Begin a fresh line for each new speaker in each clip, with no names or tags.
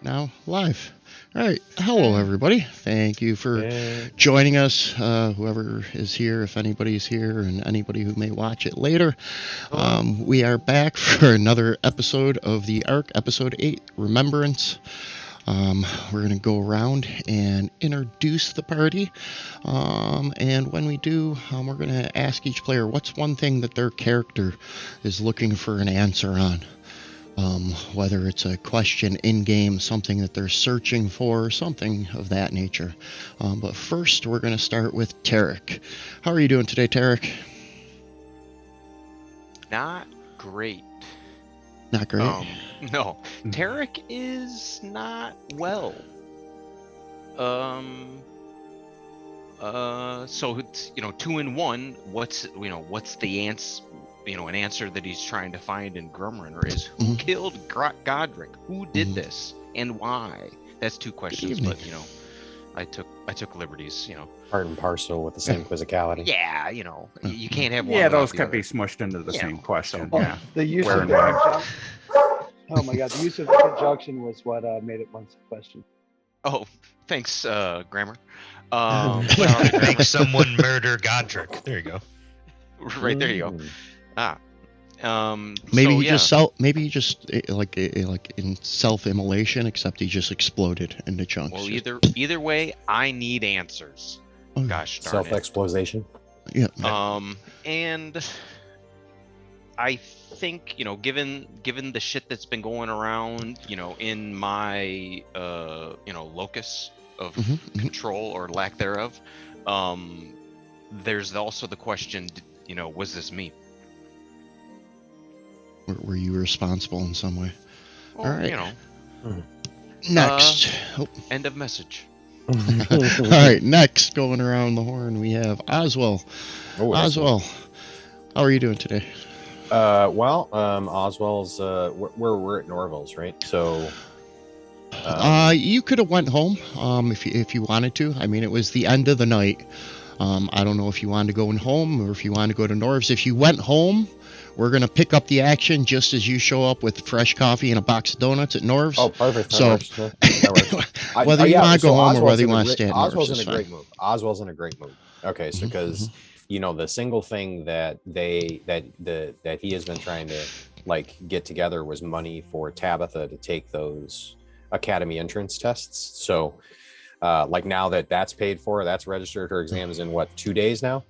Now live. All right. Hello, everybody. Thank you for joining us. Whoever is here, if anybody's here, and anybody who may watch it later. We are back for another episode of the ARC, Episode 8, Remembrance. We're going to go around and introduce the party. And when we do, we're going to ask each player what's one thing that their character is looking for an answer on. Whether it's a question in-game, something that they're searching for, something of that nature. But first, we're going to start with Tarek. How are you doing today, Tarek?
Not great.
Not great?
No. Tarek is not well. So it's, 2 in 1. What's the answer? An answer that he's trying to find in Grumrunner is who killed Godric? Who did this and why? That's 2 questions, but I took liberties.
Part and parcel with the same quizzicality.
Yeah, you can't have one.
Yeah, those could be smushed into the same question. Yeah.
The use of conjunction. Oh my God, the use of conjunction was what made it one question.
Oh, thanks, grammar.
Make someone murder Godric. There you go.
Right there you go.
Maybe he just like in self-immolation, except he just exploded into chunks.
Well, either way, I need answers.
Oh,
gosh darn
Self-exploitation.
Yeah.
And I think given the shit that's been going around, in my locus of control or lack thereof, there's also the question, was this me?
Were you responsible in some way?
Well,
all right.
Next.
Oh.
End of message.
All right. Next, going around the horn, we have Oswell. Oswell, how are you doing today?
Oswell's we're at Norville's, right? So
you could have went home if you wanted to. I mean, it was the end of the night. I don't know if you wanted to go home or if you wanted to go to Norv's. If you went home, we're going to pick up the action just as you show up with fresh coffee and a box of donuts at Norv's.
Oh, perfect.
So, whether you want to go home or whether you want to stay at Norv's,
Oswell's in a great mood. Oswell's in a great mood. Okay, so because the single thing that that he has been trying to get together was money for Tabitha to take those academy entrance tests. So now that's paid for, that's registered. Her exam is in 2 days now,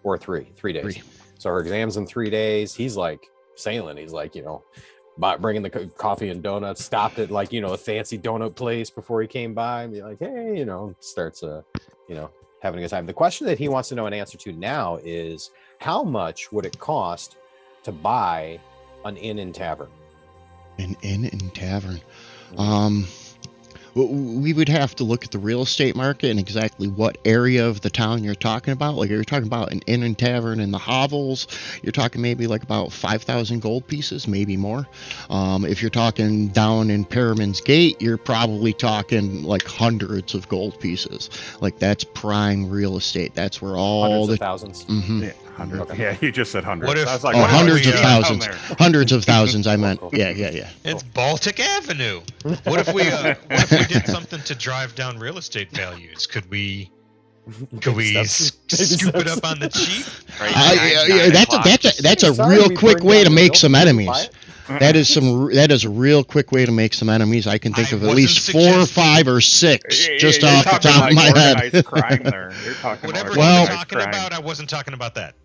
or 3 days. So her exam's in 3 days. He's sailing. He's bringing the coffee and donuts, stopped at a fancy donut place before he came by and be like, hey, starts having a good time. The question that he wants to know an answer to now is, how much would it cost to buy an inn and tavern?
An inn and tavern. We would have to look at the real estate market and exactly what area of the town you're talking about. Like, you're talking about an inn and tavern in the hovels, you're talking maybe about 5,000 gold pieces, maybe more. If you're talking down in Perriman's Gate, you're probably talking hundreds of gold pieces. That's prime real estate. That's where all
hundreds
the
of thousands.
Mm-hmm.
Yeah, hundreds. Okay. Yeah, you just said hundreds.
What if,
I was like,
hundreds of thousands. Hundreds of thousands, I meant. Yeah.
It's Baltic Avenue. What if we did something to drive down real estate values? Could we scoop it up on the cheap?
That's a real quick way to make some enemies. That is a real quick way to make some enemies. I can think of at least 4 or 5 or 6 just off the top of my head.
Crime there. You're talking
Whatever
about
you're talking about, I wasn't talking about that.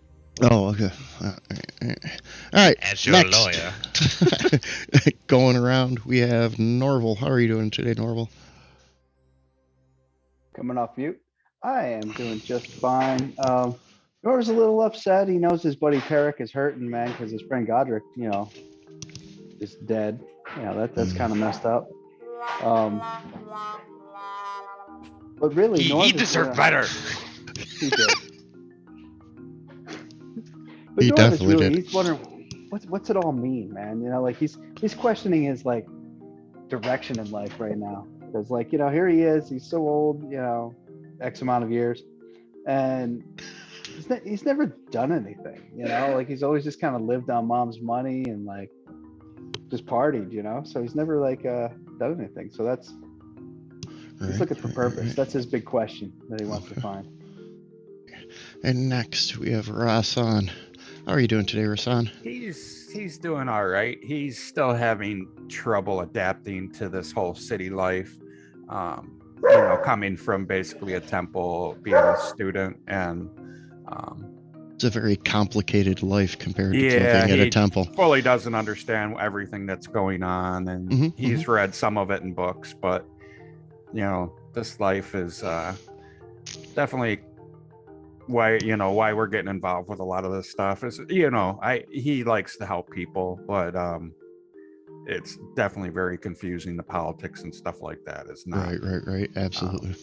Oh, okay. All right.
As your lawyer.
Going around, we have Norval. How are you doing today, Norval?
Coming off mute. I am doing just fine. Norval's a little upset. He knows his buddy Tarek is hurting, man, because his friend Godric, is dead. That's kind of messed up. But really,
he deserved better.
He did. But
He definitely did.
He's wondering what's it all mean, man. He's questioning his direction in life right now. Because here he is, he's so old, X amount of years, and he's never done anything, he's always just kind of lived on mom's money and just partied, so he's never done anything. So that's he's
Right,
looking for
right,
purpose.
right.
That's his big question that he wants to find.
And next we have Rasan. How are you doing today, Rasan?
He's doing all right. He's still having trouble adapting to this whole city life. Coming from basically a temple, being a student, and
It's a very complicated life compared to
yeah,
living at a
he
temple.
fully doesn't understand everything that's going on, and
Mhm,
he's read some of it in books, but this life is definitely why we're getting involved with a lot of this stuff is he likes to help people, but it's definitely very confusing. The politics and stuff like that is not
Right. Absolutely.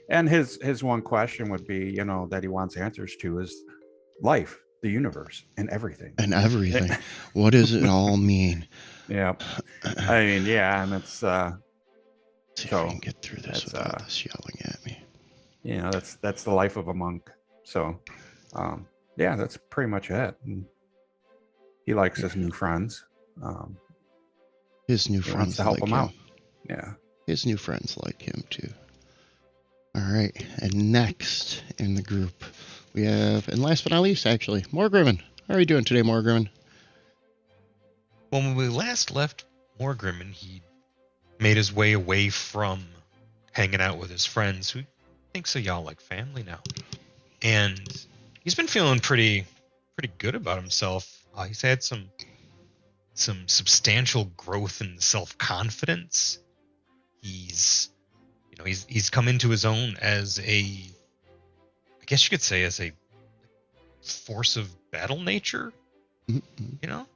and his one question would be that he wants answers to is life, the universe, and everything.
And everything. What does it all mean?
Yeah, I mean, yeah, and it's
Let's see if I
so
can get through this
that's
without this yelling at me.
that's the life of a monk. So yeah, that's pretty much it. And he likes his new friends.
His new
He wants
friends
to help
like
him
him.
out. Yeah.
His new friends like him too. All right, and next in the group we have, and last but not least, actually, Morgrimmon. How are you doing today, Morgrimmon?
Well, when we last left Morgrimmon, he made his way away from hanging out with his friends, who thinks of y'all like family now. And he's been feeling pretty good about himself. He's had some substantial growth in self-confidence. He's come into his own as I guess you could say, as a force of battle nature,
Mhm.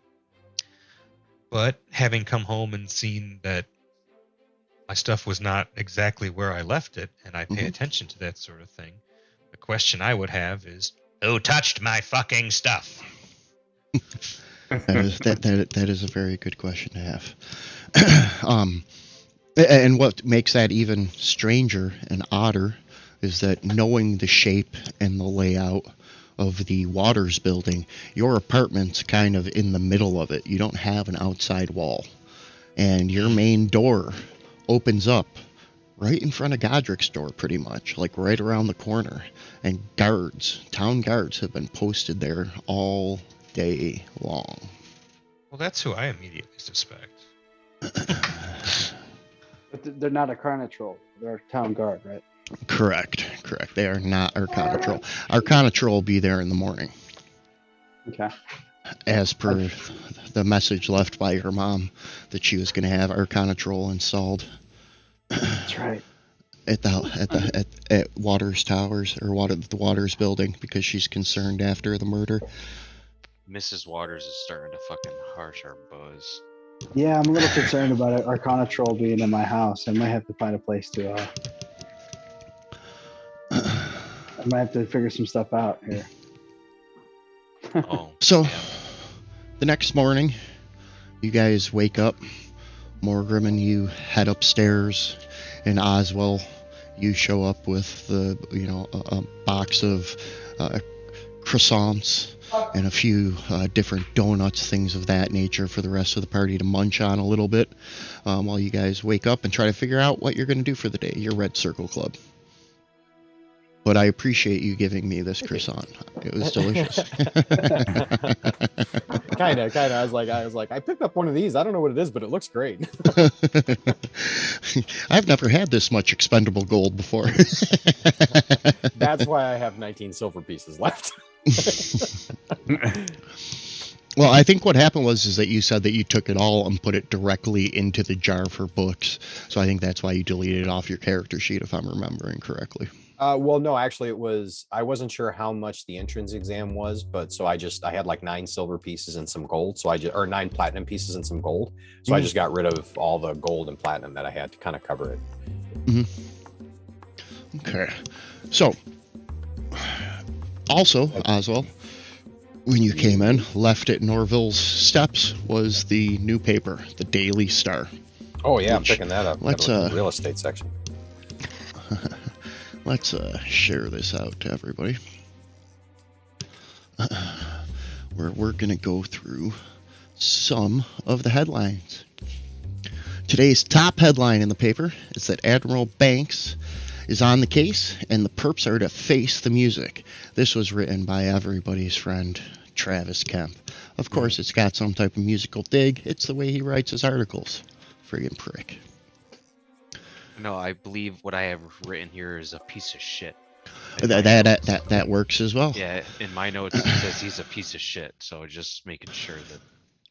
But having come home and seen that my stuff was not exactly where I left it, and I pay attention to that sort of thing, the question I would have is, who touched my fucking stuff?
That is a very good question to have. And what makes that even stranger and odder is that knowing the shape and the layout of the Waters building, your apartment's kind of in the middle of it. You don't have an outside wall. And your main door opens up right in front of Godric's door, pretty much, like right around the corner. And town guards have been posted there all day long.
Well, that's who I immediately suspect.
But they're not a Carnitrol. They're a town guard, right?
Correct. They are not Arcana Troll. Arcana Troll will be there in the morning,
Okay.
as per the message left by her mom that she was going to have Arcana Troll installed.
That's right.
At Waters Towers, or the Waters building, because she's concerned after the murder.
Mrs. Waters is starting to fucking harsh our buzz.
Yeah, I'm a little concerned about it. Arcana Troll being in my house. I might have to find a place to. I might have to figure some stuff out here.
Oh.
So,
yeah.
the next morning, you guys wake up. Morgrimmon, you head upstairs, and Oswell, you show up with a box of croissants and a few different donuts, things of that nature, for the rest of the party to munch on a little bit while you guys wake up and try to figure out what you're going to do for the day, your Red Circle Club. But I appreciate you giving me this croissant. It was delicious.
Kind of. I was like, I picked up one of these. I don't know what it is, but it looks great.
I've never had this much expendable gold before.
That's why I have 19 silver pieces left.
Well, I think what happened is that you said that you took it all and put it directly into the jar for books. So I think that's why you deleted it off your character sheet, if I'm remembering correctly.
Well, no, actually I wasn't sure how much the entrance exam was, but so I had like 9 silver pieces and some gold. So or 9 platinum pieces and some gold. So I just got rid of all the gold and platinum that I had to kind of cover it.
Okay. So, also, Oswald, when you came in, left at Norville's steps was the new paper, the Daily Star.
Oh yeah, I'm picking that up.
Let's
the real estate section.
Let's share this out to everybody. We're going to go through some of the headlines. Today's top headline in the paper is that Admiral Banks is on the case and the perps are to face the music. This was written by everybody's friend Travis Kemp. Of course, it's got some type of musical dig. It's the way he writes his articles. Friggin' prick.
No, I believe what I have written here is a piece of shit.
That works as well.
Yeah, in my notes it says he's a piece of shit. So just making sure that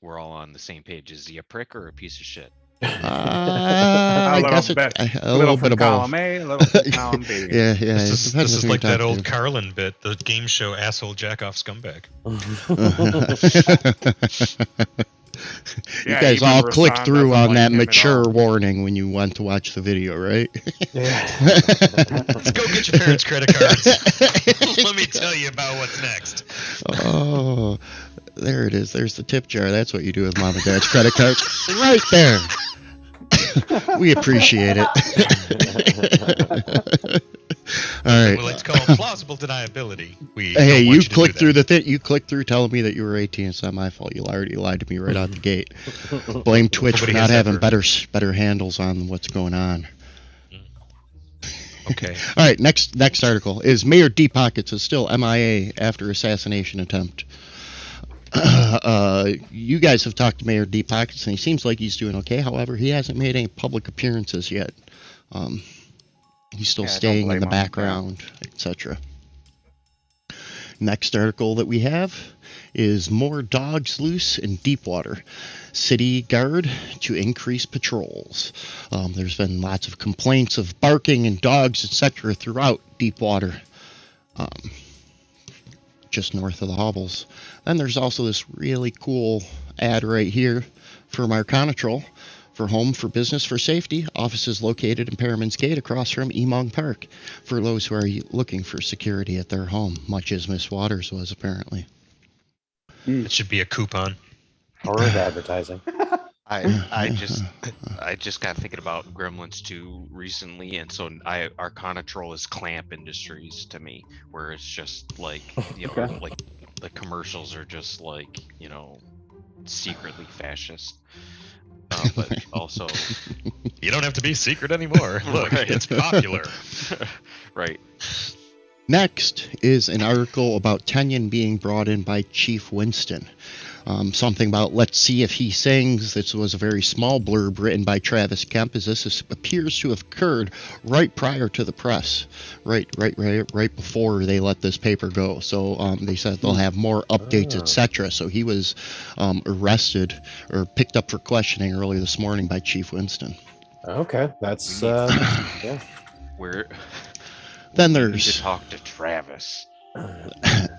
we're all on the same page. Is he a prick or a piece of shit?
I guess it's a little bit of both.
Column A, a little from column B.
Yeah.
This is like that old Carlin bit, the game show asshole jack-off scumbag.
You guys all clicked through on that mature warning when you went to watch the video, right?
Yeah.
Let's go get your parents' credit cards. Let me tell you about what's next.
Oh, there it is. There's the tip jar. That's what you do with mom and dad's credit cards. Right there. We appreciate it. All right.
Well, it's called plausible deniability.
Hey, you clicked through the thing. You clicked through telling me that you were 18. It's not my fault. You already lied to me right out the gate. Blame Twitch for not having better handles on what's going on.
Okay.
All right. Next article is Mayor D Pockets is still MIA after assassination attempt. You guys have talked to Mayor D Pockets, and he seems like he's doing okay. However, he hasn't made any public appearances yet. He's still staying in the background, etc. Next article that we have is more dogs loose in Deepwater. City guard to increase patrols. There's been lots of complaints of barking and dogs, etc. throughout Deepwater, just north of the hovels. Then there's also this really cool ad right here from Arcanatrol. For home, for business, for safety, offices located in Perriman's Gate across from Emong Park. For those who are looking for security at their home, much as Miss Waters was apparently.
It should be a coupon.
Horrid advertising.
I just got thinking about Gremlins 2 recently, and so Arcanatrol is Clamp Industries to me, where it's just like, you know,
Okay.
like the commercials are just like, you know, secretly fascist. But also,
You don't have to be secret anymore. Look,
Right.
it's popular.
right.
Next is an article about Tenyon being brought in by Chief Winston. Something about let's see if he sings. This was a very small blurb written by Travis Kemp, as this appears to have occurred right prior to the press, right before they let this paper go. So they said they'll have more updates, etc. So he was arrested or picked up for questioning early this morning by Chief Winston.
Okay, that's yeah.
Then
We need
there's
to talk to Travis.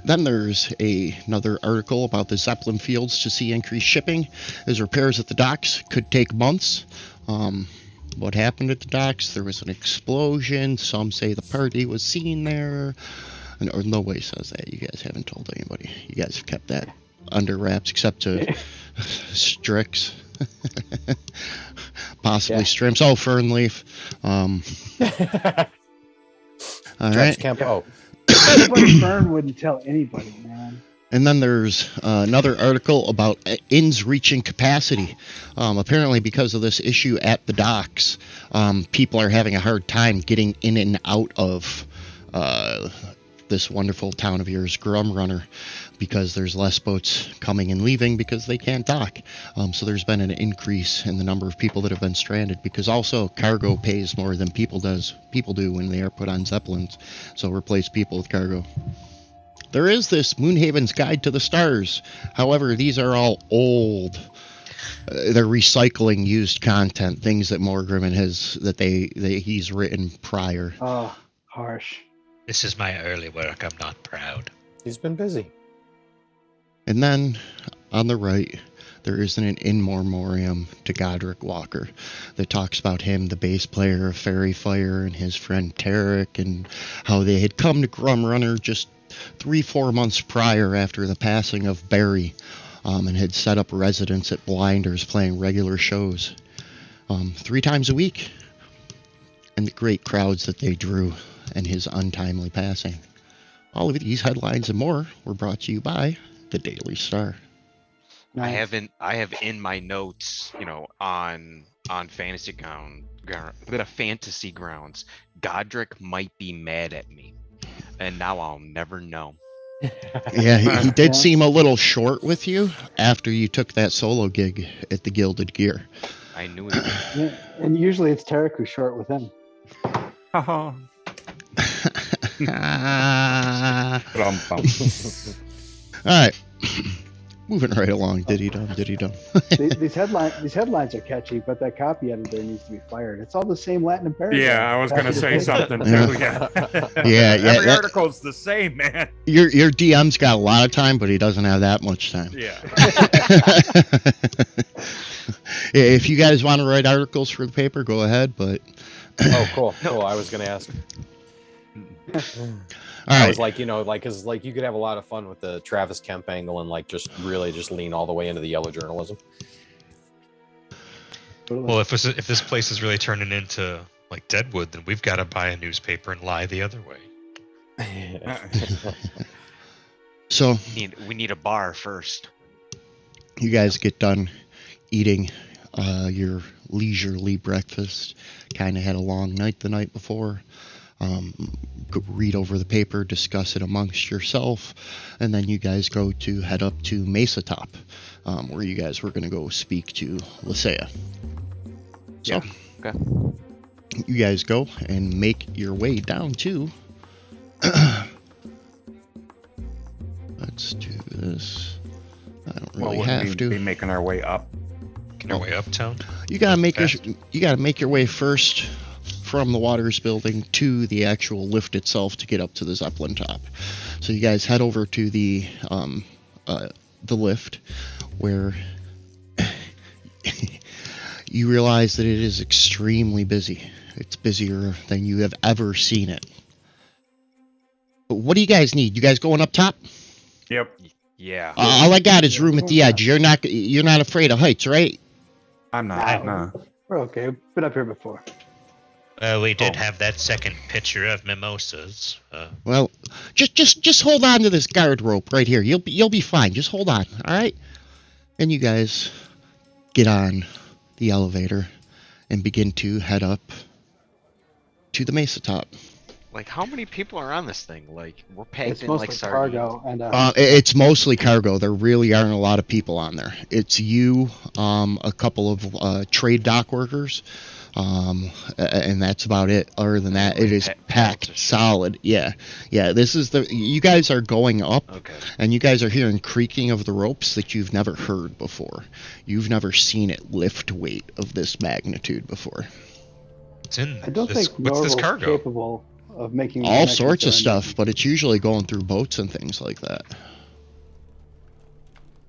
Then there's another article about the Zeppelin fields to see increased shipping, as repairs at the docks could take months. What happened at the docks? There was an explosion. Some say the party was seen there. Or nobody says that. You guys haven't told anybody. You guys have kept that under wraps, except to Strix. Possibly Strimps. Oh, Fernleaf. All right.
Camp. Oh,
Everybody Fern wouldn't tell anybody, man.
And then there's another article about inns reaching capacity. Apparently, because of this issue at the docks, people are having a hard time getting in and out of this wonderful town of yours, Grumrunner, because there's less boats coming and leaving because they can't dock. So there's been an increase in the number of people that have been stranded, because also cargo pays more than people do when they are put on Zeppelins. So replace people with cargo. There is this Moonhaven's Guide to the Stars. However, these are all old. They're recycling used content, things that Morgrimmon has he's written prior.
Oh, harsh.
This is my early work. I'm not proud.
he's been busy.
And then on the right, there is an in memoriam to Godric Walker that talks about him, the bass player of Fairy Fire, and his friend Tarek, and how they had come to Grumrunner just 3-4 months prior after the passing of Barry, and had set up residence at Blinders playing regular shows 3 times a week, and the great crowds that they drew, and his untimely passing. All of these headlines and more were brought to you by the Daily Star.
Nice.
I have in my notes, you know, on on fantasy grounds, Godric might be mad at me, and now I'll never know.
Yeah, he did
Yeah.
seem a little short with you after you took that solo gig at the Gilded Gear.
I knew he would.
Yeah, and usually it's Tarek who's short with him.
Haha.
All
Rum-bum.
right. Moving right along. Diddy dum.
These headlines are catchy, but that copy editor needs to be fired. It's all the same Latin and paragraph.
Yeah, I was gonna say something too.
Yeah.
Yeah,
Yeah,
Every
that-
article's the same, man.
Your DM's got a lot of time, but he doesn't have that much time.
Yeah.
Yeah, if you guys want to write articles for the paper, go ahead. But
Oh, cool. I was gonna ask.
all
I
right.
was like, cause like you could have a lot of fun with the Travis Kemp angle and like just really just lean all the way into the yellow journalism.
Well, if this place is really turning into like Deadwood, then we've got to buy a newspaper and lie the other way.
So
We need a bar first.
you guys get done eating your leisurely breakfast. Kind of had a long night the night before. Read over the paper, discuss it amongst yourself, and then you guys go to head up to Mesa Top, where you guys were going to go speak to Lysaea. So,
Okay.
you guys go and make your way down to. Let's do this. I don't really
Well,
have
wouldn't
to.
we be making our way up?
Making our way uptown.
You gotta make
Fast.
you gotta make your way first from the Waters building to the actual lift itself to get up to the Zeppelin top. So you guys head over to the lift, where you realize that it is extremely busy. It's busier than you have ever seen it. But what do you guys need? You guys going up top?
Yep.
Yeah.
All I got is room at the edge. You're not afraid of heights, right?
I'm not.
Wow.
No.
We're okay. We've been up here before.
We did have that second picture of mimosas.
Well, just hold on to this guard rope right here. You'll be fine. Just hold on, all right? And you guys get on the elevator and begin to head up to the Mesa Top.
Like, how many people are on this thing? Like, we're packed
It's
in
mostly
like sardines.
cargo and
It's mostly cargo. There really aren't a lot of people on there. It's you, a couple of trade dock workers, and that's about it. Other than that, it is packed solid. Yeah. This is you guys are going up,
Okay.
and you guys are hearing creaking of the ropes that you've never heard before. You've never seen it lift weight of this magnitude before.
It's in
I don't
this,
think
what's this
Norval's
cargo?
capable of making
All
connections
sorts of
or
stuff, but it's usually going through boats and things like that.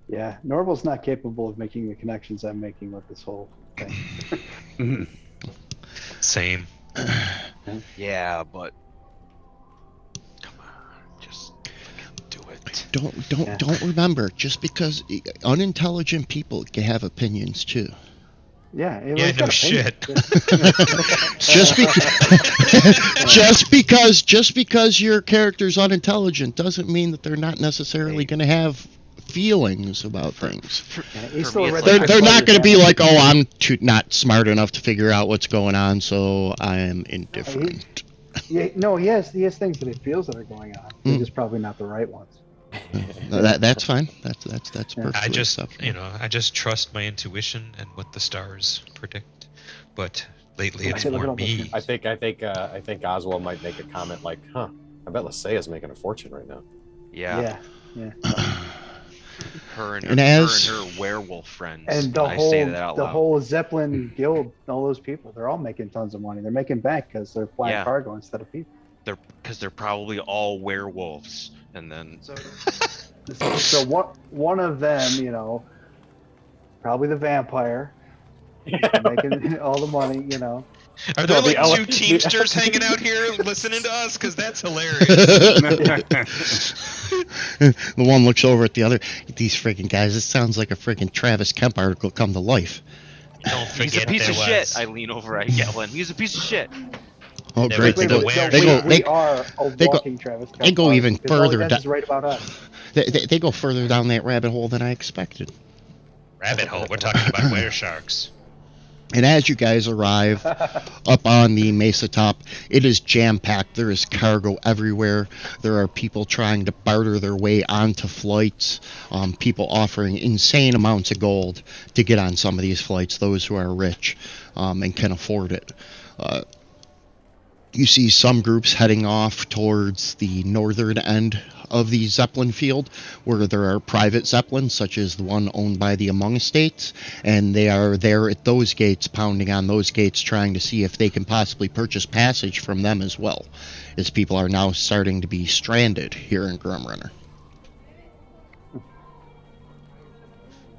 Yeah, Norval's not capable of making the connections I'm making with this whole thing.
Mhm.
Same.
Yeah, but come on, just do it.
Don't remember, just because unintelligent people can have opinions too.
Yeah,
Yeah, no shit.
Just because your character's unintelligent doesn't mean that they're not necessarily going to have feelings about things.
Yeah, he's
For
still
me,
a
it's
red
like-
They're
light
not going to be
fighter.
like, oh, I'm not smart enough to figure out what's going on, so I am indifferent.
Yeah, no, he has things that he feels that are going on. They're just probably not the right ones.
No, that's fine. That's perfectly
I just,
acceptable.
I just trust my intuition and what the stars predict. But lately, it's
Hey, look
more
at all those
me.
I think Oswald might make a comment like, "Huh, I bet Lysaea's making a fortune right now."
Yeah.
Yeah.
Her and
And
her,
as-
her and her werewolf friends.
And the
I say
whole
that out
the
loud.
whole Zeppelin guild, all those people, they're all making tons of money. They're making bank because they're flying
Yeah.
cargo instead of people.
Because they're probably all werewolves, and then
So one of them, probably the vampire, making all the money.
Are there
the
like
ele-
two Teamsters hanging out here listening to us? Because that's hilarious.
The one looks over at the other. These freaking guys. It sounds like a freaking Travis Kemp article come to life.
Don't
he's
forget
a piece
there
of
was.
shit. I lean over, I yell in. He's a piece of shit.
Oh,
There
great!
was
They
the
go.
were-
They go.
we
They,
are a
they go-
walking Travis.
they go
Kemp
even
article, 'cause all he
further
does
down-
is write about us.
they go further down that rabbit hole than I expected.
Rabbit hole. We're talking about were sharks.
And as you guys arrive up on the mesa top, it is jam-packed. There is cargo everywhere. There are people trying to barter their way onto flights, people offering insane amounts of gold to get on some of these flights, those who are rich and can afford it. You see some groups heading off towards the northern end of the Zeppelin field, where there are private Zeppelins, such as the one owned by the Among Estates, and they are there at those gates, pounding on those gates, trying to see if they can possibly purchase passage from them as well, as people are now starting to be stranded here in Grimrunner.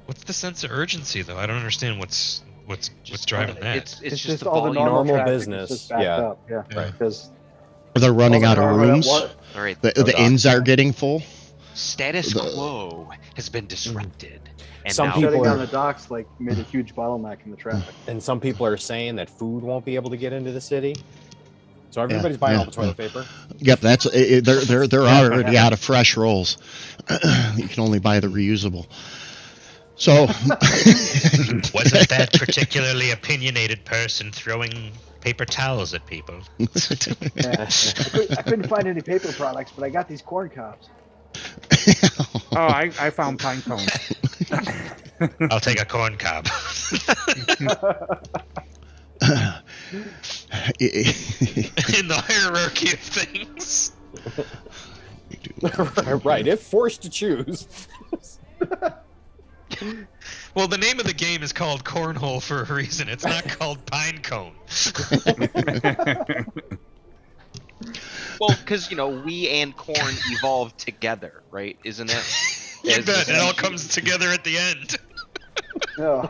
What's the sense of urgency, though? I don't understand what's driving that.
It's
just
the
all the
volume.
normal
Normal
traffic is
business,
just backed
yeah.
up. Yeah,
Right.
because
They're running
all
out
the
of
cargo that
rooms.
wa-
All right.
The
docks,
inns are
yeah.
getting full.
Status
The-
quo has been disrupted, and
Some
now
people
shutting
are-
down the docks like made a huge bottleneck in the traffic.
And some people are saying that food won't be able to get into the city. So everybody's buying
yeah,
all the toilet paper.
Yep, that's they're already out of fresh rolls. You can only buy the reusable. So
Wasn't that particularly opinionated person throwing paper towels at people?
Yeah. I couldn't find any paper products, but I got these corn cobs.
Oh, I found pine cones.
I'll take a corn cob. In the hierarchy of things.
Right, if forced to choose.
Well, the name of the game is called Cornhole for a reason. It's not called Pine Cone.
well, because we and corn evolved together, right? Isn't it?
You
As
bet.
the
It all
species.
comes together at the end.
No.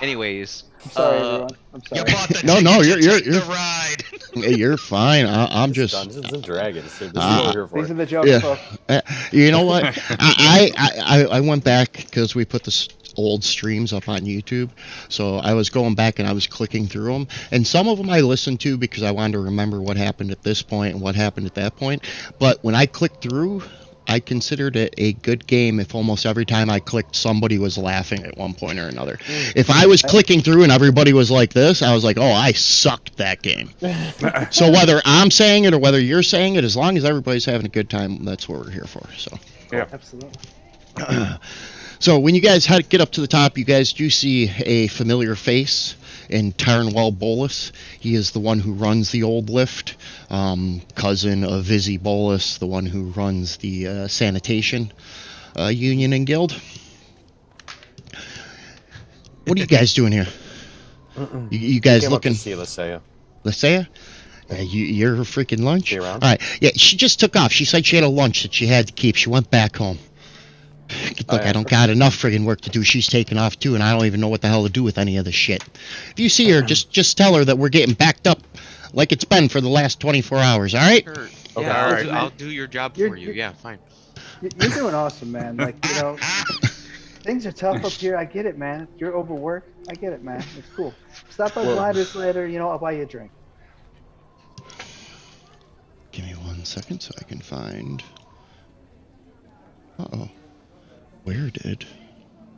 Anyways,
I'm sorry, everyone. I'm
You
sorry.
bought the
No,
ticket
no,
to
you're-
take the ride.
Hey, you're fine. I'm
This is
just,
Dungeons and Dragons. This is what we're here for.
These are the jokes,
Yeah.
folks.
you know what? I went back because we put this old streams up on YouTube, so I was going back and I was clicking through them, and some of them I listened to because I wanted to remember what happened at this point and what happened at that point. But when I clicked through, I considered it a good game if almost every time I clicked, somebody was laughing at one point or another. If I was clicking through and everybody was like this, I was like, oh, I sucked that game. So whether I'm saying it or whether you're saying it, as long as everybody's having a good time, that's what we're here for. So.
Absolutely.
So when you guys get up to the top, you guys do see a familiar face in Tarnwell Bolus. He is the one who runs the old lift, cousin of Vizzy Bolus, the one who runs the sanitation union and guild. What are you guys doing here? You guys
Came up to
looking?
see Lysaea.
Lysaea? You're her freaking lunch?
She around?
All right. Yeah, she just took off. She said she had a lunch that she had to keep. She went back home. Look, I don't got enough friggin' work to do. She's taking off too, and I don't even know what the hell to do with any of this shit. If you see her, just tell her that we're getting backed up like it's been for the last 24 hours, all right?
Sure.
Okay,
Yeah,
all
right.
I'll do your job
You're-
for you.
you're-
Yeah, fine.
You're doing awesome, man. Like, things are tough up here. I get it, man. You're overworked. I get it, man. It's cool. Stop by Gliders later. I'll buy you a drink.
Give me 1 second so I can find... Uh-oh. Where did...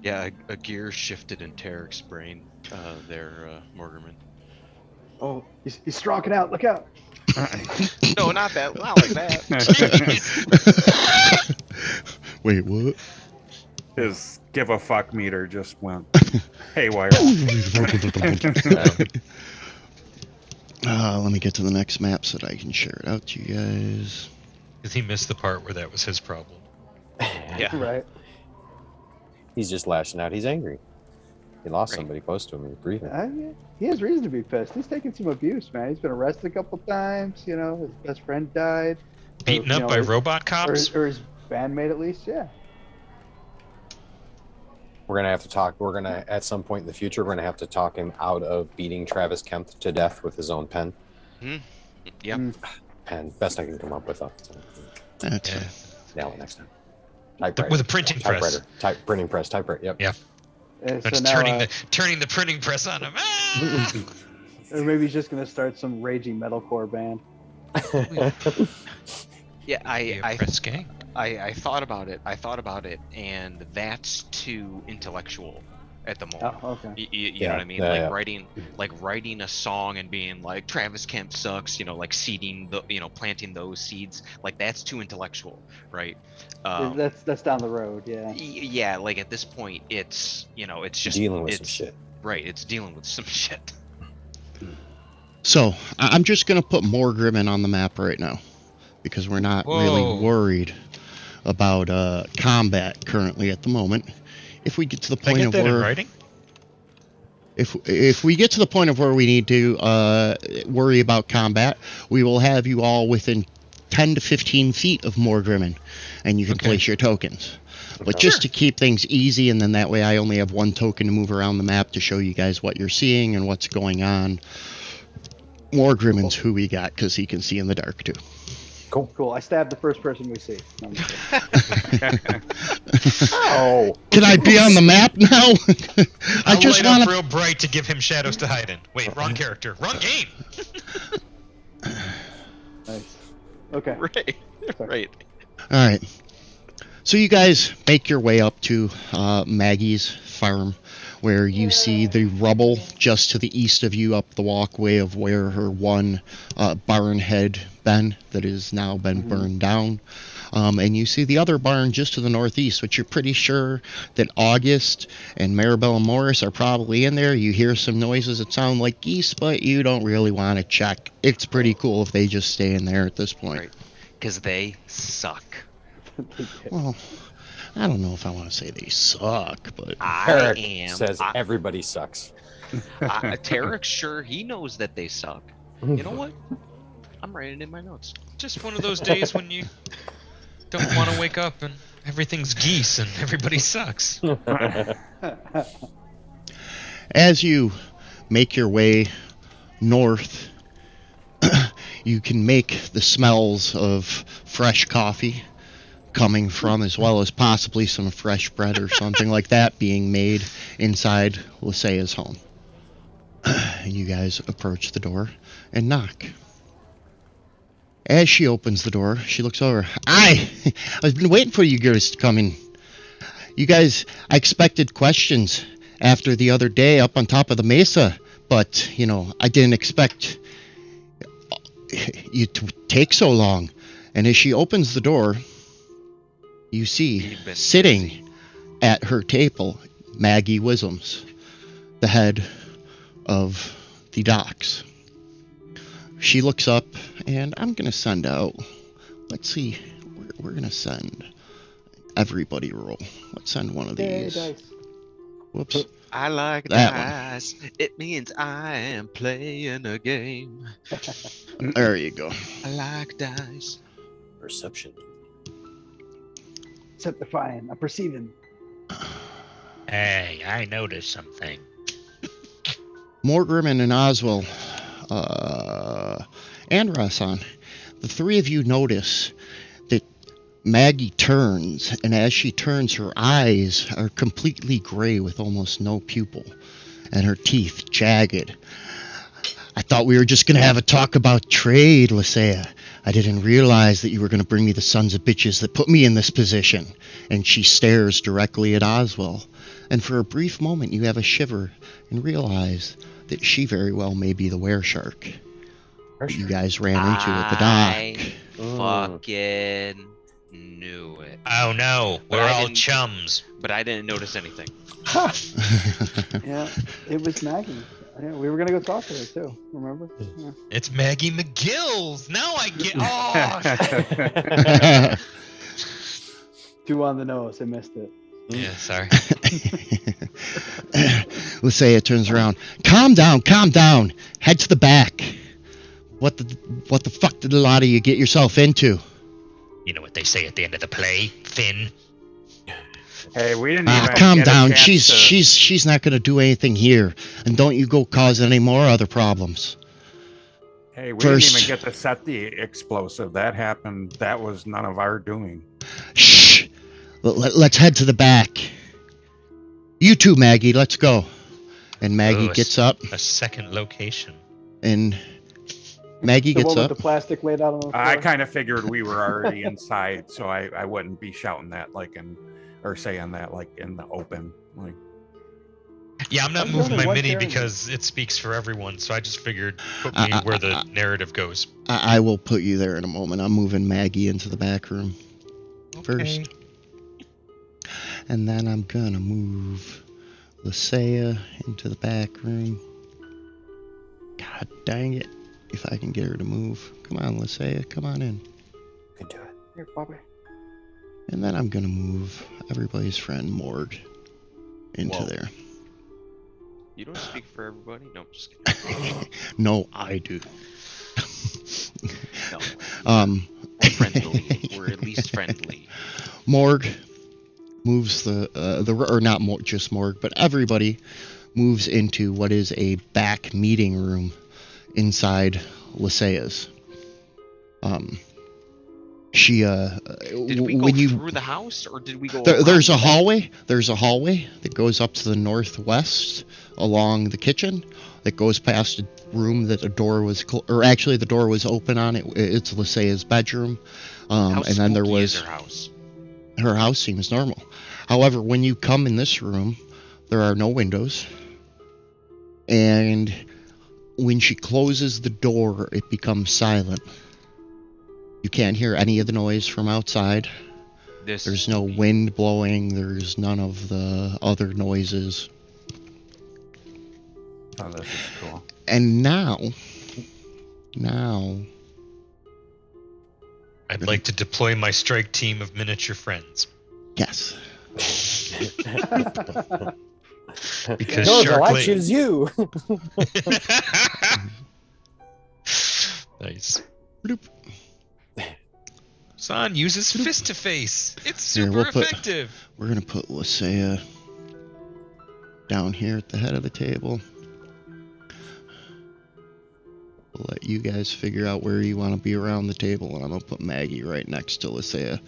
Yeah, a gear shifted in Tarek's brain. Morgerman.
Oh, he's stroking out. Look out.
No, not that. Not like that.
Wait, what?
His give a fuck meter just went haywire.
Let me get to the next map so that I can share it out to you guys.
Because he missed the part where that was his problem.
Yeah.
Right.
He's just lashing out. He's angry. He lost
Right.
somebody close to him. He's breathing.
He has reason to be pissed. He's taking some abuse, man. He's been arrested a couple times. His best friend died.
Beaten up by robot cops?
Or his bandmate, at least. Yeah.
We're gonna have to talk. We're gonna at some point in the future. We're gonna have to talk him out of beating Travis Kemp to death with his own pen.
Yep.
Pen. Best I can come up with.
That's
Yeah.
Nail it next time. Typewriter.
With a printing press.
Typewriter. Printing press. Typewriter. Yep.
Yeah.
So
That's
now,
turning the printing press on him. Ah!
or maybe he's just gonna start some raging metalcore band.
Yeah, I
Press gang.
thought about it. And that's too intellectual at the moment.
Oh, okay.
You know what I mean?
Yeah,
Like writing a song and being like Travis Kemp sucks, like seeding the, planting those seeds, like that's too intellectual, right?
That's down the road. Yeah.
Yeah, like at this point it's it's just
dealing with some shit.
Right, it's dealing with some shit.
So I'm just gonna put Morgrimmon on the map right now because we're not really
Whoa.
worried about combat currently at the moment. If we get to the
Can I
point
get
of
that in
where
writing?
if we get to the point of where we need to worry about combat, we will have you all within 10 to 15 feet of Morgrimmon, and you can
Okay.
place your tokens. But
Okay.
just to keep things easy, and then that way I only have one token to move around the map to show you guys what you're seeing and what's going on. Morgrimmon's who we got because he can see in the dark too.
Cool. I stabbed the first person we see. No, I'm just kidding.
Oh,
Can I be on the map now? I
I'll
just
light up
want to.
real bright to give him shadows to hide in. Wait, wrong character, wrong game.
Nice. Okay.
Right. Right.
All right. So you guys make your way up to Maggie's farm, where you see the rubble just to the east of you up the walkway of where her one barn had been that has now been burned down. And you see the other barn just to the northeast, which you're pretty sure that August and Maribel and Morris are probably in there. You hear some noises that sound like geese, but you don't really want to check. It's pretty cool if they just stay in there at this point.
Right. Because they suck.
Well, I don't know if I want to say they suck, but
Tarek says everybody sucks.
Tarek, sure, he knows that they suck. You know what? I'm writing in my notes.
Just one of those days when you don't want to wake up and everything's geese and everybody sucks.
as you make your way north, you can make the smells of fresh coffee coming from, as well as possibly some fresh bread or something like that being made inside Lysea's home. You guys approach the door and knock. As she opens the door, she looks over. I've been waiting for you guys to come in. You guys, I expected questions after the other day up on top of the mesa, but, I didn't expect you to take so long. And as she opens the door, you see sitting at her table Maggie Wisdoms, the head of the docks. She looks up, and I'm going to send out, let's see, we're going to send everybody roll. Let's send one of these.
Dice.
Whoops.
I like
That
dice. It means I am playing a game.
There you go.
I like dice.
Perception.
Septifying. I'm perceiving.
Hey, I noticed something.
Morgrimmon and Oswell, and Rasan, the three of you notice that Maggie turns, and as she turns, her eyes are completely gray with almost no pupil, and her teeth jagged. I thought we were just going to have a talk about trade, Lysea. I didn't realize that you were going to bring me the sons of bitches that put me in this position. And she stares directly at Oswell. And for a brief moment, you have a shiver and realize that she very well may be the wereshark that you guys ran into at the dock.
Fucking knew it.
Oh no,
But
we're
I
all
didn't-
chums.
But I didn't notice anything.
Yeah, it was Maggie. Yeah, we were gonna go talk to her too. Remember? Yeah.
It's Maggie McGill's. Now I get. Oh,
Two on the nose. I missed it.
yeah. Sorry.
Lysea turns around. Calm down. Head to the back. What the fuck did a lot of you get yourself into?
You know what they say at the end of the play, Finn?
Hey, we didn't even
Calm
get a
down.
chance to-
She's not gonna do anything here. And don't you go cause any more other problems.
Hey, we
First-
didn't even get to set the explosive. That happened. That was none of our doing.
Shh. Let's head to the back. You too, Maggie. Let's go. And Maggie
Oh,
gets up,
A second location.
and Maggie
The
gets
one with
up.
the plastic laid out on the floor.
I kind of figured we were already inside, so I wouldn't be shouting that or saying that like in the open. Like,
Yeah, I'm not
There's
moving
only
my
one
mini
carrying
because it speaks for everyone. So I just figured put me where the narrative goes.
I will put you there in a moment. I'm moving Maggie into the back room first. And then I'm going to move Lysaea into the back room. God dang it. If I can get her to move. Come on, Lysaea. Come on in.
You can do it.
Here, Bobby.
And then I'm going to move everybody's friend Morg into
Whoa.
there.
You don't speak for everybody? No, I'm just kidding.
No, I do.
No. We're friendly. We're at least friendly.
Morg moves or not just Morg, but everybody moves into what is a back meeting room inside Lysaea's. She
Did we go through the house, or did we go?
There's a
around?
hallway. There's a hallway that goes up to the northwest along the kitchen. That goes past a room that a door was, or actually the door was open on it. It's Lysaea's bedroom.
How
and then there
spooky
was
is her house?
her house seems normal. However, when you come in this room, there are no windows, and when she closes the door, it becomes silent. You can't hear any of the noise from outside. There's no wind blowing. There's none of the other noises.
Oh, this is cool.
And now,
I'd like to deploy my strike team of miniature friends.
yes.
Because
Nozel, I
Shark
choose you.
Nice.
Bloop.
Son uses fist to face. It's
Here,
super
we'll put-
effective.
We're going to put Lysaea down here at the head of the table. We'll let you guys figure out where you want to be around the table, and I'm going to put Maggie right next to Lysaea.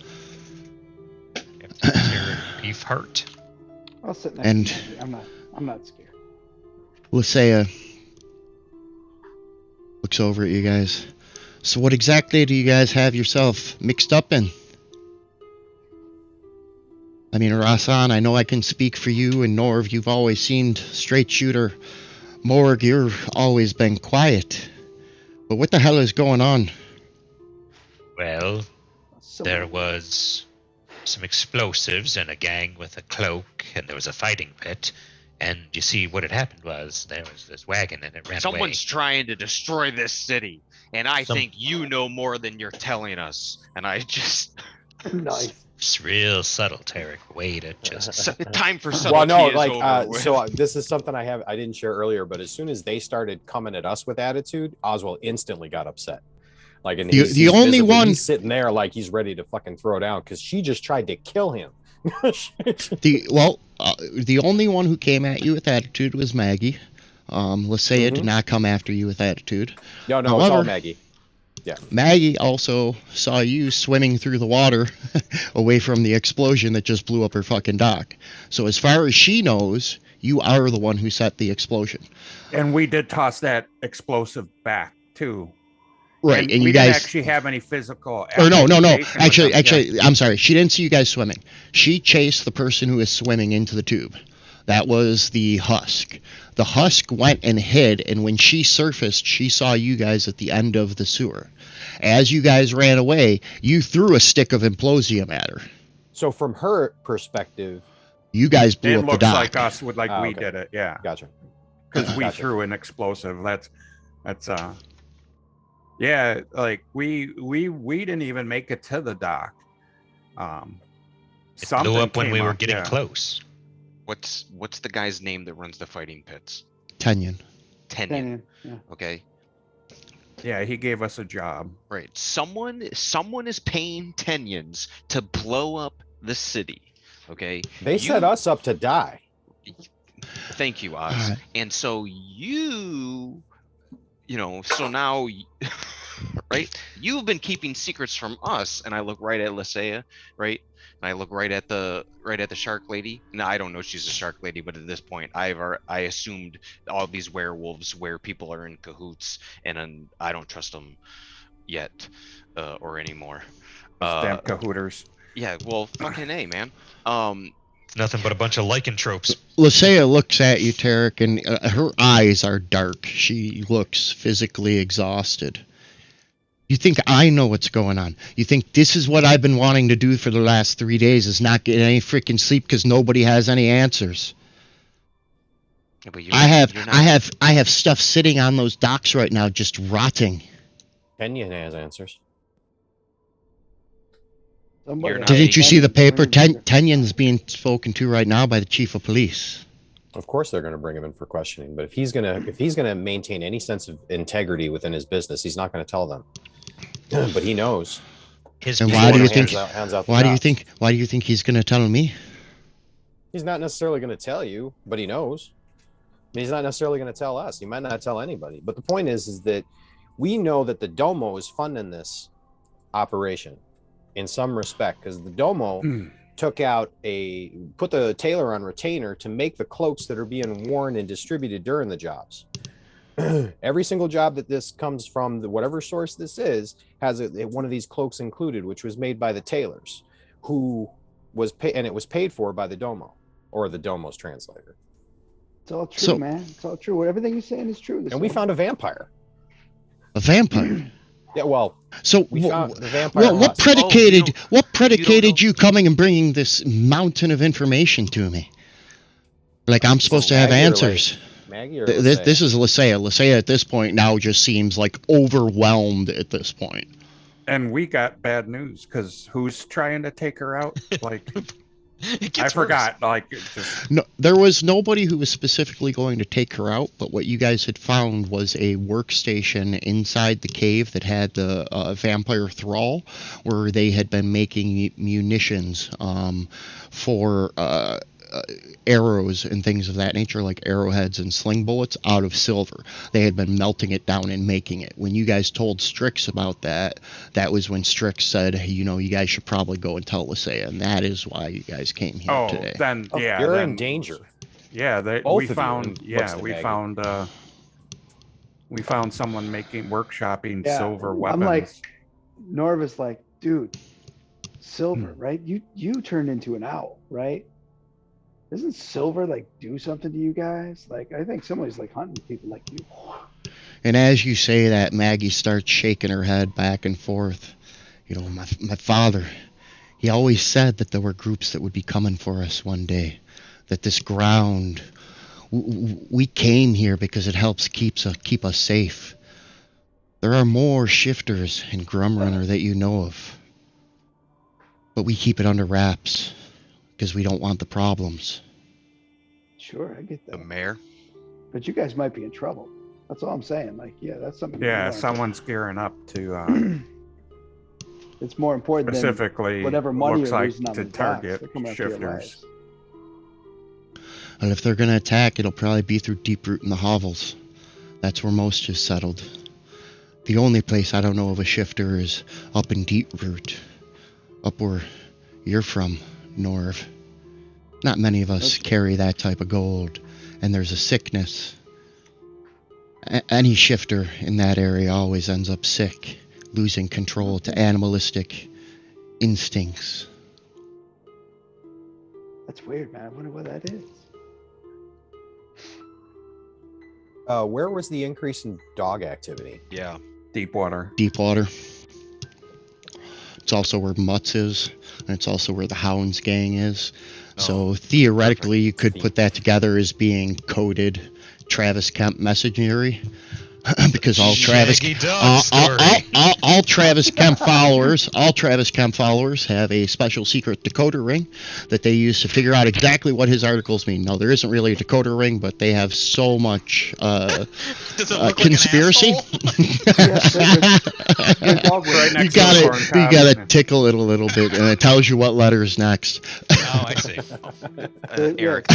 Captain Beef Heart.
I'll sit next
And-
to Maggie. I'm not scared.
Lysaea looks over at you guys. So what exactly do you guys have yourself mixed up in? I mean, Rasan, I know I can speak for you, and Norv, you've always seemed straight shooter. Morg, you've always been quiet. But what the hell is going on?
Well,
So
there was some explosives and a gang with a cloak, and there was a fighting pit. And you see, what had happened was there was this wagon, and it ran away.
Someone's trying to destroy this city, and I think you know more than you're telling us. And I just
nice.
It's real subtle, Tarek. Way to just.
time for
Well,
subtlety
no,
is
like,
over with.
so this is something I didn't share earlier, but as soon as they started coming at us with attitude, Oswald instantly got upset. Like, and
The only one-
he's sitting there like he's ready to fucking throw down because she just tried to kill him.
The only one who came at you with attitude was Maggie. Lysaea did not come after you with attitude.
No, it's
However,
all Maggie. Yeah.
Maggie also saw you swimming through the water away from the explosion that just blew up her fucking dock. So as far as she knows, you are the one who set the explosion.
And we did toss that explosive back too.
Right, and
we
you
didn't
guys
actually have any physical.
Or no.
application with them.
Actually, I'm sorry. She didn't see you guys swimming. She chased the person who was swimming into the tube. That was the husk. The husk went and hid, and when she surfaced, she saw you guys at the end of the sewer. As you guys ran away, you threw a stick of implosium at her.
So from her perspective,
You guys blew
It
up the
looks
dock.
like us with we
okay.
did it, yeah.
Gotcha.
Because we
Gotcha.
threw an explosive. That's yeah, like we didn't even make it to the dock.
It blew up when we were getting
yeah.
close.
What's the guy's name that runs the fighting pits?
Tenyon.
Tenyon.
Yeah.
Okay.
Yeah, he gave us a job.
Right. Someone is paying Tenyons to blow up the city. Okay.
They set us up to die.
Thank you, Oz. And so so now, right? You've been keeping secrets from us, and I look right at Lysaea, right? And I look right at the shark lady. Now I don't know if she's a shark lady, but at this point, I assumed all these werewolves where people are in cahoots, and I don't trust them yet or anymore.
Damn cahooters.
Yeah, well, fucking A, man.
Nothing but a bunch of lycanthropes.
Lysaea looks at you, Tarek, and her eyes are dark. She looks physically exhausted. You think I know what's going on? You think this is what I've been wanting to do for the last 3 days, is not get any freaking sleep because nobody has any answers?
Yeah, but
I have stuff sitting on those docks right now just rotting.
Kenyon has answers.
You're not
Didn't you see the paper?
Ten.
Tenyon's being spoken to right now by the chief of police.
Of course, they're going to bring him in for questioning. But if he's gonna maintain any sense of integrity within his business, he's not going to tell them. But he knows.
And why do you think?
Hands out the
Why do you
jobs.
think? Why do you think he's going to tell me?
He's not necessarily going to tell you, but he knows. I mean, he's not necessarily going to tell us. He might not tell anybody. But the point is that we know that the Domo is funding this operation in some respect, because the Domo put the tailor on retainer to make the cloaks that are being worn and distributed during the jobs. Every single job that this comes from, whatever source this is, has one of these cloaks included, which was made by the tailors, who was and it was paid for by the Domo, or the Domo's translator.
It's all true, man. It's all true. Everything you're saying is true.
And we found a vampire.
A vampire.
Yeah, well,
so
we found the vampire.
What predicated you coming and bringing this mountain of information to me? Like I'm supposed to have answers.
Maggie or
this is Lysaea. Lysaea at this point now just seems like overwhelmed at this point.
And we got bad news, because who's trying to take her out? Like, I forgot. Like,
no, there was nobody who was specifically going to take her out. But what you guys had found was a workstation inside the cave that had the vampire thrall, where they had been making munitions for arrows and things of that nature, like arrowheads and sling bullets, out of silver. They had been melting it down and making it. When you guys told Strix about that, that was when Strix said, hey, you guys should probably go and tell Lysaea, and that is why you guys came here today.
Then yeah,
you're in danger.
Yeah, we found someone workshopping silver weapons.
I'm like, Norva's like, dude, silver, right? You turned into an owl, right? Doesn't silver like do something to you guys? Like, I think somebody's like hunting people like you.
And as you say that, Maggie starts shaking her head back and forth. My father, he always said that there were groups that would be coming for us one day. That this ground, we came here because it helps keep us safe. There are more shifters in Grumrunner that you know of. But we keep it under wraps because we don't want the problems.
Sure, I get that.
The mayor.
But you guys might be in trouble. That's all I'm saying. Like, yeah, that's something.
Yeah, someone's gearing up to.
It's more important
specifically
than whatever money
looks
you're
like
losing on
to
the
target
docks.
shifters.
And if they're going to attack, it'll probably be through Deeproot and the hovels. That's where most is settled. The only place I don't know of a shifter is up in Deeproot, up where you're from, Norv. Not many of us carry that type of gold, and there's a sickness. Any shifter in that area always ends up sick, losing control to animalistic instincts.
That's weird, man. I wonder what that is.
Where was the increase in dog activity?
Yeah.
Deepwater.
Deepwater. It's also where Mutz is, and it's also where the Hounds gang is. So theoretically, you could put that together as being coded Travis Kemp messagery. Because all Travis Kemp followers have a special secret decoder ring that they use to figure out exactly what his articles mean. No, there isn't really a decoder ring, but they have so much conspiracy. You gotta tickle it a little bit, and it tells you what letter is next.
Oh, I see.
Eric.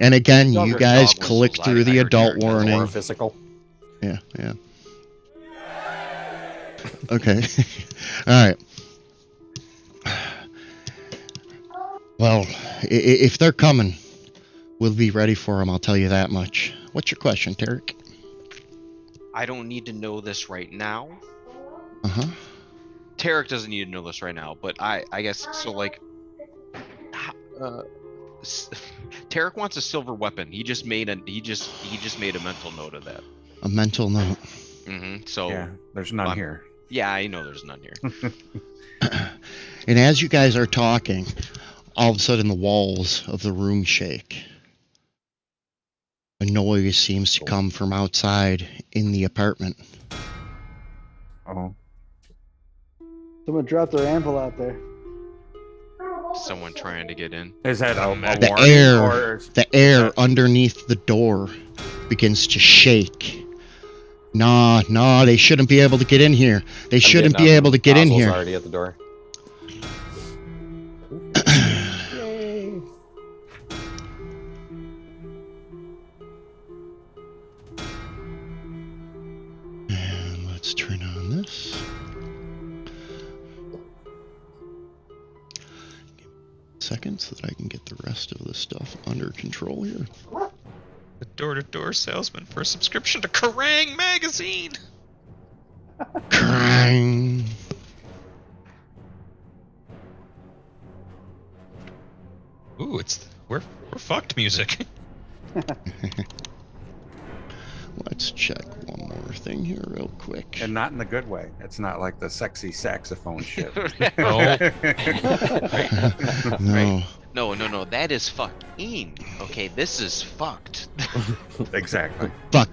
And again, you guys click through the adult warning.
More physical.
Yeah. Okay. All right. Well, if they're coming, we'll be ready for them, I'll tell you that much. What's your question, Tarek?
I don't need to know this right now.
Uh-huh.
Tarek doesn't need to know this right now, but I guess so. Like, Tarek wants a silver weapon. He just made a mental note of that.
A mental note.
So
Yeah, there's none here.
Yeah, I know there's none here.
And as you guys are talking, all of a sudden the walls of the room shake. A noise seems to come from outside in the apartment.
Oh,
Someone dropped their anvil out there.
Someone trying to get in.
is that a
The
warning or
air underneath the door begins to shake. Nah, they shouldn't be able to get in here. They shouldn't be able to get in here.
Already at the door. Yay.
And let's turn on this. Second so that I can get the rest of the stuff under control here.
The door-to-door salesman for a subscription to Kerrang! Magazine!
Kerrang!
Ooh, we're fucked music.
Let's check one more thing here real quick.
and not in the good way. It's not like the sexy saxophone shit.
No.
No.
That is fucking. Okay, this is fucked.
Exactly.
All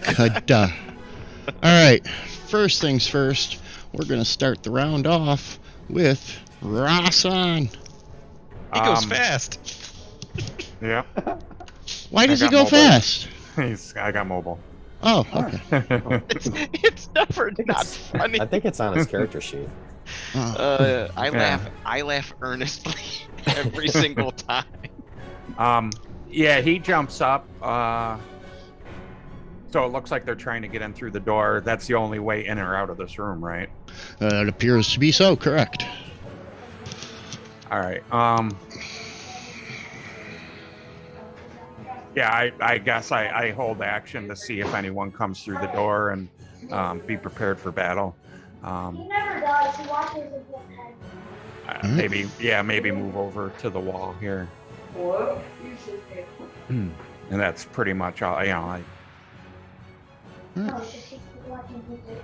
right, first things first, we're going to start the round off with Rasan.
He goes fast.
Yeah.
Why does he
got
go
mobile.
fast?
I got mobile.
Oh, okay.
It's never not funny.
I think it's on his character sheet.
Oh.
I laugh earnestly every single time.
Yeah, he jumps up. So it looks like they're trying to get in through the door. That's the only way in or out of this room, right?
It appears to be so, correct.
All right. Yeah, I guess I hold action to see if anyone comes through the door and be prepared for battle.
He never does. He watches his head.
Maybe move over to the wall here.
What? You should pick.
And that's pretty much all.
No, it's just he's watching his head.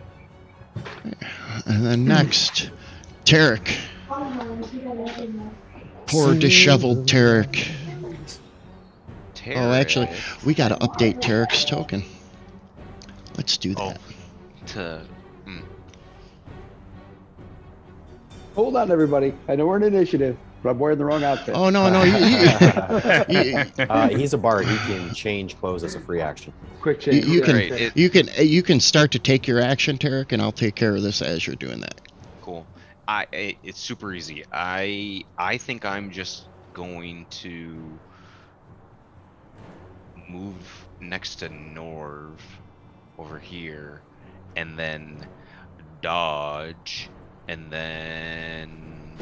And then next, Tarek.
He doesn't know.
Poor disheveled Tarek. Oh, actually,
Tarek
we got to update Tarek's token. Let's do that.
Hold on, everybody. I know we're in initiative, but I'm wearing the wrong outfit.
Oh, no.
He's a bard. He can change clothes as a free action.
Quick change.
You can start to take your action, Tarek, and I'll take care of this as you're doing that.
Cool. It's super easy. I think I'm just going to move next to Norv over here, and then dodge, and then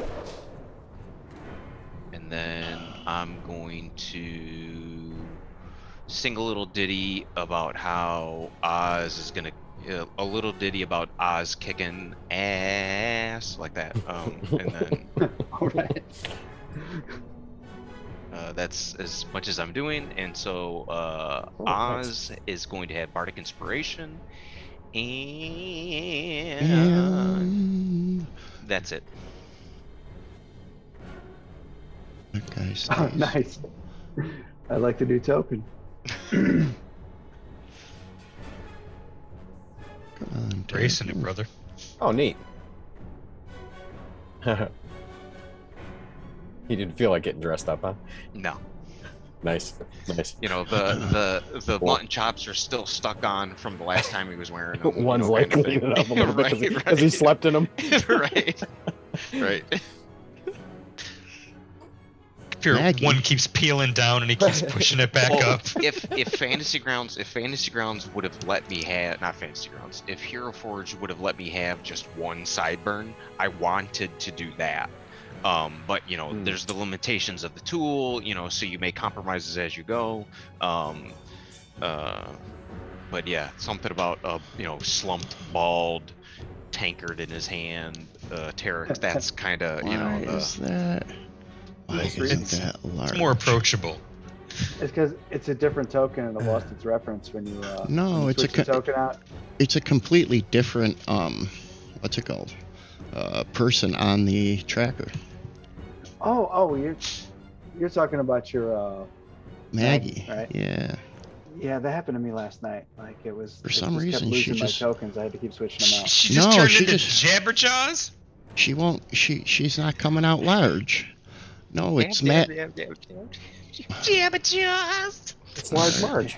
I'm going to sing a little ditty about how Oz is gonna. A little ditty about Oz kicking ass, like that. And then
All right.
that's as much as I'm doing. And so Oz is going to have Bardic Inspiration, and that's it.
That guy's
Oh, nice. I like the new token.
Come on, Tarek.
Racing it, brother.
Oh, neat. He didn't feel like getting dressed up, huh?
No,
Nice.
you know the mutton chops are still stuck on from the last time he was wearing them.
One's like
kind of thing.
cleaning it up a little bit
Right,
because he slept in them.
right.
Maggie.
One keeps peeling down and he keeps pushing it back
Well,
up.
if Fantasy Grounds would have let me have, not Fantasy Grounds, if Hero Forge would have let me have just one sideburn, I wanted to do that. But you know, there's the limitations of the tool, you know, so you make compromises as you go. But yeah, something about slumped, bald tankard in his hand, Tarek. That's kind of
Why is that? Why isn't that large?
It's more approachable.
It's because it's a different token and it lost its reference when you
No,
when you
it's a
switch the token out.
It's a completely different what's it called? Person on the tracker.
Oh, you're talking about your
Maggie.
right?
Yeah.
Yeah, that happened to me last night. Like it
For
just
some
kept
reason, she
losing my
just
tokens. I had to keep switching them out.
She just
No,
turned
she
into
just-
Jabberjaws.
she won't. She's not coming out large. No, it's Matt.
Jabberjaws.
It's large Marge.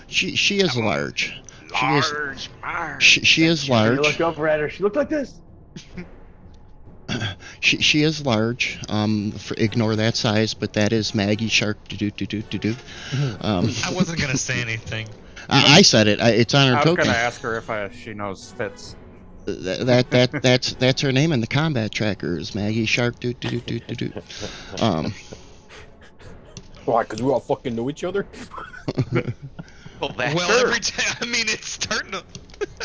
She is large.
Large Marge.
She is
When you
large.
looked over at her, she looked like this.
She is large. Ignore that size, but that is Maggie Shark.
I wasn't gonna say anything.
I said it. It's on her
I was
token.
gonna ask her if she knows Fitz.
That's her name in the combat tracker is Maggie Shark.
Why? Because we all fucking know each other.
Well, that's
Well,
her.
every time. I mean, it's starting to.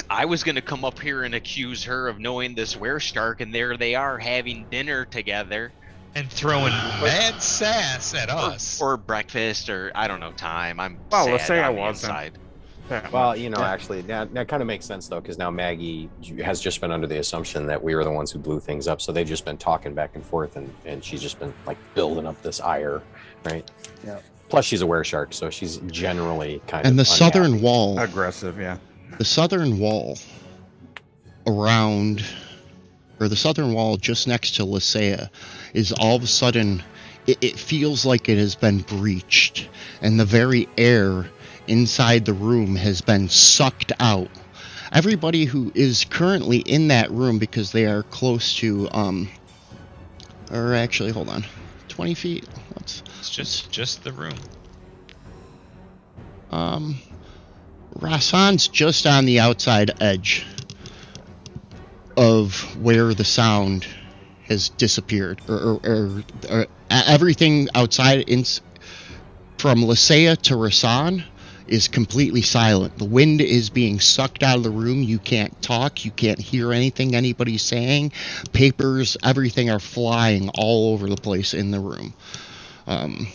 I was gonna come up here and accuse her of knowing this werestark, and there they are having dinner together,
And throwing mad sass at us.
or breakfast, or I don't know time. I'm
Well,
sad
let's say I
on the
wasn't.
inside.
Well, you know,
Yeah.
actually, that kind of makes sense though, because now Maggie has just been under the assumption that we were the ones who blew things up, so they've just been talking back and forth, and she's just been like building up this ire, right?
Yeah.
Plus, she's a wereshark, so she's generally kind of.
And the southern
unhappy.
wall,
Aggressive, yeah.
the southern wall around, or the southern wall just next to Lysaea, is all of a sudden, it feels like it has been breached, and the very air inside the room has been sucked out. Everybody who is currently in that room, because they are close to, or actually, hold on, 20 feet.
It's just the room.
Rasan's just on the outside edge of where the sound has disappeared, or everything outside from Lysaea to Rasan is completely silent. The wind is being sucked out of the room. You can't talk. You can't hear anything anybody's saying. Papers, everything are flying all over the place in the room. And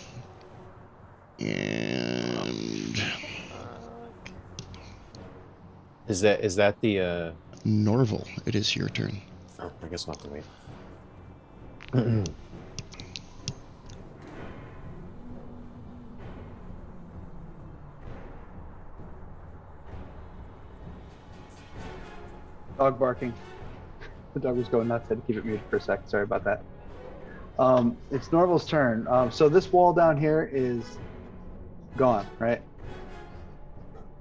Is that the?
Norval, it is your turn.
Oh, I guess I'll have to wait.
Dog barking. The dog was going nuts. I had to keep it muted for a second. Sorry about that. It's Norval's turn. So this wall down here is gone, right?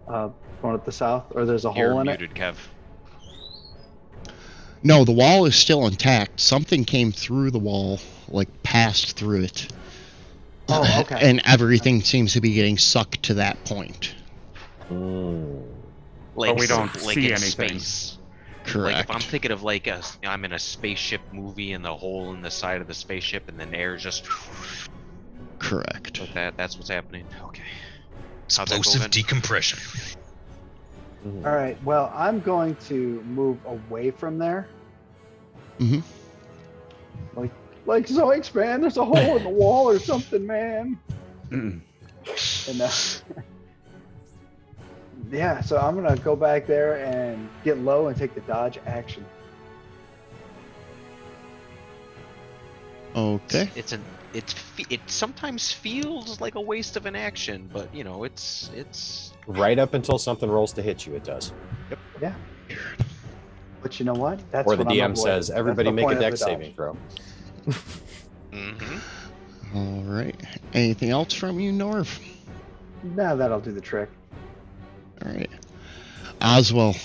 Going up the south, or there's a
You're
hole in
muted, Kev.
No, the wall is still intact. Something came through the wall, like passed through it.
Oh, okay.
And everything seems to be getting sucked to that point.
Like,
we don't
like
see
in
anything.
Space.
Correct.
Like if I'm thinking of like I'm in a spaceship movie and the hole in the side of the spaceship and then air just
Correct.
like that. That's what's happening. Okay. How'd that go,
Explosive
Vin?
decompression.
All right. Well, I'm going to move away from there.
Mhm.
Like Zoinks, man. There's a hole in the wall or something, man. And yeah, so I'm gonna go back there and get low and take the dodge action.
Okay.
It sometimes feels like a waste of an action, but you know it's
Right up until something rolls to hit you, it does.
Yeah. But you know what? That's
Or the
what I'm
DM
avoiding.
says,
That's
"Everybody
the
make a
point of
dex
the dodge.
saving throw."
All right. Anything else from you, Norv?
Now that'll do the trick.
All right. Oswell.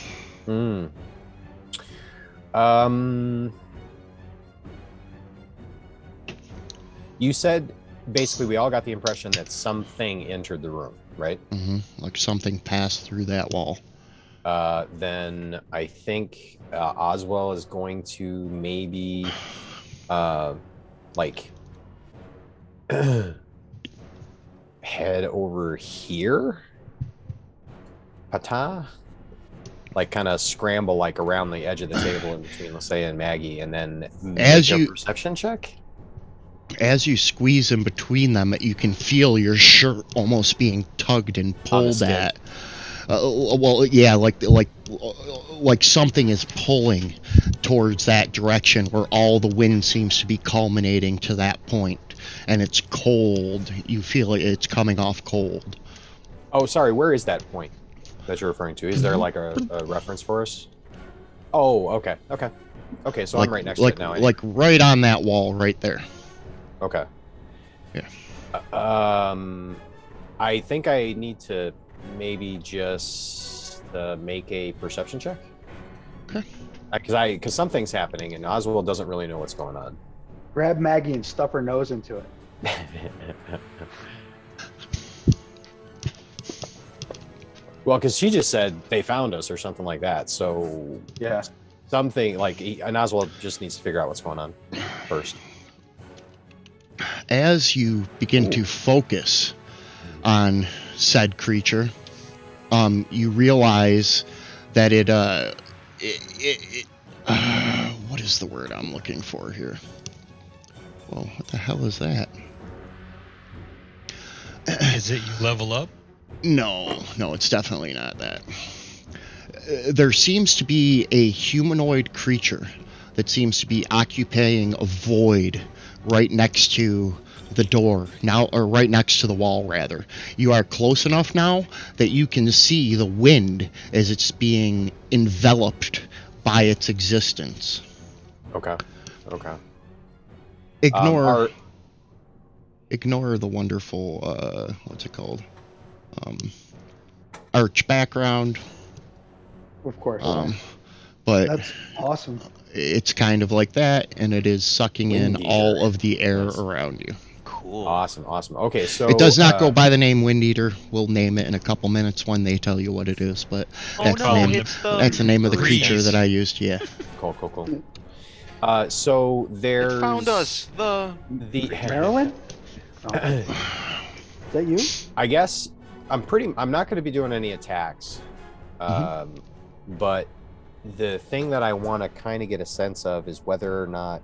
You said basically we all got the impression that something entered the room, right?
Like something passed through that wall.
Then I think Oswell is going to maybe like head over here. Pata? Like kind of scramble like around the edge of the table in between Lysaea and Maggie, and then make
As
a
you-
perception check.
As you squeeze in between them, you can feel your shirt almost being tugged and pulled
skin.
at. Well, yeah, like something is pulling towards that direction where all the wind seems to be culminating to that point, and it's cold. You feel it's coming off cold.
Oh, sorry. Where is that point that you're referring to? Is there like a reference for us? Oh, okay. So I'm right next to it now.
Like right on that wall, right there.
Okay.
Yeah.
I think I need to maybe just make a perception check.
Okay.
Because something's happening and Oswald doesn't really know what's going on.
Grab Maggie and stuff her nose into it.
Well, because she just said they found us or something like that. So
Yeah.
something like, and Oswald just needs to figure out what's going on first.
As you begin to focus on said creature, you realize that what is the word I'm looking for here? Well, what the hell is that?
Is it you level up?
No, it's definitely not that. There seems to be a humanoid creature that seems to be occupying a void right next to the door now, or right next to the wall rather. You are close enough now that you can see the wind as it's being enveloped by its existence.
Okay.
Ignore the wonderful what's it called? Arch background.
Of course.
But
That's awesome.
it's kind of like that, and it is sucking
Wind
in
Eater.
all of the air
Nice.
around you.
Cool.
Awesome. Okay, so
It does not go by the name Wind Eater. We'll name it in a couple minutes when they tell you what it is, but that's the name of the creature that I used. Yeah.
Cool. So there's
It found us. The
Marilyn? Oh. Is that you?
I guess I'm not going to be doing any attacks. But the thing that I want to kind of get a sense of is whether or not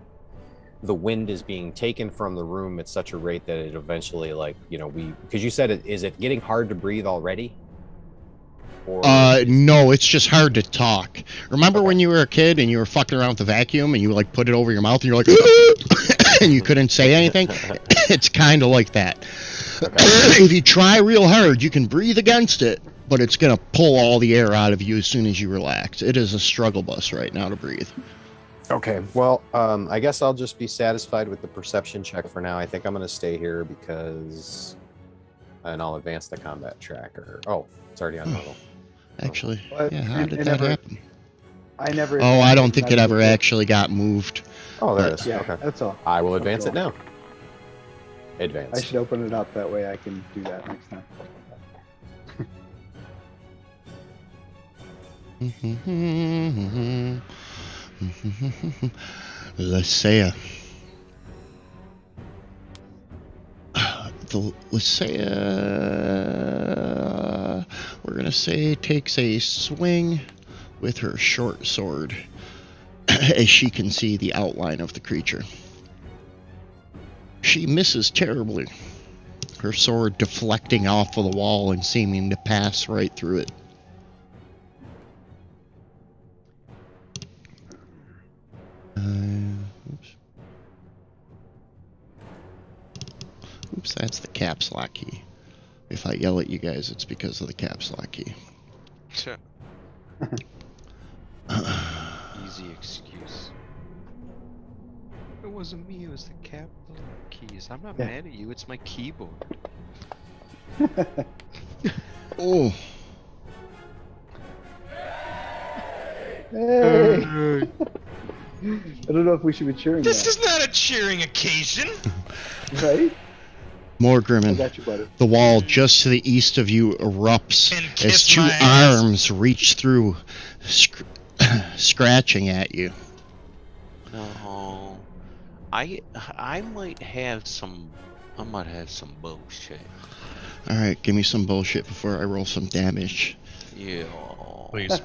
the wind is being taken from the room at such a rate that it eventually, like, because you said is it getting hard to breathe already? Or
No, it's just hard to talk. Remember when you were a kid and you were fucking around with the vacuum and you like put it over your mouth and you're like and you couldn't say anything? It's kind of like that. If you try real hard, you can breathe against it, but it's going to pull all the air out of you as soon as you relax. It is a struggle bus right now to breathe.
Okay, well, I guess I'll just be satisfied with the perception check for now. I think I'm going to stay here and I'll advance the combat tracker. Oh, it's already on normal.
Actually,
But
yeah, how
it
did that
never-
happen?
I never.
Oh, I don't think it ever actually got moved.
Oh, there it is.
Yeah,
Okay.
that's all.
I will advance it
That's
now. Advance.
I should open it up, that way I can do that next time.
Lysaea. The Lysaea, we're going to say, takes a swing with her short sword as she can see the outline of the creature. She misses terribly, her sword deflecting off of the wall and seeming to pass right through it. Oops, that's the caps lock key. If I yell at you guys, it's because of the caps lock key.
Easy excuse. It wasn't me, it was the capital keys. I'm not mad at you, it's my keyboard.
Oh.
Hey! I don't know if we should be cheering
This
that,
is not a cheering occasion.
right?
More
I
Grimmin.
got you, buddy.
The wall just to the east of you erupts
And
as
kiss
two
my ass.
arms reach through, scratching at you.
No. I might have some bullshit.
Alright, give me some bullshit before I roll some damage.
Yeah.
Please.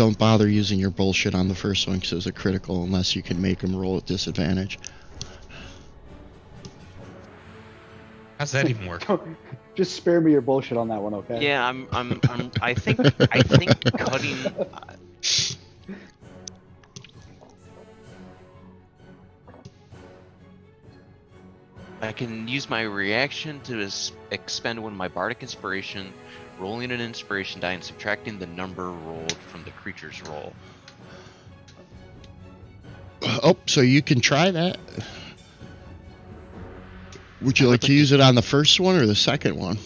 don't bother using your bullshit on the first one because it was a critical unless you can make him roll at disadvantage.
How's that even work?
Just spare me your bullshit on that one, okay?
Yeah, I think cutting. I can use my reaction to expend one of my bardic inspiration, rolling an inspiration die and subtracting the number rolled from the creature's roll.
Oh, so you can try that. Would you like to use it on the first one or the second one?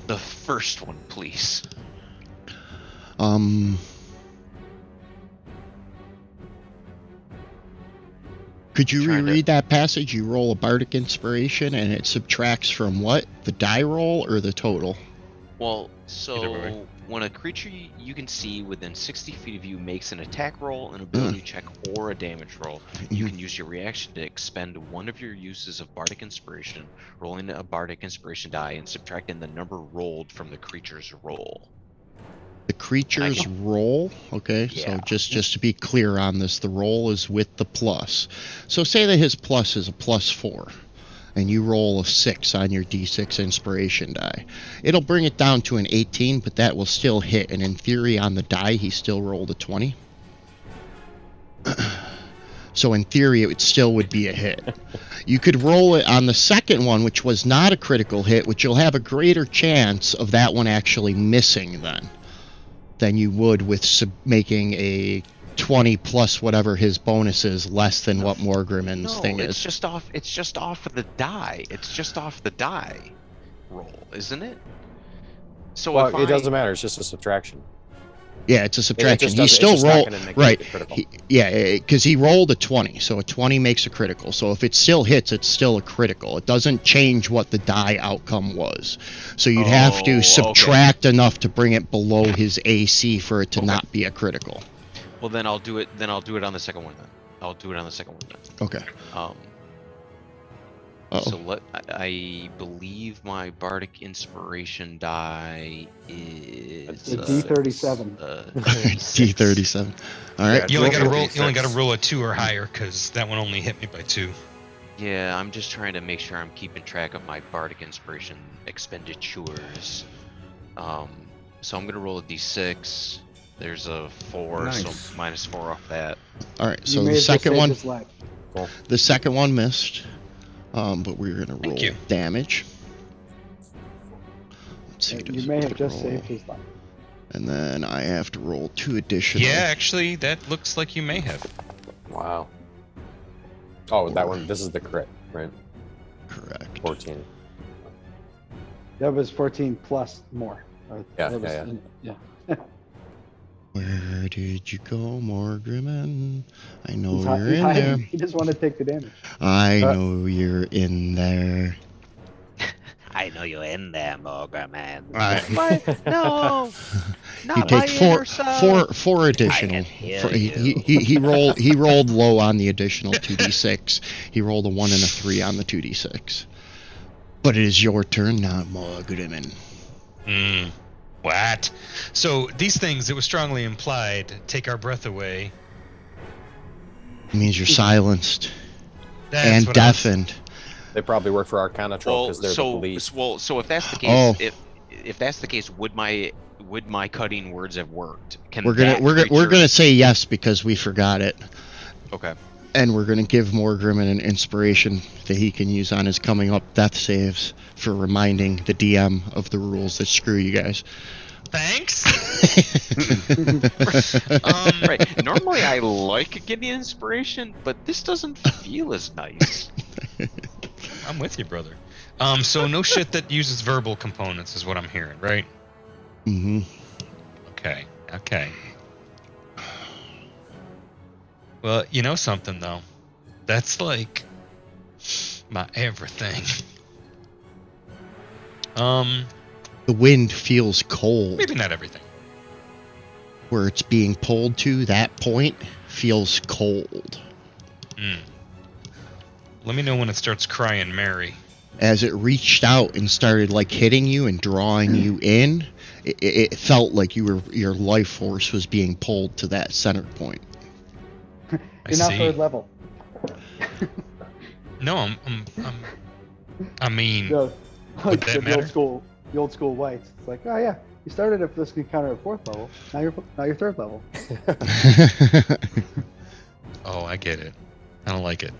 The first one, please.
Could you reread that passage? You roll a bardic inspiration and it subtracts from what? The die roll or the total?
Well, so when a creature you can see within 60 feet of you makes an attack roll, an ability check, or a damage roll, you can use your reaction to expend one of your uses of bardic inspiration, rolling a bardic inspiration die and subtracting the number rolled from the creature's roll.
The creature's roll? Okay,
Yeah.
so just to be clear on this, the roll is with the plus. So say that his plus is a +4, and you roll a 6 on your d6 inspiration die. It'll bring it down to an 18, but that will still hit, and in theory on the die, he still rolled a 20. So in theory, it still would be a hit. You could roll it on the second one, which was not a critical hit, which you'll have a greater chance of that one actually missing then than you would with making a 20 plus whatever his bonus is less than what Morgrimm's thing is.
It's just off of the die. It's just off the die roll, isn't it? So
well, it doesn't matter. It's just a subtraction.
Yeah, it's a subtraction. He still rolled right. Because he rolled a 20, so a 20 makes a critical. So if it still hits, it's still a critical. It doesn't change what the die outcome was. So you'd have to subtract enough to bring it below his AC for it to not be a critical.
Well, then I'll do it. Then I'll do it on the second one. Then I'll do it on the second one. Then.
Okay.
So I believe my bardic inspiration die is
a D37.
D37. All right.
You only got to roll. You only got to roll a 2 or higher because that one only hit me by 2.
Yeah, I'm just trying to make sure I'm keeping track of my bardic inspiration expenditures. So I'm gonna roll a D6. There's a 4, so -4 off that.
All right. So the second one. The second one missed. But we're gonna roll damage. Let's see.
You may have just saved his life.
And then I have to roll 2 additional.
Yeah, actually, that looks like you may have.
Wow. Oh, that one. This is the crit, right?
Correct.
14.
That was 14 plus more.
Yeah.
Where did you go, Morgrimmin? I know
He's
you're in there.
He just want to take the damage.
I know you're in there.
I know you're in there, Morgrimmin.
Right.
No.
You take four additional. He rolled low on the additional 2d6. He rolled a 1 and a 3 on the 2d6. But it is your turn now, Morgrimmin.
What? So these things, it was strongly implied, take our breath away.
It means you're silenced and deafened.
They probably work for Arcana Troll because they're the police.
So if that's the case, if that's the case, would my cutting words have worked?
We're gonna say yes because we forgot it.
Okay.
And we're gonna give Morgrimmin an inspiration that he can use on his coming up death saves for reminding the DM of the rules that screw you guys.
Thanks.
Right. Normally I like getting inspiration, but this doesn't feel as nice.
I'm with you, brother. So no shit that uses verbal components is what I'm hearing, right?
Mm-hmm.
Okay. Well, you know something though. That's like my everything.
The wind feels cold.
Maybe not everything.
Where it's being pulled to, that point feels cold.
Let me know when it starts crying Mary.
as it reached out and started like hitting you and drawing you in, it felt like your life force was being pulled to that center point.
You're now third level.
No, I mean,
No,
would
like
that
the
matter?
old school whites. It's like, oh yeah, you started at this encounter at 4th level. Now you're 3rd level.
Oh, I get it. I don't like it.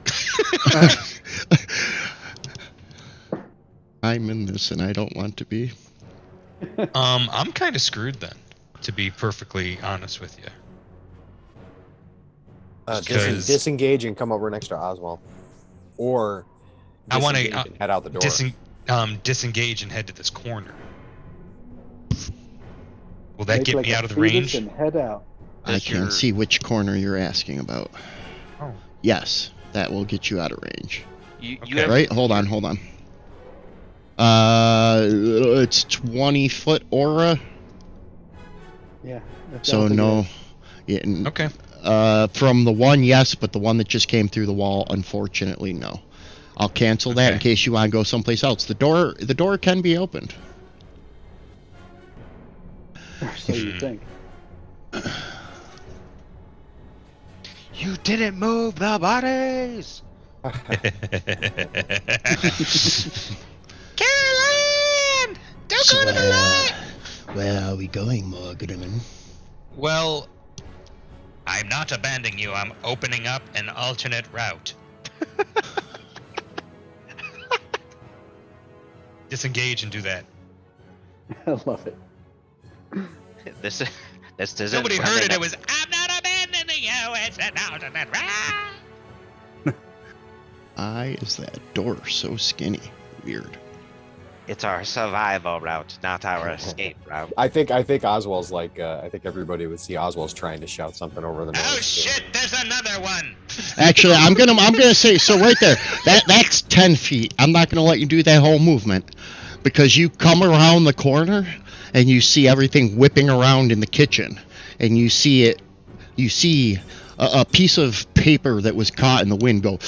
I'm in this and I don't want to be.
I'm kind of screwed then, to be perfectly honest with you. Because-
Disengage and come over next to Oswald, or
I want to
disengage and head out the door.
disengage and head to this corner. Will that
Make
get
like
me
a
out of the
fetus
range?
and head out.
I
Does
can't
your-
see which corner you're asking about.
Oh.
Yes, that will get you out of range.
You
Okay.
have
Right? Hold on. It's 20-foot aura,
Yeah. that's
so
all
no.
it
Yeah,
Okay.
from the one, yes, but the one that just came through the wall, unfortunately, no. I'll cancel that in
Okay.
case you want to go someplace else. The door can be opened.
is. So you think.
You didn't move the bodies.
Caroline! Don't go to the light!
Where are we going, Morgan?
Well, I'm not abandoning you. I'm opening up an alternate route.
Disengage and do that.
I love it.
This doesn't.
Nobody heard it. It was, I'm not abandoning you. It's an alternate route.
Why is that door so skinny? Weird.
It's our survival route, not our escape route.
I think Oswald's like I think everybody would see Oswald's trying to shout something over the noise.
Oh shit! There's another one.
Actually, I'm gonna say so right there. That's 10 feet. I'm not gonna let you do that whole movement because you come around the corner and you see everything whipping around in the kitchen, and you see it. You see a piece of paper that was caught in the wind go,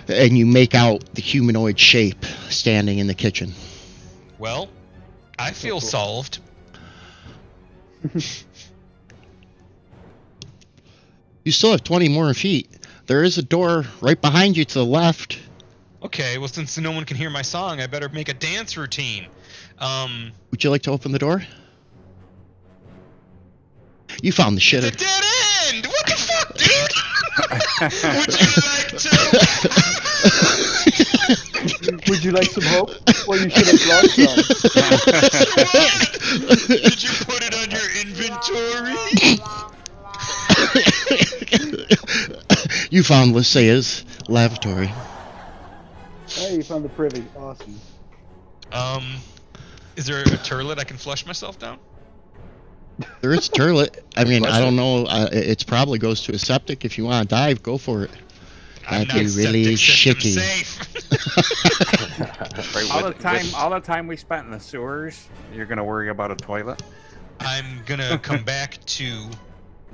and you make out the humanoid shape standing in the kitchen.
Well, I feel solved.
You still have 20 more feet. There is a door right behind you to the left.
Okay, well, since no one can hear my song, I better make a dance routine.
Would you like to open the door? You found the
It's a
shitter.
dead end! What the fuck, dude? Would you like to...
Would you like some hope? Well, you should have brought some.
Did you put it on your inventory?
You found Lysia's lavatory.
Hey, you found the privy. Awesome.
Is there a turlet I can flush myself down?
There is a turlet. I mean, I don't know. It probably goes to a septic. If you want to dive, go for it.
I'm
That'd
not
be really
septic system
shitty.
safe.
All the time we spent in the sewers, you're gonna worry about a toilet.
I'm gonna come back to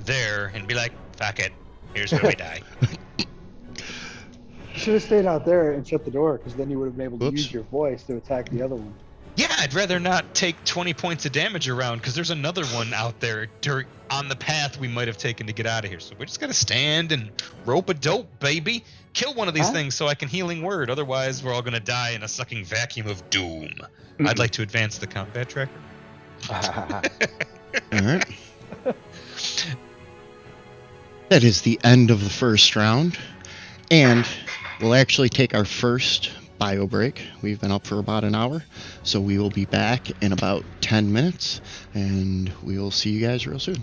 there and be like, fuck it. Here's where we die.
You should have stayed out there and shut the door, because then you would have been able to
Oops.
use your voice to attack the other one.
Yeah, I'd rather not take 20 points of damage around because there's another one out there on the path we might have taken to get out of here. So we're just gonna stand and rope a dope, baby. Kill one of these
Huh?
things so I can healing word. Otherwise, we're all gonna die in a sucking vacuum of doom. I'd like to advance the combat tracker.
All right. That is the end of the first round. And we'll actually take our first bio break. We've been up for about an hour. So we will be back in about 10 minutes. And we will see you guys real soon.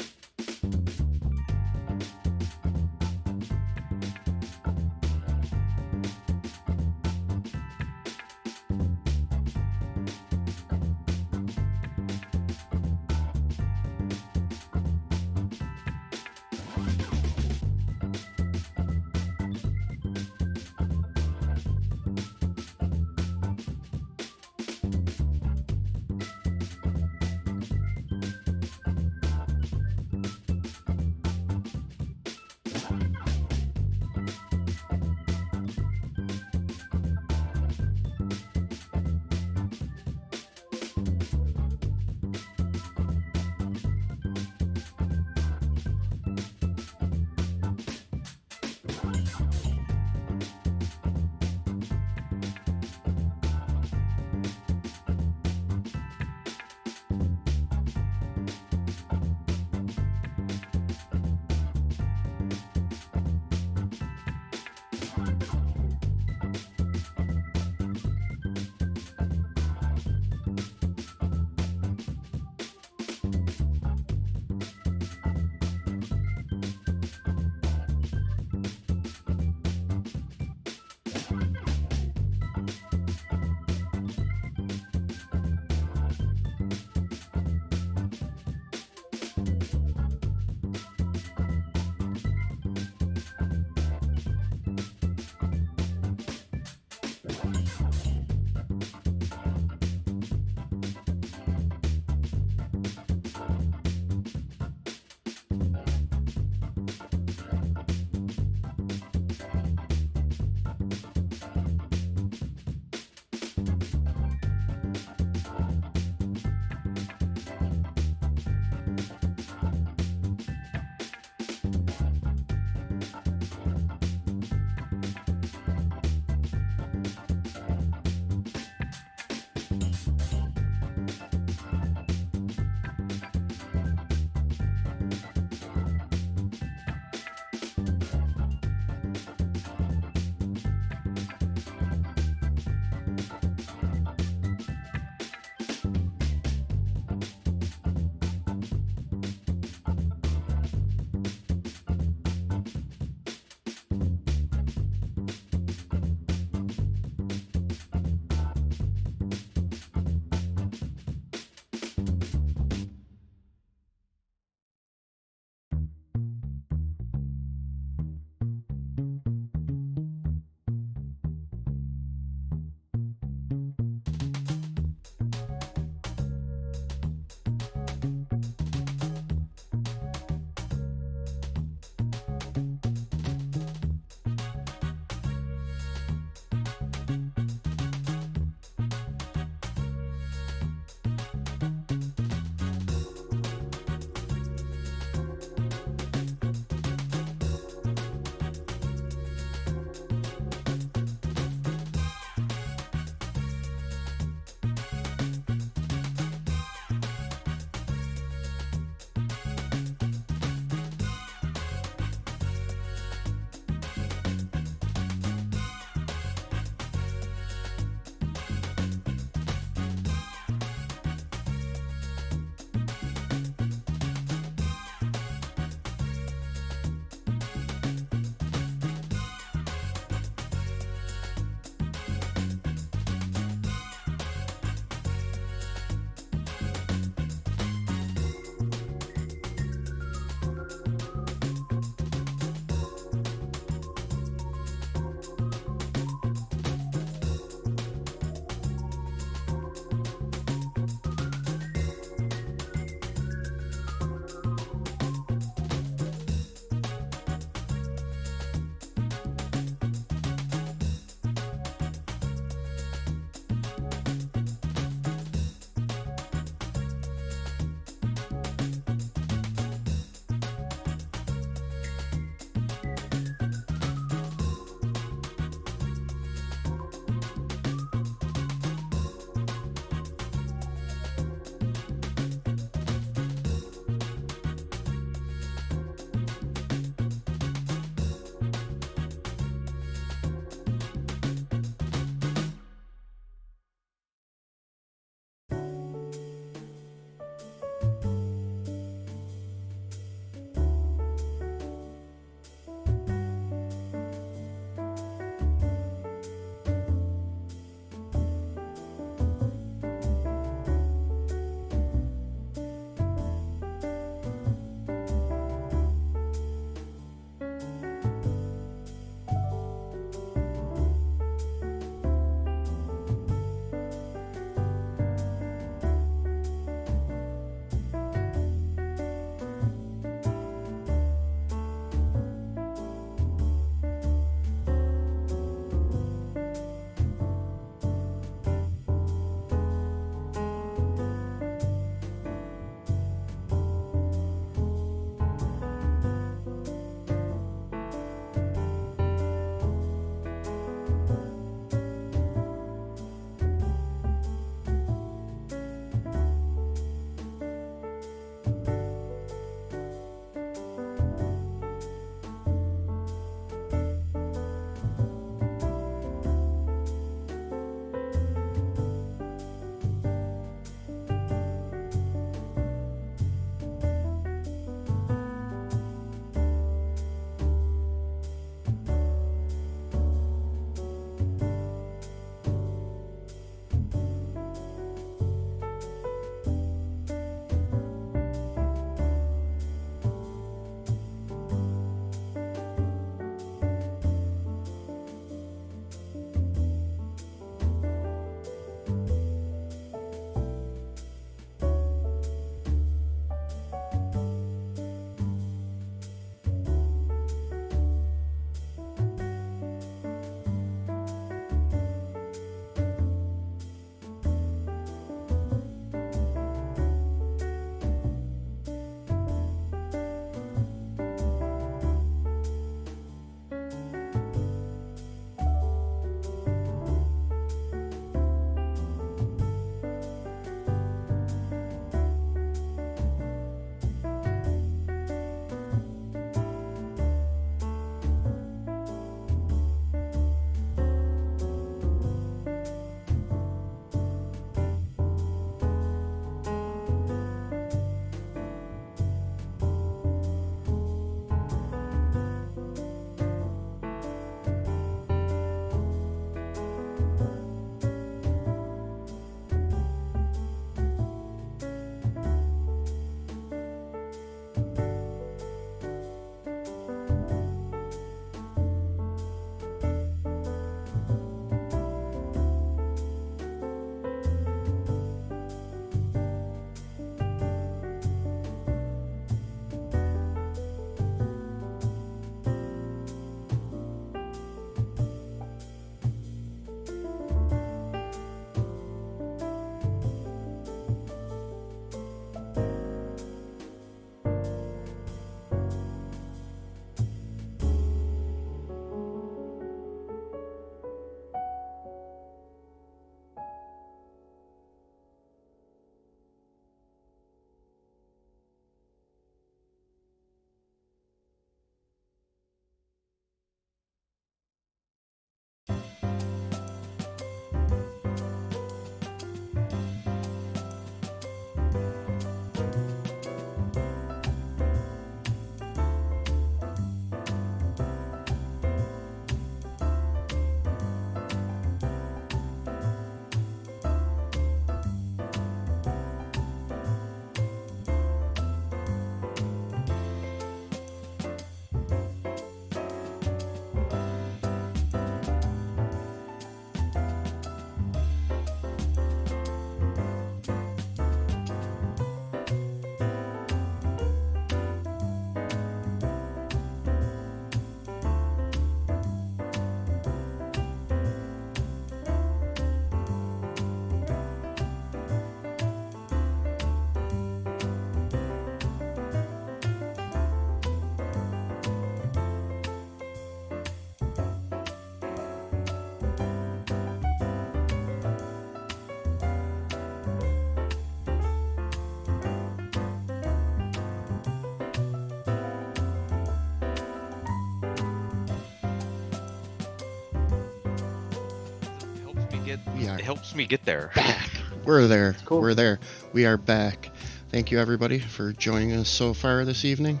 We are
It helps me get there.
back. We're there.
Cool.
We're there. We are back. Thank you, everybody, for joining us so far this evening,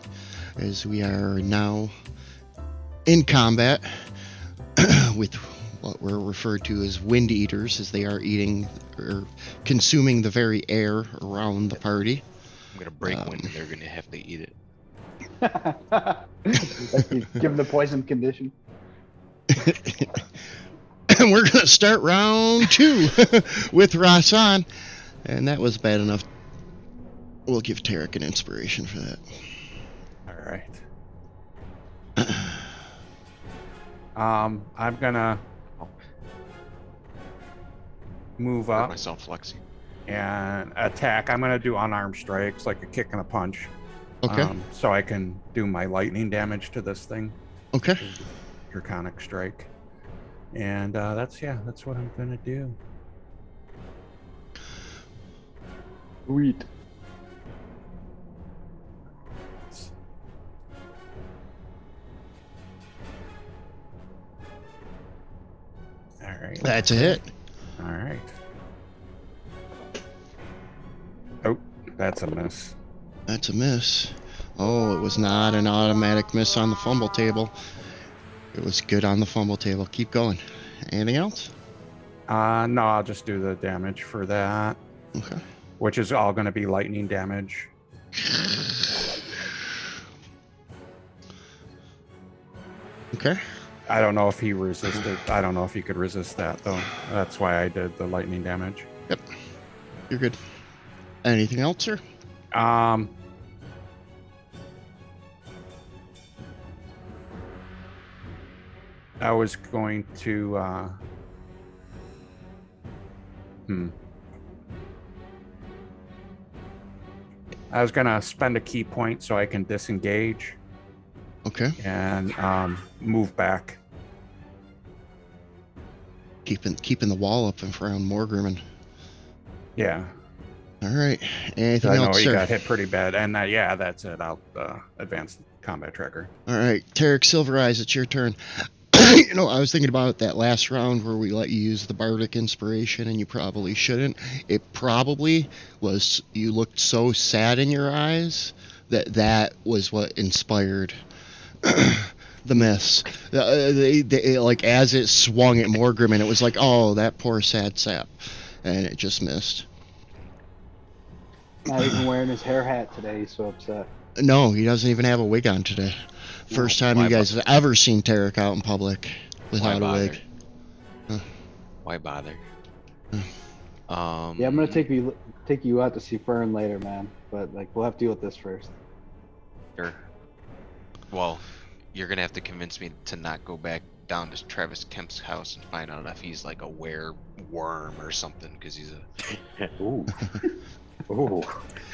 as we are now in combat with what were referred to as wind eaters, as they are eating or consuming the very air around the party.
I'm gonna break wind, and they're gonna have to eat it.
Like you give them the poison condition.
And we're going to start round 2 with Rasan. And that was bad enough. We'll give Tarek an inspiration for that.
All right. I'm gonna move
Hurt
up
myself flexing.
and attack. I'm gonna do unarmed strikes, like a kick and a punch.
Okay.
So I can do my lightning damage to this thing.
Okay.
Draconic strike. And that's what I'm gonna do.
Sweet.
All right.
That's a hit.
All right. Oh, that's a miss.
That's a miss. Oh, it was not an automatic miss on the fumble table. It was good on the fumble table. Keep going. Anything else?
No, I'll just do the damage for that,
Okay.
which is all going to be lightning damage.
Okay.
I don't know if he resisted. I don't know if he could resist that, though. That's why I did the lightning damage.
Yep. You're good. Anything else, sir?
I was going to I was gonna spend a key point so I can disengage
Okay.
and move back.
Keeping the wall up in front of Morgrimmon.
Yeah,
All right. Anything
I know
else,
he
sir?
got hit pretty bad, and that's it. I'll advance the combat tracker.
All right, Tarek Silver Eyes, it's your turn. You know, I was thinking about that last round where we let you use the bardic inspiration, and you probably shouldn't. It probably was you looked so sad in your eyes that was what inspired the miss. They, like as it swung at Morgrimmon, it was like, oh, that poor sad sap, and it just missed.
Not even wearing his hair hat today. He's so upset.
No, he doesn't even have a wig on today. First time
Why
you guys have ever seen Tarek out in public without a wig. Huh.
Why bother?
Hmm.
Yeah, I'm gonna take you out to see Fern later, man. But like, we'll have to deal with this first.
Sure. Well, you're gonna have to convince me to not go back down to Travis Kemp's house and find out if he's like a worm or something, because he's a
Ooh. Ooh.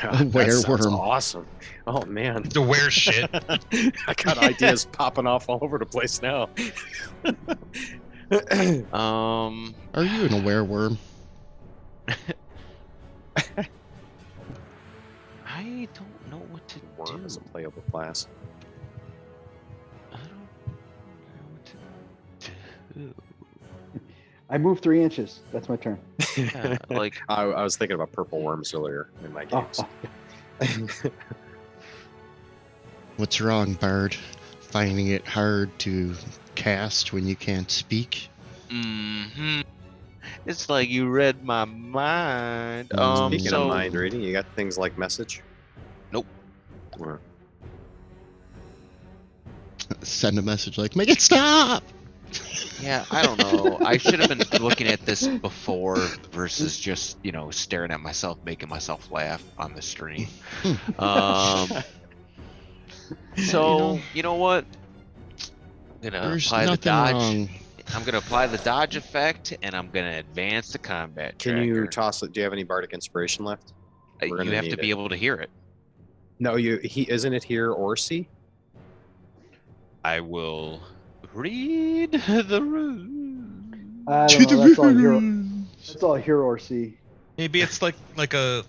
A
That sounds
werewolf.
awesome. Oh man.
To wear shit.
I got ideas popping off all over the place now.
Are you an aware worm?
I don't know what to
Worm
do.
is a playable class.
I don't know what to do.
I moved 3 inches. That's my turn.
Yeah, like
I was thinking about purple worms earlier in my
Oh,
games.
What's wrong, Bard? Finding it hard to cast when you can't speak?
it's like you read my mind.
Speaking
so
of mind reading, you got things like message?
Nope.
Or-
Send a message like, make it stop!
yeah, I don't know. I should have been looking at this before versus just staring at myself, making myself laugh on the stream. So you know what? I'm gonna
There's
apply the
nothing
dodge.
wrong.
I'm gonna apply the dodge effect, and I'm gonna advance the combat.
Can you
tracker.
toss it? Do you have any bardic inspiration left? We're
You
gonna
have to
need
be
it.
able to hear it.
No, he isn't it here or see?
I will read the room.
I don't know. That's all hero. That's all hero or see.
Maybe it's like a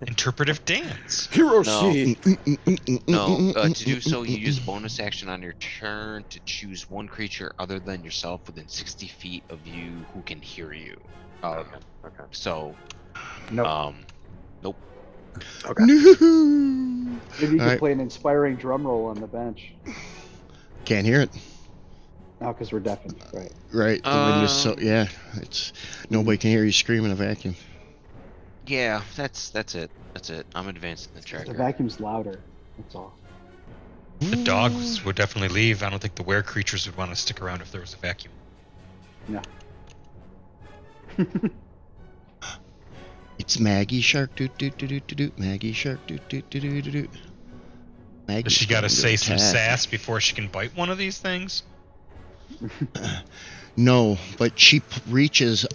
interpretive dance.
Hiroshi.
No, to do so, you use a bonus action on your turn to choose one creature other than yourself within 60 feet of you who can hear you.
Oh, okay. Okay.
So,
Nope.
nope.
Okay.
Maybe you
All
could
right.
play an inspiring drum roll on the bench.
Can't hear it.
No, because we're deafened, right?
Right. The wind is so.
Um,
Yeah. It's nobody can hear you scream in a vacuum.
Yeah, that's it. That's it. I'm advancing the
The
tracker.
vacuum's louder. That's all.
The dogs would definitely leave. I don't think the were creatures would want to stick around if there was a vacuum.
No.
It's Maggie Shark. Doot doot doot doot doot doot. Maggie Shark. Doot doot doot doot doot doot. Maggie's
Does she got to
going
say some
attack.
sass before she can bite one of these things?
No, but she reaches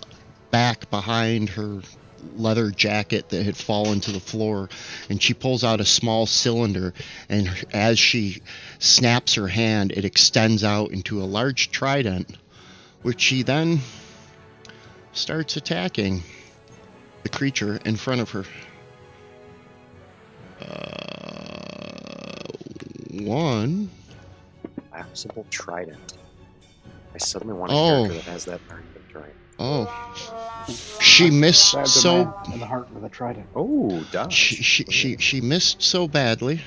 back behind her leather jacket that had fallen to the floor, and she pulls out a small cylinder, and as she snaps her hand, it extends out into a large trident, which she then starts attacking the creature in front of her. One.
Collapsible trident. I suddenly want a
Oh.
character that has that in terrain.
Oh, she missed
Stabbed a
so.
man in the heart with a trident.
Oh, dodge.
She missed so badly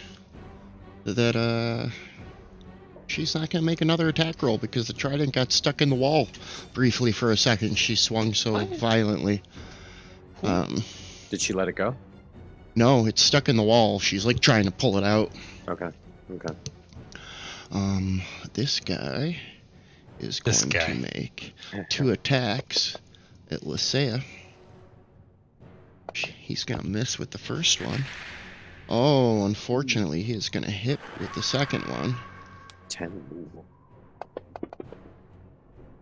that she's not gonna make another attack roll because the trident got stuck in the wall briefly for a second. She swung so violently.
Did she let it go?
No, it's stuck in the wall. She's like trying to pull it out.
Okay. Okay.
This guy is
This
going
guy.
to make 2 attacks at Lysaea. He's gonna miss with the first one. Oh, unfortunately, he is gonna hit with the second one,
10.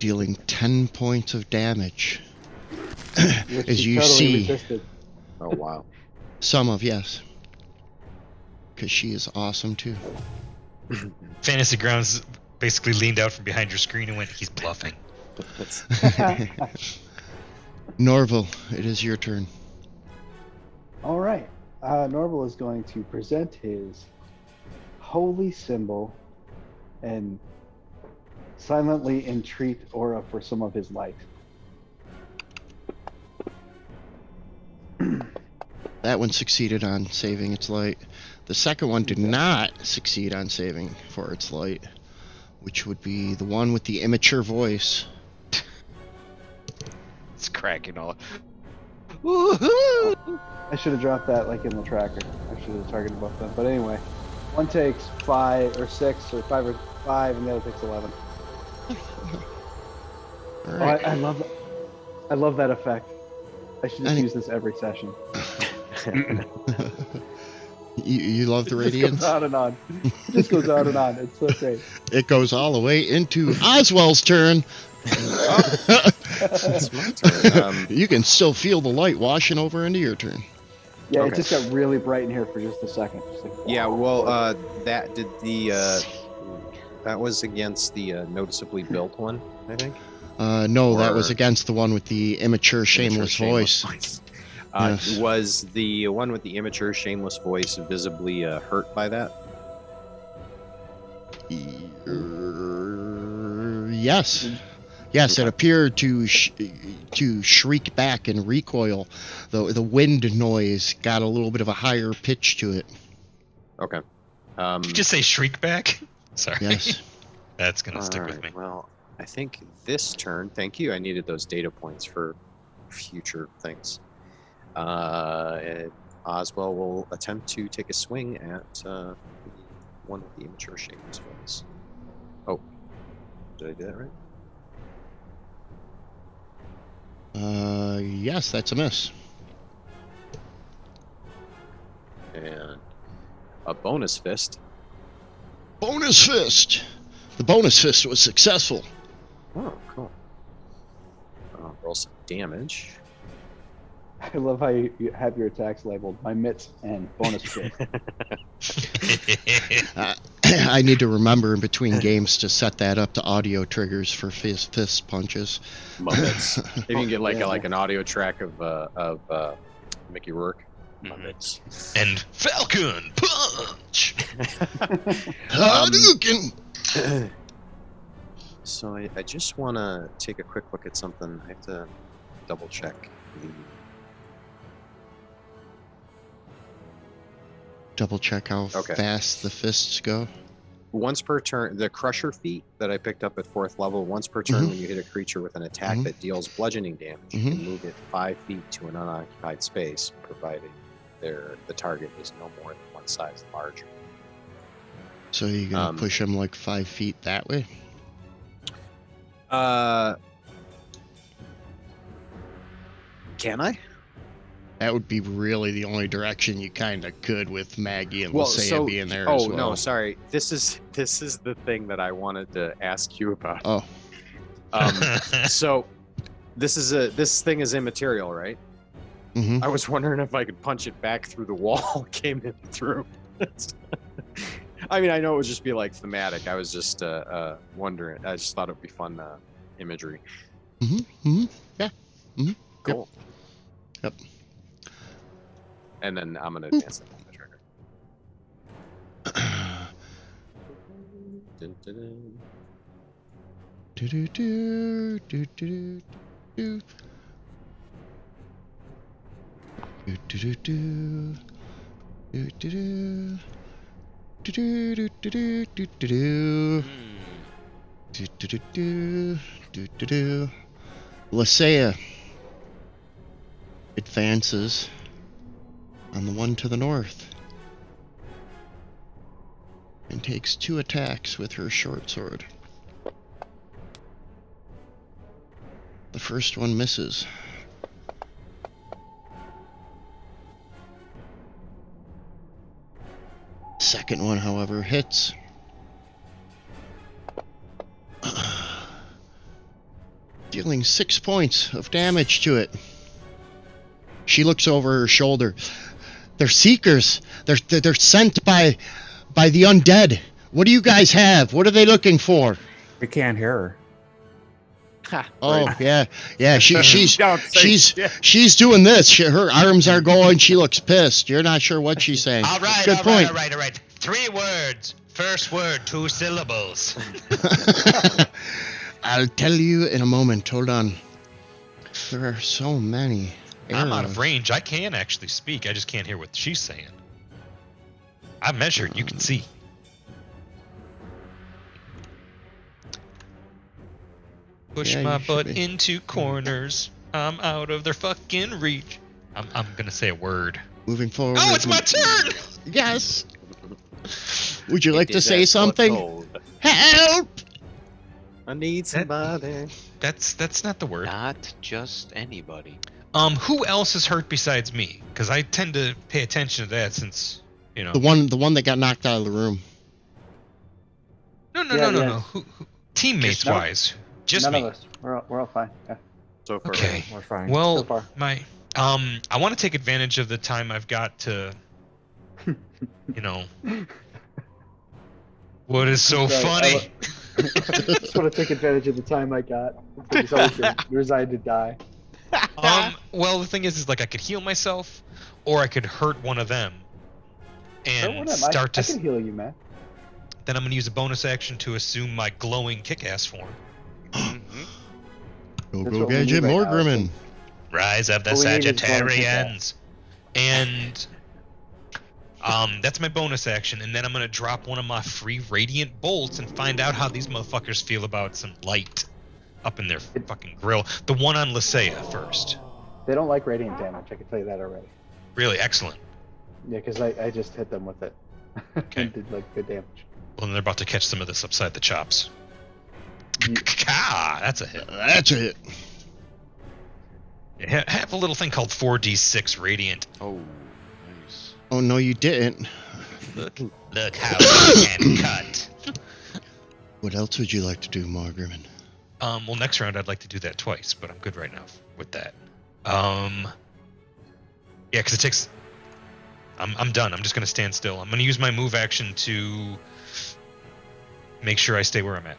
dealing 10 points of damage.
Which
As
she
you
totally
see,
resisted.
Oh, wow.
some of yes, because she is awesome too.
Fantasy Grounds basically leaned out from behind your screen and went, "He's bluffing."
Norval, it is your turn.
All right. Norval is going to present his holy symbol and silently entreat Aura for some of his light.
That one succeeded on saving its light. The second one did not succeed on saving for its light, which would be the one with the immature voice.
It's cracking all.
I should have dropped that like in the tracker. I should have targeted both of them. But anyway, one takes 5 or 6 or 5 or 5, and the other takes 11.
All right.
I love that effect. I should just
Any-
use this every session.
You love the
It just
radiance?
goes on and on. It just goes on and on. It's so great.
It goes all the way into Oswald's turn.
It's my turn.
You can still feel the light washing over into your turn.
Yeah,
Okay.
it just got really bright in here for just a second. Just like,
Yeah, well, that did the that was against the noticeably built one, I think.
No, that was
Or-
against the one with the immature, shameless voice. Yes.
Was the one with the immature, shameless voice visibly hurt by that?
Yes. Yes, it appeared to shriek back and recoil. The wind noise got a little bit of a higher pitch to it.
Okay.
Did you just say shriek back? Sorry.
Yes.
That's gonna stick with
alright,
me.
Well, I think this turn. Thank you. I needed those data points for future things. Oswald will attempt to take a swing at one with the immature shameless voice. Oh, did I do that right?
Yes, that's a miss.
And a bonus fist.
Bonus fist. The bonus fist was successful.
Oh, cool. Roll some damage.
I love how you have your attacks labeled my mitts and bonus shit.
I need to remember in between games to set that up to audio triggers for fist punches.
Muppets. If you can get like
Yeah.
like an audio track of Mickey Rourke.
Mhm.
Muppets.
And Falcon Punch.
Hadouken!
So I just want to take a quick look at something. I have to double check the.
Double check how
Okay.
fast the fists go.
Once per turn, the Crusher feat that I picked up at 4th level, once per turn
Mhm.
when you hit a creature with an attack
Mhm.
that deals bludgeoning damage, you can move it 5 feet to an unoccupied space, provided the target is no more than one size larger.
So you're gonna
Um,
push him like 5 feet that way?
Can I?
That would be really the only direction you kind of could with Maggie and
Well,
Lisea
so
being there
oh
as well.
no, sorry. This is the thing that I wanted to ask you about.
Oh,
So this thing is immaterial, right?
mm-hmm.
I was wondering if I could punch it back through the wall, came in through. I mean, I know it would just be like thematic. I was just wondering. I just thought it would be fun imagery.
Mm-hmm. Mm-hmm. Yeah. Mm-hmm.
Cool.
Yep.
And then I'm gonna advance it on the trigger. Dun, dun, dun.
Do-do-do, do-do-do, do. Do-do-do-do. Do-do-do. Do-do-do-do-do-do-do. Do-do-do-do. Do-do-do. Lisea advances on the one to the north and takes 2 attacks with her short sword. The first one misses. Second one, however, hits. Dealing 6 points of damage to it. She looks over her shoulder. They're seekers. They're sent by the undead. What do you guys have? What are they looking for?
We can't hear her.
Oh yeah. She's
Don't say shit.
she's doing this. Her arms are going. She looks pissed. You're not sure what she's saying.
All right,
Good
all
point.
right, all right. 3 words. First word, 2 syllables.
I'll tell you in a moment. Hold on. There are so many.
I'm out
arrows.
of range. I can actually speak. I just can't hear what she's saying. I've measured. You can see. Push
Yeah,
my
you should
butt
be.
into corners. I'm out of their fucking reach. I'm gonna say a word.
Moving forward.
Oh, it's my turn!
Yes. Would you like
It
to
is
say
as
something?
foretold.
Help!
I need somebody.
That's not the word.
Not just anybody.
Who else is hurt besides me? Because I tend to pay attention to that since, you know.
The one that got knocked out of the room.
No.
Yeah.
Who teammates
No.
wise? Just
None
me.
of us. We're all fine. Yeah.
So far,
Okay.
We're fine.
So
Well,
far.
I want to take advantage of the time I've got to, you know. What is so
Sorry,
funny?
Just want to take advantage of the time I got. So we can resign to die.
Well, the thing is like I could heal myself, or I could hurt one of them,
Don't
and
worry,
start
I
to.
can heal you, man.
Then I'm gonna use a bonus action to assume my glowing kick-ass form.
Mhm.
Go
That's
go
what we
gadget
need right
more
now,
Grimmin.
Rise of the
All we need is glowing
Sagittarians. And that's my bonus action, and then I'm gonna drop one of my free radiant bolts and find out how these motherfuckers feel about some light up in their fucking grill. The one on Lisea first.
They don't like radiant damage. I can tell you that already.
Really excellent.
Yeah, because I just hit them with it.
Okay.
And did like good damage.
Well, then they're about to catch some of this upside the chops.
You-
That's a hit.
That's it.
Have a little thing called 4d6 radiant.
Oh, nice.
Oh no, you didn't.
Look how we can cut.
What else would you like to do, Margrimin?
Well, next round I'd like to do that twice, but I'm good right now with that. Yeah, because it takes. I'm done. I'm just gonna stand still. I'm gonna use my move action to make sure I stay where I'm at.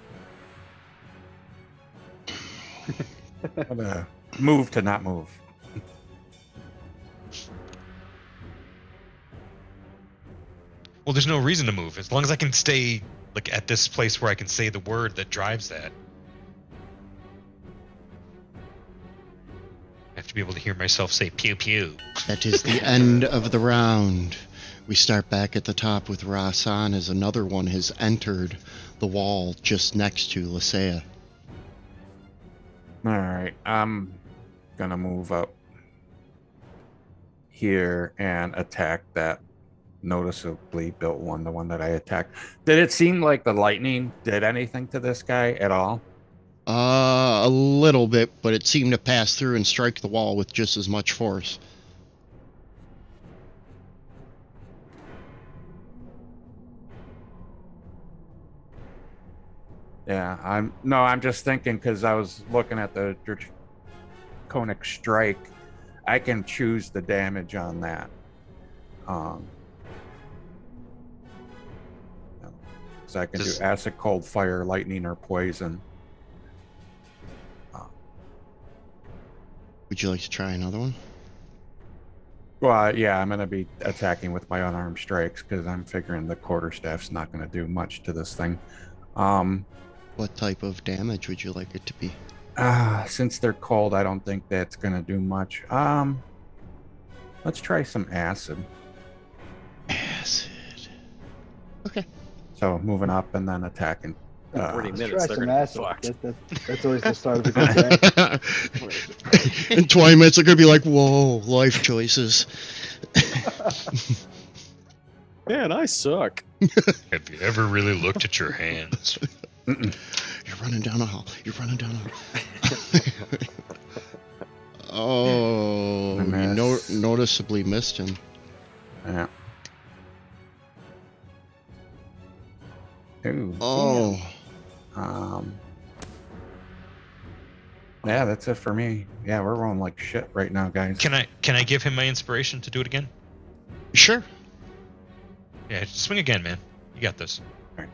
Move to not move.
Well, there's no reason to move as long as I can stay like at this place where I can say the word that drives that. I have to be able to hear myself say pew pew.
That is the end of the round. We start back at the top with Rasan as another one has entered the wall just next to Lysaea.
All right, I'm gonna move up here and attack that noticeably built one, the one that I attacked. Did it seem like the lightning did anything to this guy at all?
A little bit, but it seemed to pass through and strike the wall with just as much force.
Yeah, I'm just thinking because I was looking at the draconic strike. I can choose the damage on that. So I can do acid, cold, fire, lightning, or poison.
Would you like to try another one?
Well, yeah, I'm going to be attacking with my unarmed strikes because I'm figuring the quarterstaff's not going to do much to this thing.
What type of damage would you like it to be?
Since they're cold, I don't think that's going to do much. Let's try some acid.
Acid. Okay.
So moving up and then attacking.
40 minutes,
Try
they're
some
gonna be
acid.
fucked.
That's always the start of a good day.
In 20 minutes, they're going to be like, whoa, life choices.
Man, I suck.
Have you ever really looked at your hands?
You're running down a hall. You're running down a hall. Oh, you noticeably missed him.
Yeah. Ooh,
Oh.
Yeah, that's it for me. Yeah, we're rolling like shit right now, guys.
Can I give him my inspiration to do it again?
Sure.
Yeah, swing again, man. You got this.
All right.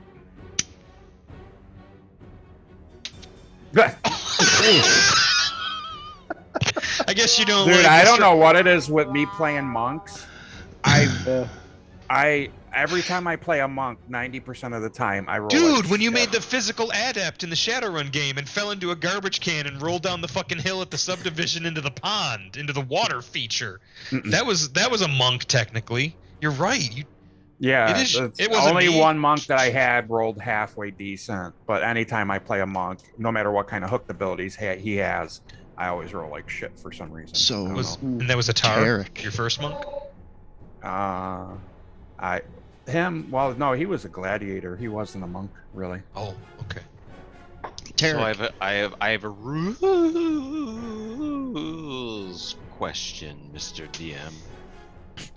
I guess you don't.
Dude,
like
I don't
Mr.
know what it is with me playing monks. I every time I play a monk, 90% of the time I roll.
Dude,
like
when you
shit.
made the physical adept in the Shadowrun game and fell into a garbage can and rolled down the fucking hill at the subdivision into the pond, into the water feature, that was a monk technically. You're right.
Yeah,
it wasn't
only
me.
one monk that I had rolled halfway decent. But anytime I play a monk, no matter what kind of hooked abilities he has, I always roll like shit for some reason.
So
I don't know.
And that was a Tar,
Tarek.
your first monk?
Well, no, he was a gladiator. He wasn't a monk, really.
Oh, okay.
Tarek.
So I have a rules question, Mr. DM.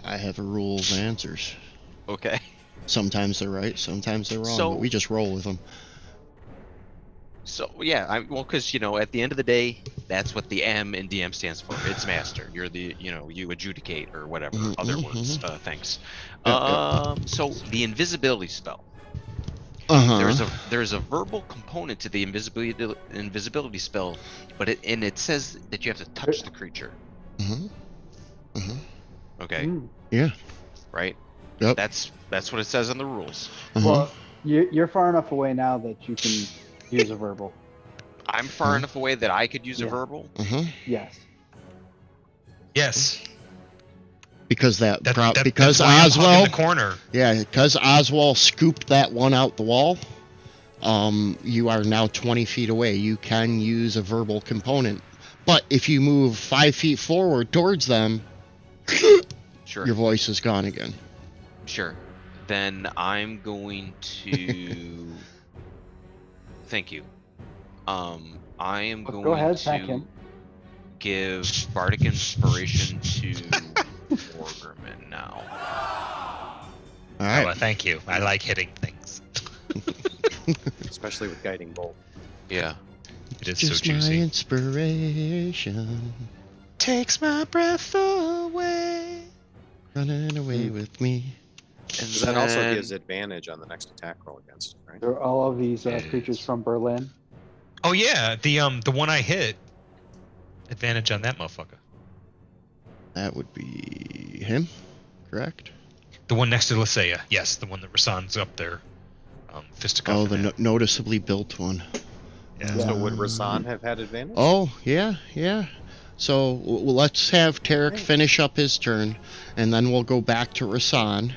I have a rules answers.
Okay.
Sometimes they're right, sometimes they're wrong,
So-
but we just roll with them.
So yeah, because at the end of the day, that's what the M in DM stands for. It's master. You're the you adjudicate or whatever other words. Thanks. So the invisibility spell.
Uh-huh.
There's a verbal component to the invisibility spell, but it says that you have to touch the creature.
Uh-huh. Uh-huh.
Okay.
Yeah.
Right.
Yep.
That's what it says in the rules.
Uh-huh.
Well, you're far enough away now that you can use a verbal.
I'm far enough away that I could use a
Yeah.
verbal.
Uh-huh.
Yes.
Yes.
Because
That's
because
why I'm hugging
Oswald,
the corner.
yeah, because Oswald scooped that one out the wall. You are now 20 feet away. You can use a verbal component, but if you move 5 feet forward towards them,
Sure.
your voice is gone again.
Sure. Then I'm going to. Thank you. I am going
Go ahead, thank
to
him.
give bardic inspiration to Orgrimmon now.
All right.
Well, thank you. I like hitting things.
Especially with guiding bolt.
Yeah.
It is
Just
so
my
juicy.
inspiration
Takes my breath away.
running away with me.
And
That also
then-
gives advantage on the next attack roll against it, right?
Are all of these creatures
Yes.
from Berlin?
Oh yeah, the one I hit. Advantage on that motherfucker.
That would be him, correct?
The one next to Lysaea. Yes, the one that Rasan's up there. Fisticuffing
Oh, the
at.
noticeably built one.
Yeah.
So would Rasan have had advantage?
Oh, yeah. So let's have Tarek finish up his turn, and then we'll go back to Rasan,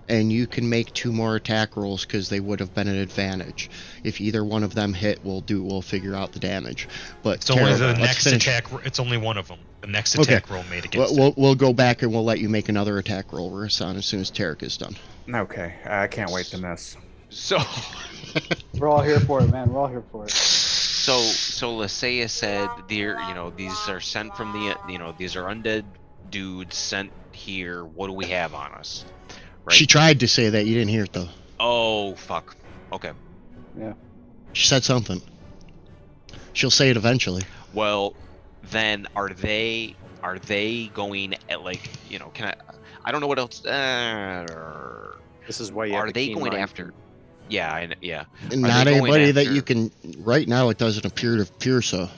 and you can make 2 more attack rolls because they would have been an advantage. If either one of them hit, we'll figure out the damage. But
It's only
Tarek,
the
let's
next
finish.
attack. It's only one of them. The next
Okay.
attack roll made against it.
We'll go back and we'll let you make another attack roll, Rasan, as soon as Tarek is done.
Okay, I can't wait to miss.
So
We're all here for it, man. We're all here for it.
so Lysaea said, "These are sent from the these are undead dudes sent here. What do we have on us?" Right?
She tried to say that. You didn't hear it, though.
Oh fuck. Okay.
She said something. She'll say it eventually.
Well, then are they going at can I don't know what else
This is why you have
are
to
they
keen
going
mind
after? Yeah.
And
Are
not
they going
anybody that
after-
you can. Right now, it doesn't appear so.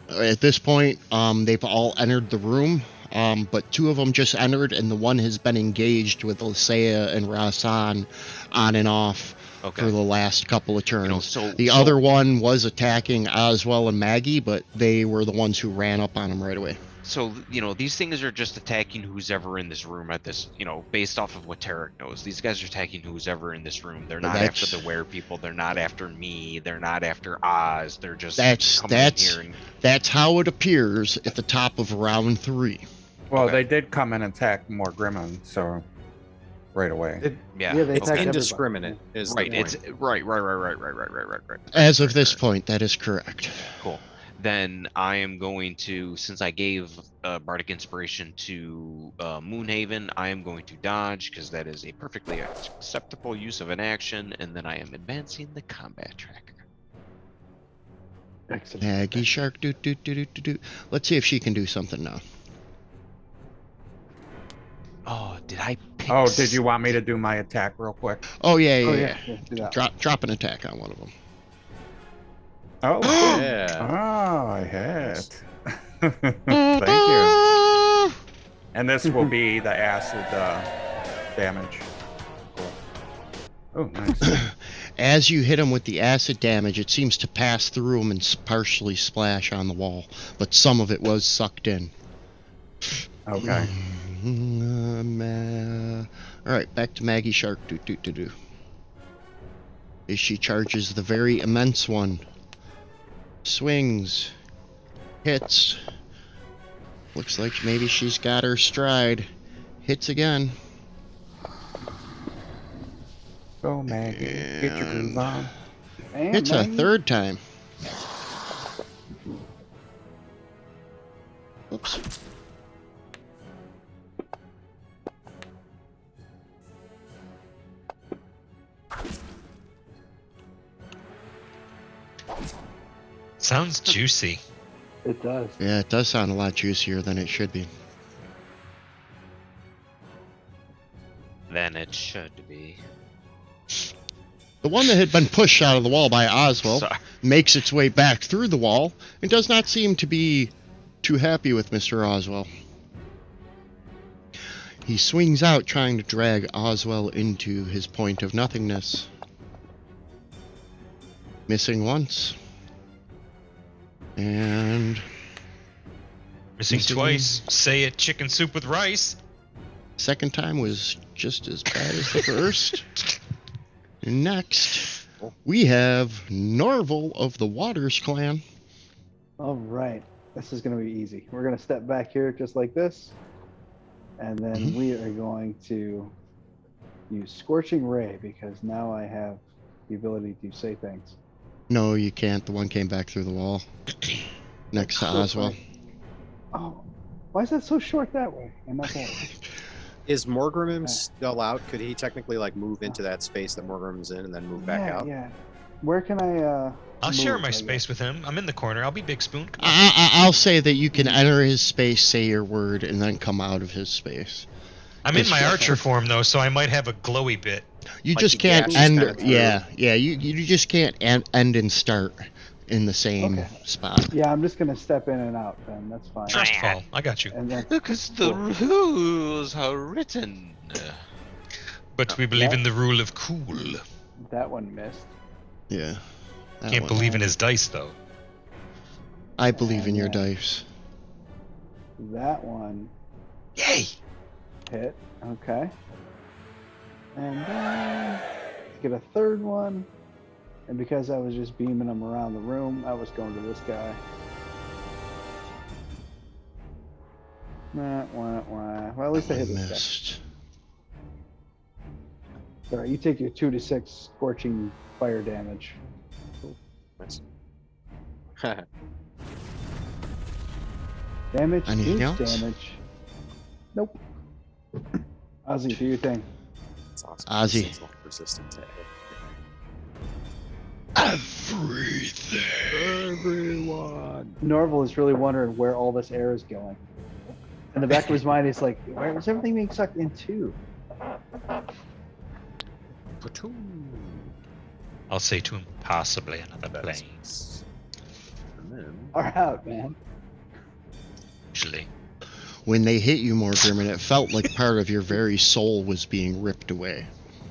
At this point, they've all entered the room, but 2 of them just entered, and the one has been engaged with Lysaea and Rasan on and off
Okay.
for the last couple of turns.
You know, so
The other one was attacking Oswell and Maggie, but they were the ones who ran up on him right away.
So, these things are just attacking who's ever in this room at this, based off of what Tarek knows. These guys are attacking who's ever in this room. They're not after the were people. They're not after me. They're not after Oz. They're just coming in here and...
That's how it appears at the top of round 3.
Well,
Okay.
they did come and attack more Grimmin, so right away.
Yeah,
they
okay.
It's
attacked
indiscriminate. Is
Right,
the point.
it's right.
As of this point, that is correct.
Cool. Then I am going to, since I gave Bardic Inspiration to Moonhaven, I am going to dodge because that is a perfectly acceptable use of an action, and then I am advancing the combat tracker.
Excellent.
Maggie Shark, do. Let's see if she can do something now.
Oh, did I pick...
Oh, did you want me to do my attack real quick?
Oh, yeah.
Do that.
Drop an attack on one of them.
Oh,
Yeah.
oh, I hit. Thank you. And this will be the acid damage. Cool. Oh, nice.
As you hit him with the acid damage, it seems to pass through him and partially splash on the wall, but some of it was sucked in.
Okay.
All right, back to Maggie Shark. Do. As she charges the very immense one. Swings. Hits. Looks like maybe she's got her stride. Hits again.
Go, Maggie. Get your groove on.
And
Hits a
Maggie?
third time. Oops.
Sounds juicy.
It does.
Yeah, it does sound a lot juicier than it should be.
Then it should be.
The one that had been pushed out of the wall by Oswald
Sorry.
makes its way back through the wall and does not seem to be too happy with Mr. Oswald. He swings out trying to drag Oswald into his point of nothingness. Missing once. And
Missing
Missing-
twice. Say it, chicken soup with rice.
second time was just as bad as the first. Next, we have Norval of the Waters clan.
All right. This is going to be easy. We're going to step back here just like this. And then
Mhm.
we are going to use Scorching Ray because now I have the ability to say things.
No, you can't. The one came back through the wall. Next to
Oh,
Oswald.
Oh, why is that so short that way? And not that way?
Is Morgrim still out? Could he technically move into that space that Morgrim's in and then move back out?
Yeah. Where can I?
I'll share
move,
my
I
space
guess?
with him. I'm in the corner. I'll be Big Spoon. Come on.
I'll say that you can enter his space, say your word, and then come out of his space.
I'm in my archer form though, so I might have a glowy bit.
You
Like
just
you
can't
gash
end.
kinda through.
Yeah. You just can't end and start in the same
Okay.
spot.
Yeah, I'm just gonna step in and out then. That's fine.
Trust fall. I got you.
And then
Because the rules are written.
But we believe
that-
in the rule of cool.
that one missed.
Yeah. that
Can't
one.
believe in his dice though.
I believe in your
And
dice.
That one
Yay!
hit. Okay. And then get a third one. And because I was just beaming them around the room, I was going to this guy. Well, at least I hit this guy.
Missed.
All right, you take your 2 to 6 scorching fire damage.
Nice.
Damage,
Anything
huge
else?
damage. Nope. Ozzy, do your thing.
That's awesome.
Ozzy.
This thing's not resistant to it.
Everything.
Everyone.
Norval is really wondering where all this air is going. In the back of his mind, he's like, where is everything being sucked into?
Platoon.
I'll say to him, possibly another
That is
plane.
nice. And then
Far out, man.
Usually.
When they hit you, Morgrim, it felt like part of your very soul was being ripped away.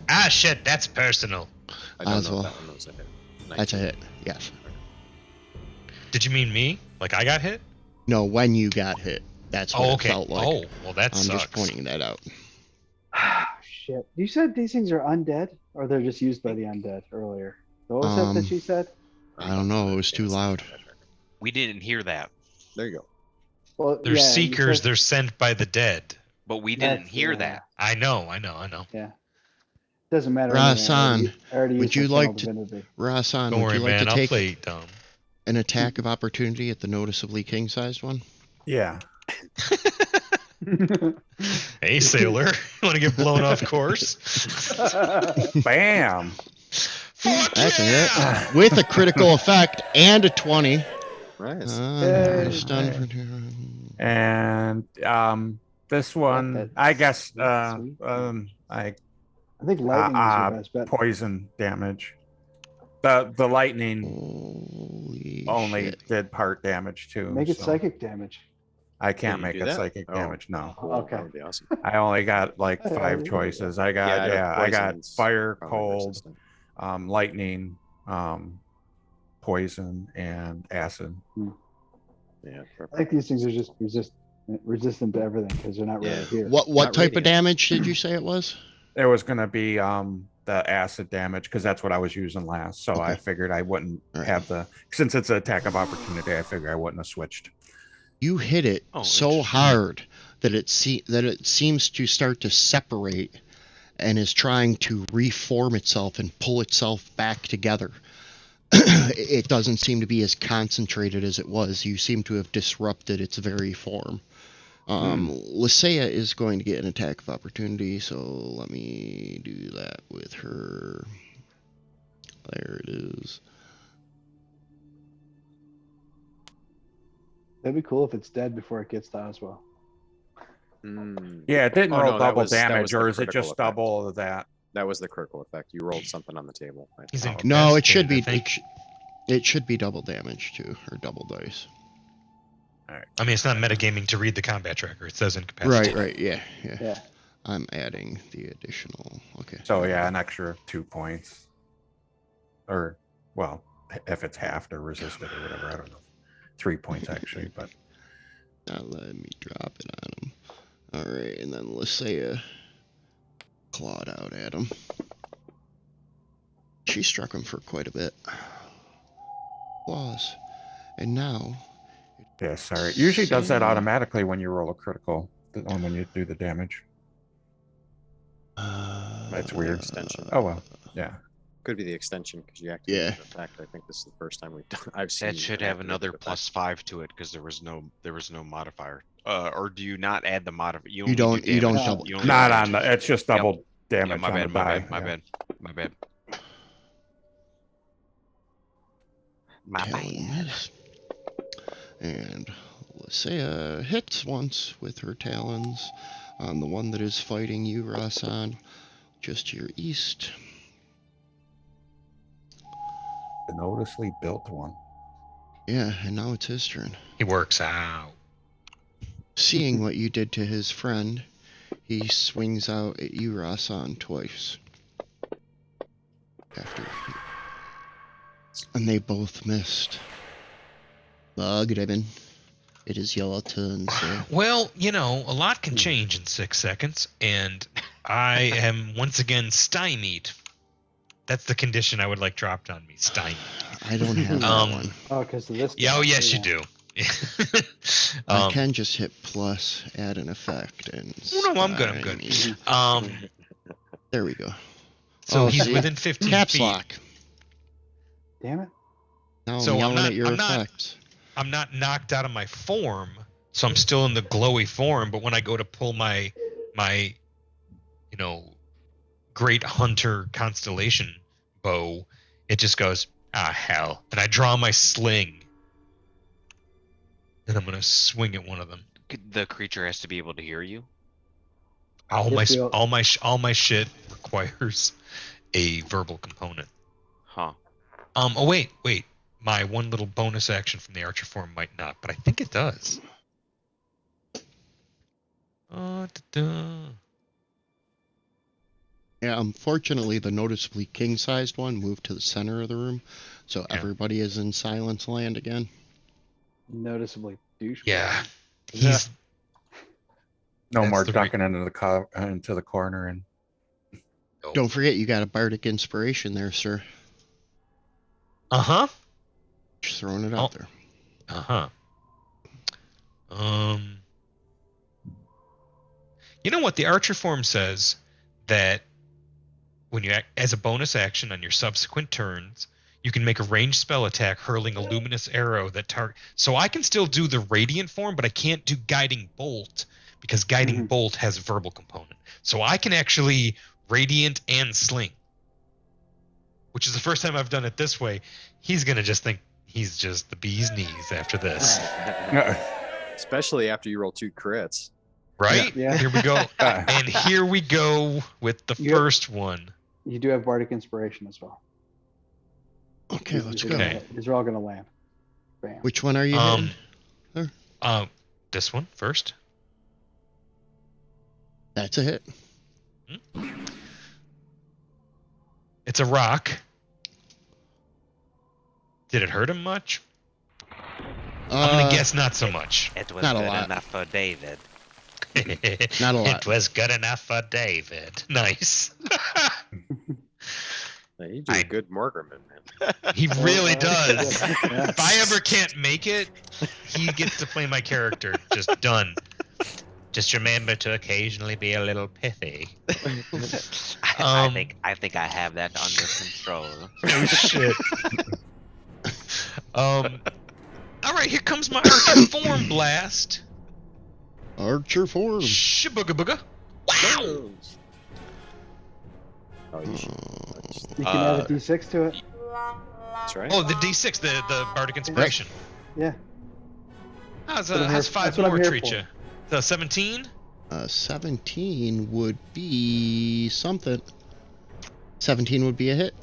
Ah, shit, that's personal.
I don't know
Oswald.
if that one was a hit.
That's a
19.
hit. Yes.
Did you mean me? Like I got hit?
No, when you got hit, that's what
Oh,
it
okay.
felt like.
Oh, well that
I'm
sucks.
just pointing that out.
Shit. You said these things are undead, or they're just used by the undead earlier? What was that
Um,
she said?
I don't know. It was too loud.
We didn't hear that,
There you go.
Well,
They're
yeah, you
seekers.
said-
They're sent by the dead.
but we didn't
That's,
hear
yeah.
that.
I know.
Yeah. Doesn't matter. anyway,
Rasan,
I already
would
used
you
my
like
channel
to-
divinity.
Rasan,
Don't
would
worry,
you like
man.
to
I'll
take
play it dumb.
an attack of opportunity at the noticeably king-sized one?
Yeah.
Hey, sailor. Want to get blown off course?
Bam.
Fuck
That's a
yeah!
hit. With a critical effect and a 20.
Nice.
Yay.
Stun for
And this one,
that
I guess,
sweet, sweet
I
I think lightning is your best bet.
poison damage. The lightning
Holy
only
shit.
did part damage too.
Make it
so
psychic damage.
I
Can
can't
you
make
do
it
that?
psychic
Oh.
damage. No,
Cool.
Okay.
That would be awesome.
I only got like
Yeah,
5
yeah.
choices. I got
Yeah,
I got
poison's
fire,
probably
cold,
resistant.
lightning, poison, and acid.
Yeah.
I think these things are just resistant to everything because they're not really
Yeah.
here.
What
Not
type of
radiant.
damage did you say it was?
There was gonna be the acid damage because that's what I was using last. So I
Okay.
figured I wouldn't
All right.
have since it's an attack of opportunity. I figured I wouldn't have switched.
You hit it
Oh,
so
interesting.
hard that it seems to start to separate and is trying to reform itself and pull itself back together. It doesn't seem to be as concentrated as it was. You seem to have disrupted its very form. Lysaea is going to get an attack of opportunity, so let me do that with her. There it is.
That'd be cool if it's dead before it gets to Oswald.
Yeah, it didn't
Oh,
roll
no, that
double
was- that
damage,
was the
or is it
critical
just
effect.
double of that?
That was the critical effect. You rolled something on the table. I
He's
think.
in-
No, it should be.
Incapacitated,
It should be double damage too, or double dice.
I mean, it's not metagaming to read the combat tracker. It says incapacitated.
Right. Yeah.
Yeah.
I'm adding the additional. Okay.
So yeah, an extra 2 points, or well, if it's halved or resisted or whatever, I don't know. 3 points actually, but
Now let me drop it on him. All right, and then Lysaea clawed out at him. She struck him for quite a bit. Claws. And now.
yeah, sorry. It usually does that
See.
automatically when you roll a critical, when you do the damage. That's weird.
Extension.
Oh well, yeah.
Could be the extension because you activated
Yeah.
the effect. I think this is the first time we've done. I've seen
That should have
activate
another
the effect.
+5 to it because there was no modifier. Or do you not add the modifier?
You don't
damage.
double.
You only
Not
do
on
damage.
the. It's just
Yep.
double
Yeah,
damage
my
on
bad.
the
My
die.
bad. My
yeah.
bad. My bad. My bad.
Talons. And Lysaea hits once with her talons. on the one that is fighting you, Rasan, just to your east.
The noticeably built one.
Yeah, and now it's his turn.
He works out.
Seeing what you did to his friend, he swings out at you, Rasan, twice. And they both missed. Grimmon. It is your turn, sir.
Well, you know, a lot can change in 6 seconds, and I am once again stymied. That's the condition I would like dropped on me. Stymied.
I don't have that one.
Oh, because of this.
Yeah, oh,
guy,
yes,
yeah.
you do.
I can just hit plus, add an effect, and
Oh, no, I'm good, I'm good.
stymie. There we go.
So he's
see?
within 15
Caps
feet.
lock.
Damn it.
Now
So
I'm
I'm
yelling at your effects.
I'm not knocked out of my form, so I'm still in the glowy form, but when I go to pull my you know, great hunter constellation bow, it just goes, ah, hell. And I draw my sling. And I'm going to swing at one of them.
The creature has to be able to hear you.
All
Yes,
my shit requires a verbal component.
Huh.
Oh, wait. My one little bonus action from the archer form might not, but I think it does.
Yeah, unfortunately, the noticeably king-sized one moved to the center of the room, so everybody is in silence land again.
Noticeably douchebag.
Yeah. He's
No
That's
more
the
ducking into the corner and.
Don't forget, you got a bardic inspiration there, sir.
Uh-huh.
Just throwing it out there.
Uh-huh. You know what? The archer form says that when you act as a bonus action on your subsequent turns, you can make a ranged spell attack hurling a luminous arrow that target. So I can still do the radiant form, but I can't do guiding bolt because guiding bolt has a verbal component. So I can actually radiant and sling, which is the first time I've done it this way. He's gonna just think he's just the bee's knees after this,
Especially after you roll 2 crits.
right?
Yeah.
Here we go, and here we go with the first one.
You do have bardic inspiration as well.
Okay, let's go.
Okay.
These are all going to land. Bam.
Which one are you hitting?
This one first.
That's a hit.
It's a rock. Did it hurt him much? I'm gonna guess not so much.
It was
Not a
good
lot.
enough for David.
Not a lot.
It was good enough for David.
Nice.
You do a good Morgerman, man.
He really does.
Yeah.
If I ever can't make it, he gets to play my character. Just done.
Just remember to occasionally be a little pithy.
I think I have that under control.
Oh shit. All right, here comes my archer form blast.
Archer form.
Shabooga booga. Wow.
Oh, you should.
You can add a d6 to it.
That's right.
Oh, the D6, the bardic inspiration.
Yeah.
How's
That's what I'm here-
5
that's what I'm
more
here
treat
for.
you? The 17?
17 would be something. 17 would be a hit.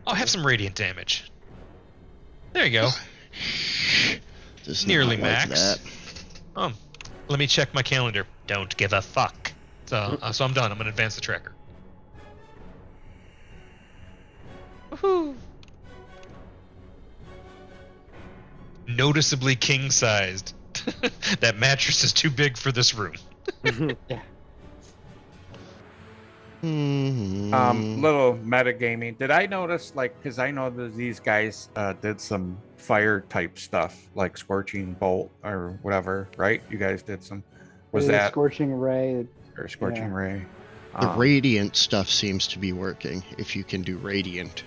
I'll have some radiant damage. There you go.
Does not
Nearly
like
max.
that.
Let me check my calendar.
Don't give a fuck.
So I'm done. I'm gonna advance the tracker. Woohoo! Noticeably king-sized. That mattress is too big for this room.
Little metagaming. Did I notice, like, because I know that these guys did some fire type stuff, like Scorching Bolt or whatever, right? You guys did some. Was
Maybe
that
Scorching Ray?
or Scorching Ray?
The radiant stuff seems to be working if you can do radiant.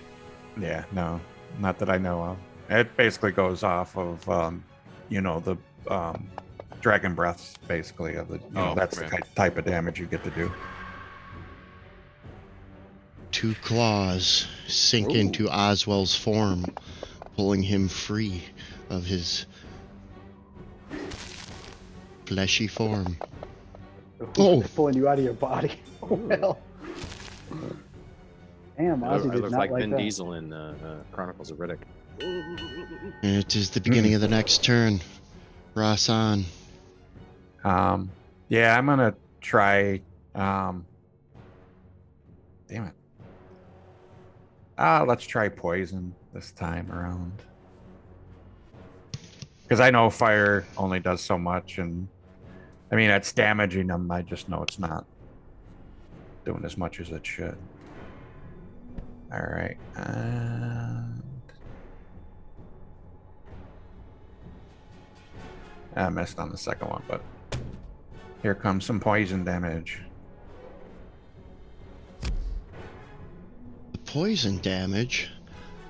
Yeah, no, not that I know of. It basically goes off of, the dragon breaths, basically. Of the, that's the type of damage you get to do.
2 claws sink into Oswell's form, pulling him free of his fleshy form. Oh.
Pulling you out of your body. Oh, hell. Damn,
I
Ozzy did
look
not
like
like
Vin
that.
Diesel in Chronicles of Riddick.
It is the beginning of the next turn. Rasan.
Yeah, I'm gonna try. Damn it. Let's try poison this time around. Because I know fire only does so much, and I mean it's damaging them. I just know it's not doing as much as it should. All right, and I missed on the second one, but here comes some poison damage.
The poison damage,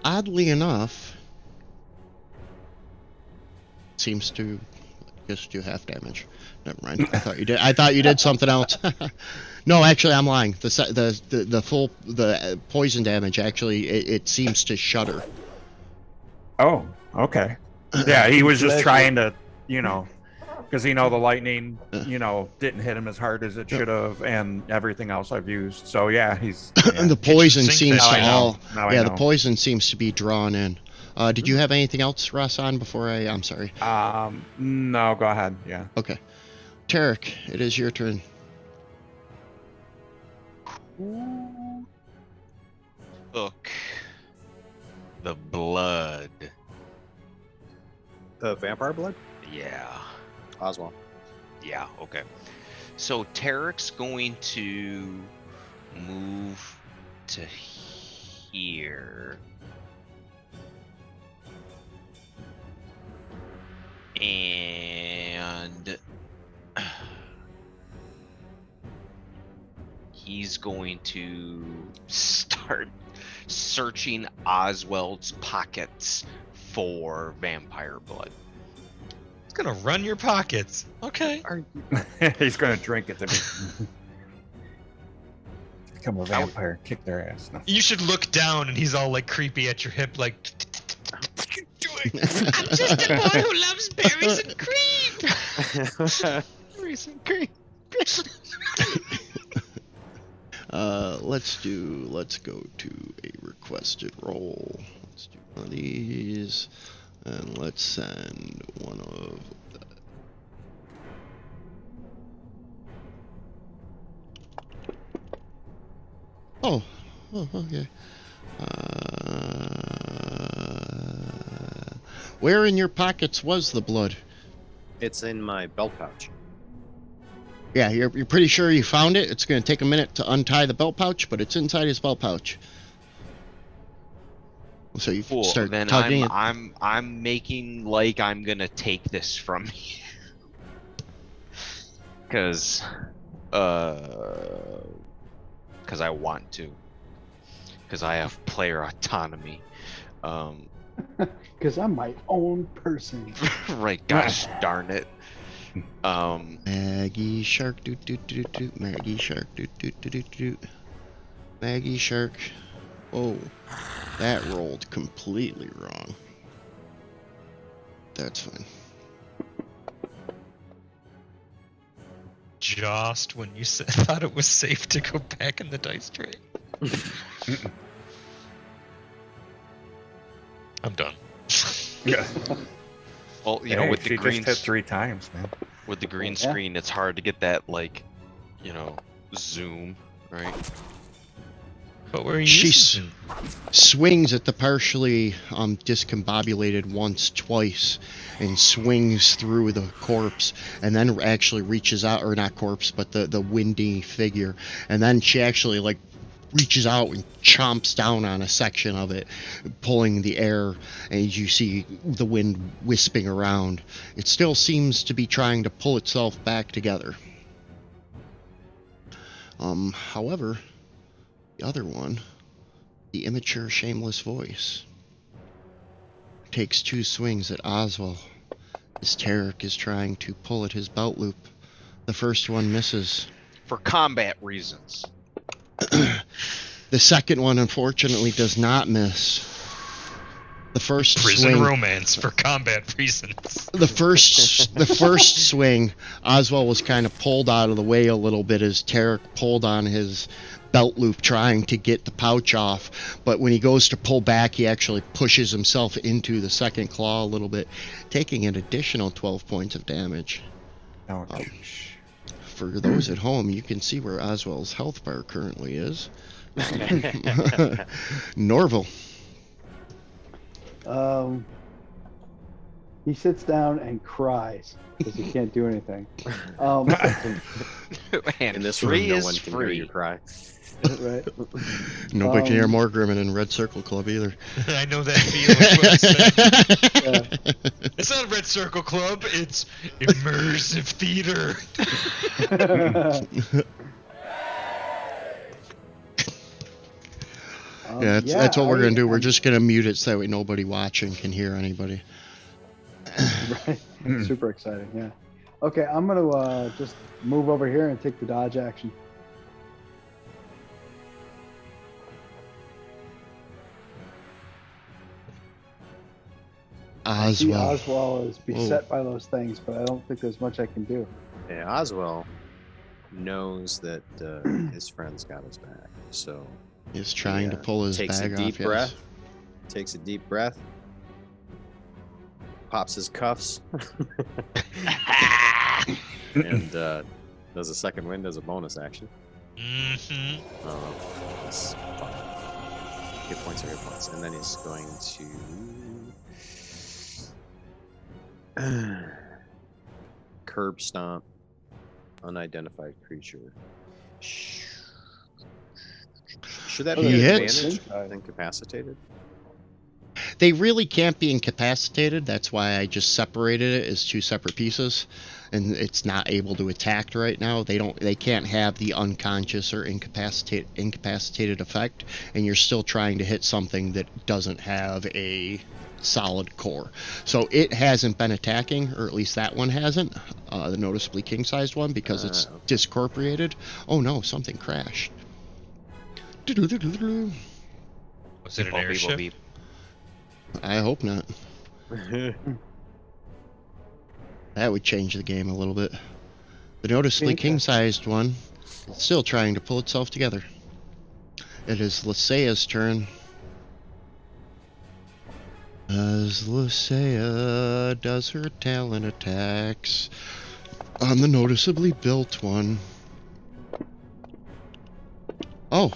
oddly enough, seems to just do half damage. Never mind. I thought you did. I thought you did something else. No, actually, I'm lying. The full poison damage actually it seems to shudder.
Oh, okay. Yeah, he was just trying to, because the lightning, didn't hit him as hard as it should have, and everything else I've used. So yeah, he's. Yeah.
The poison seems to all.
Yeah,
the poison seems to be drawn in. Did you have anything else, Rasan? Before I'm sorry.
No, go ahead. Yeah.
Okay, Tarek, it is your turn.
Look, the blood.
The vampire blood?
Yeah.
Oswald.
Yeah, okay. So Tarek's going to move to here. And he's going to start searching Oswald's pockets for vampire blood.
It's gonna run your pockets. Okay.
He's gonna drink it to become a vampire and kick their ass. No.
You should look down, and he's all like creepy at your hip, like. What are you doing? I'm just a boy who loves berries and cream. Berries and cream.
Let's go to a requested roll. Let's do one of these, and let's send one of the. Oh, okay. Where in your pockets was the blood?
It's in my belt pouch.
Yeah, you're pretty sure you found it. It's going to take a minute to untie the belt pouch, but it's inside his belt pouch. So you
Cool.
start
Then
tugging it.
I'm making like I'm gonna take this from you, because I want to, because I have player autonomy.
Because I'm my own person.
Right? Gosh darn it.
Maggie Shark, doot doot doot doot. Maggie Shark, doot doot doot doot doot. Maggie Shark. Oh, that rolled completely wrong. That's fine.
Just when you thought it was safe to go back in the dice tray. I'm done.
Yeah.
Well, with the green
just hit 3 times, man.
With the green screen, it's hard to get that zoom, right?
But where are you?
She swings at the partially discombobulated once, twice, and swings through the corpse, and then actually reaches out, or not corpse, but the windy figure, and then she actually reaches out and chomps down on a section of it, pulling the air, and you see the wind wisping around. It still seems to be trying to pull itself back together. However, the other one, the immature, shameless voice, takes 2 swings at Oswald as Tarek is trying to pull at his belt loop. The first one misses.
For combat reasons.
The second one, unfortunately, does not miss. The first
Prison
swing,
romance for combat reasons.
the first swing, Oswald was kind of pulled out of the way a little bit as Tarek pulled on his belt loop trying to get the pouch off. But when he goes to pull back, he actually pushes himself into the second claw a little bit, taking an additional 12 points of damage.
Ouch.
For those at home, you can see where Oswald's health bar currently is. Norval.
He sits down and cries because he can't do anything.
And
In this
free
room, no
is
one can hear
free.
you cry.
Right.
Nobody can hear more Grimmin in Red Circle Club either.
I know that feeling. What I said.
Yeah.
It's not Red Circle Club. It's immersive theater.
Yeah, that's what we're going to do. We're
I'm-
just going to mute it so that way nobody watching can hear anybody.
Right. Super exciting. Yeah. Okay, I'm gonna just move over here and take the dodge action. I see
Oswald.
Oswald is beset by those things, but I don't think there's much I can do.
Yeah, Oswald knows that his friend's got his back, so
He's trying to
he,
pull his
takes
bag
a deep
off.
breath, takes a deep breath, pops his cuffs, and does a second wind as a bonus action.
Mm-hmm.
That's fun. Hit points are hit points, and then he's going to curb stomp unidentified creature. Should that be
He
an
hits.
advantage? Incapacitated.
They really can't be incapacitated. That's why I just separated it as two separate pieces, and it's not able to attack right now. They can't have the unconscious or incapacitated effect, and you're still trying to hit something that doesn't have a solid core. So it hasn't been attacking, or at least that one hasn't, the noticeably king-sized one, because it's discorporeated. Oh no, something crashed.
Was it an
Beep,
airship?
beep.
I hope not. That would change the game a little bit. The noticeably king-sized one still trying to pull itself together. It is Lysaea's turn. As Lysea does her talent attacks on the noticeably built one. Oh.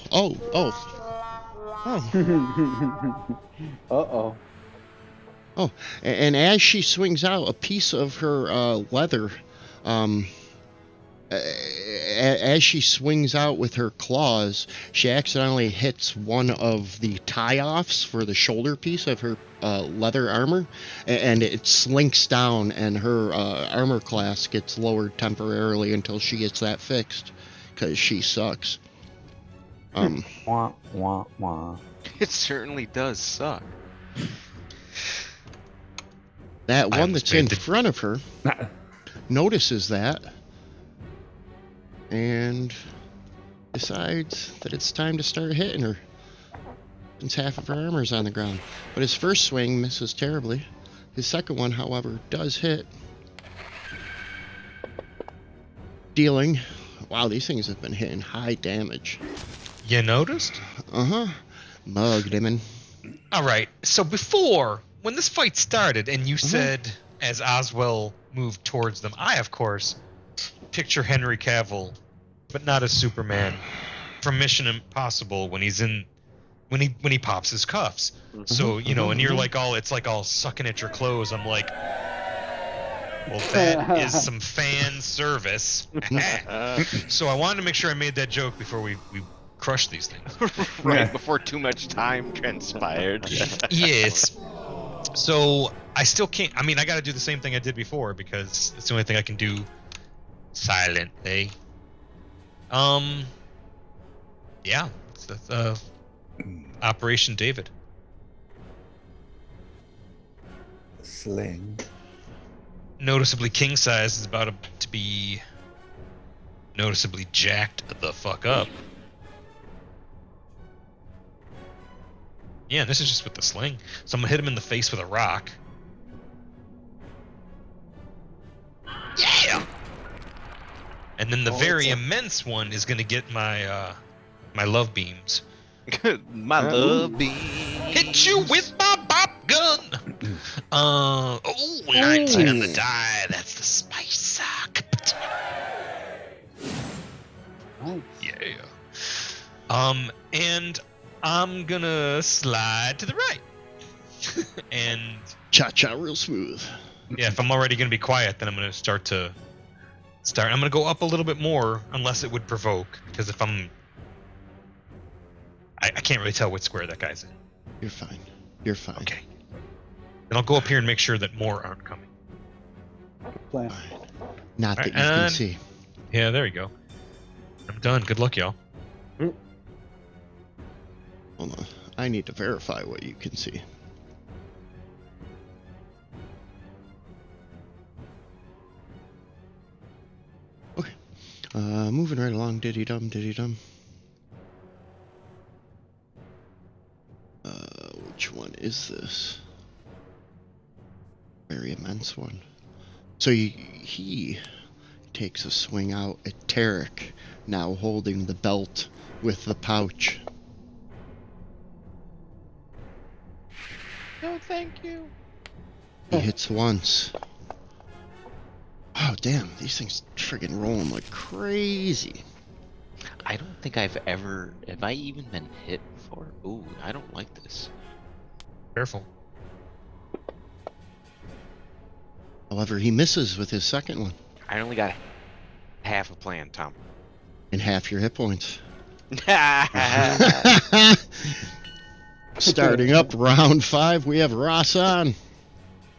Uh-oh.
Oh, and as she swings out, a piece of her leather, as she swings out with her claws, she accidentally hits one of the tie-offs for the shoulder piece of her leather armor, and it slinks down, and her armor class gets lowered temporarily until she gets that fixed, because she sucks.
Wah, wah, wah.
It certainly does suck.
That
I
one
almost
that's in
made the-
front of her notices that and decides that it's time to start hitting her, since half of her armor's on the ground. But his first swing misses terribly. His second one, however, does hit, dealing... Wow, these things have been hitting high damage.
You noticed?
Mugged him.
All right. So before, when this fight started, and you said as Oswell moved towards them, I of course picture Henry Cavill, but not as Superman, from Mission Impossible when he's in, when he pops his cuffs. So and you're like it's like all sucking at your clothes. I'm like, well, that is some fan service. So I wanted to make sure I made that joke before we crush these things.
Right before too much time transpired.
Yes. So I still can't. I mean, I got to do the same thing I did before because it's the only thing I can do silently. Yeah. It's Operation David.
Sling.
Noticeably king size is about to be noticeably jacked the fuck up. Yeah, this is just with the sling. So I'm gonna hit him in the face with a rock. Yeah. And then the very immense one is gonna get my my love beams.
My love beam.
Hit you with my bop gun. 19 on the die. That's the spice sock.
Nice.
Yeah. And I'm gonna slide to the right. And
Cha-cha real smooth.
yeah, if I'm already gonna be quiet, then I'm gonna start. I'm gonna go up a little bit more, unless it would provoke. Because if I can't really tell which square that guy's in.
You're fine. You're fine.
Okay. Then I'll go up here and make sure that more aren't coming.
Good plan.
Not that
Alright,
you can
and-
see.
Yeah, there you go. I'm done. Good luck, y'all.
Hold on. I need to verify what you can see. Okay. Moving right along. Diddy-dum, diddy-dum. Which one is this? Very immense one. So he takes a swing out at Tarek, now holding the belt with the pouch.
No, thank you.
He hits once. Oh, damn. These things friggin' rolling like crazy.
I don't think I've ever. Have I even been hit before? Ooh, I don't like this.
Careful.
However, he misses with his second one.
I only got half a plan, Tom.
And half your hit points.
That's
Starting up round 5, we have Ross on.